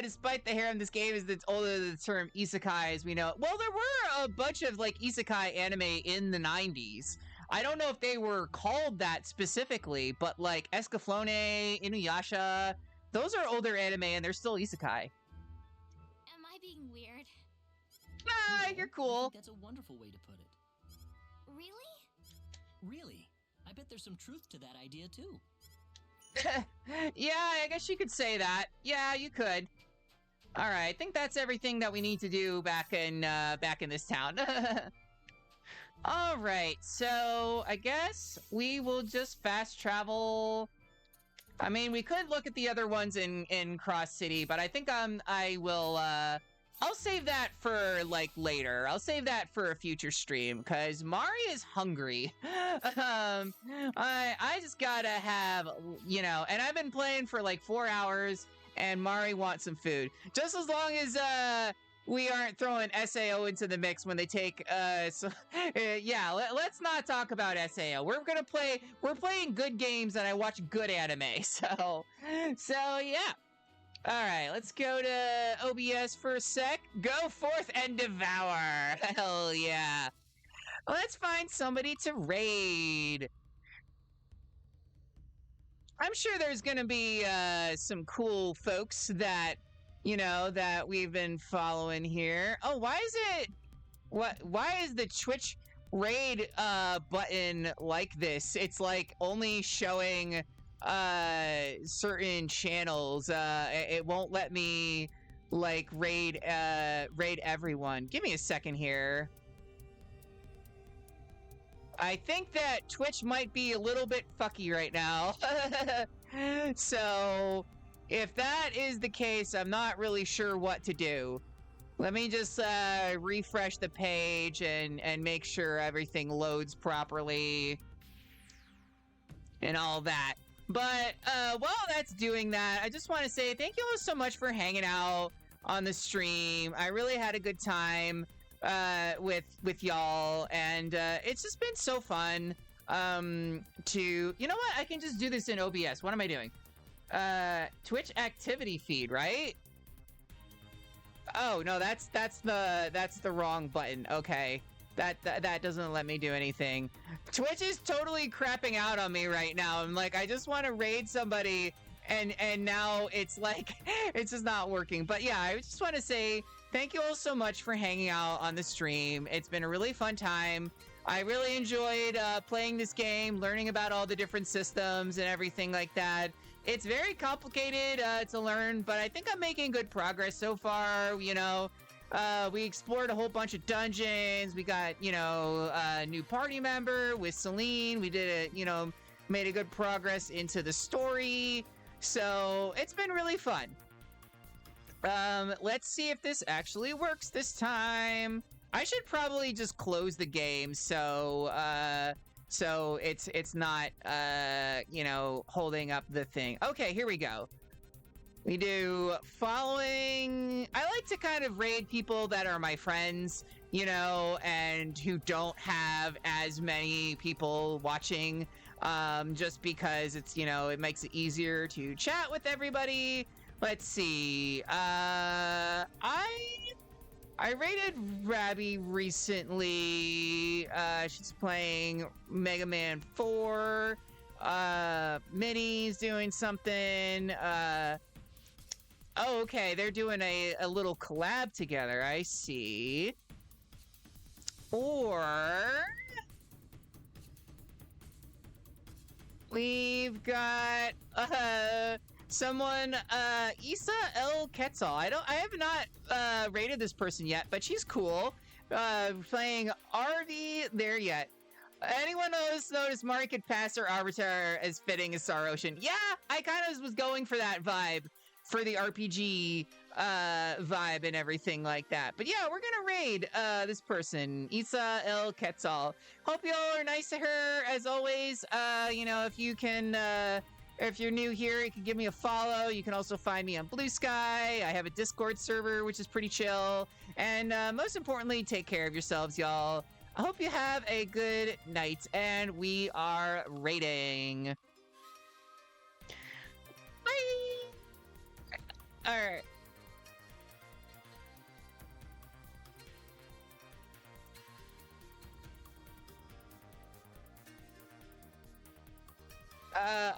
Despite the harem, this game is older than the term isekai as we know it. Well, there were a bunch of, like, isekai anime in the 90s. I don't know if they were called that specifically, but, like, Escaflowne, Inuyasha, those are older anime and they're still isekai. Am I being weird? Ah, you're I cool. think that's a wonderful way to put it. Really? Really? I bet there's some truth to that idea, too. Yeah, I guess you could say that. Yeah, you could. Alright, I think that's everything that we need to do back in this town. Alright, so I guess we will just fast travel. I mean, we could look at the other ones in Cross City, but I think I will, I'll save that for, like, later. I'll save that for a future stream, because Mari is hungry. I just gotta have, you know, and I've been playing for, like, 4 hours, and Mari wants some food. Just as long as, we aren't throwing SAO into the mix when they take, yeah, let's not talk about SAO. We're playing good games, and I watch good anime, so yeah. All right, let's go to OBS for a sec. Go forth and devour. Hell yeah. Let's find somebody to raid. I'm sure there's going to be some cool folks that, that we've been following here. Oh, why is the Twitch raid button like this? It's like only showing certain channels. It won't let me like raid everyone. Give me a second here. I think that Twitch might be a little bit fucky right now. So if that is the case, I'm not really sure what to do. Let me just refresh the page and make sure everything loads properly and all that. But while that's doing that, I just want to say thank you all so much for hanging out on the stream. I really had a good time with y'all, and it's just been so fun to, you know what, I can just do this in OBS. What am I doing? Twitch activity feed, right? Oh no, that's the wrong button. Okay, that doesn't let me do anything. Twitch is totally crapping out on me right now. I'm like, I just want to raid somebody, and now it's like it's just not working. But yeah, I just want to say thank you all so much for hanging out on the stream. It's been a really fun time. I really enjoyed playing this game, learning about all the different systems and everything like that. It's very complicated to learn, but I think I'm making good progress so far. We explored a whole bunch of dungeons. We got, a new party member with Celine. We did made a good progress into the story. So it's been really fun. Let's see if this actually works this time. I should probably just close the game so it's not holding up the thing. Okay, here we go. We do following. I like to kind of raid people that are my friends, and who don't have as many people watching, just because it's, it makes it easier to chat with everybody. Let's see. I raided Rabby recently. She's playing Mega Man 4. Minnie's doing something. Oh, okay. They're doing a little collab together. I see. Or we've got someone, Isa El Quetzal. I have not rated this person yet, but she's cool. Playing RV there yet. Anyone notice Mari could pass her Arbiter as fitting as Star Ocean? Yeah, I kind of was going for that vibe, for the RPG vibe and everything like that. But yeah, we're gonna raid this person, Isa El Quetzal. Hope you all are nice to her as always. If you can, if you're new here, you can give me a follow. You can also find me on Blue Sky. I have a Discord server, which is pretty chill. And most importantly, take care of yourselves, y'all. I hope you have a good night, and we are raiding. Bye! Alright.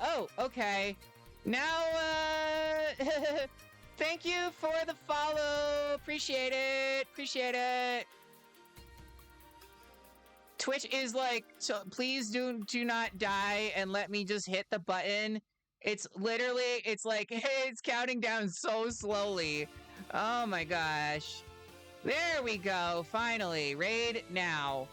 Oh, okay. Now, thank you for the follow. Appreciate it. Appreciate it. Twitch is like, so please do not die and let me just hit the button. It's literally, it's like, hey, it's counting down so slowly. Oh my gosh. There we go. Finally. Raid now.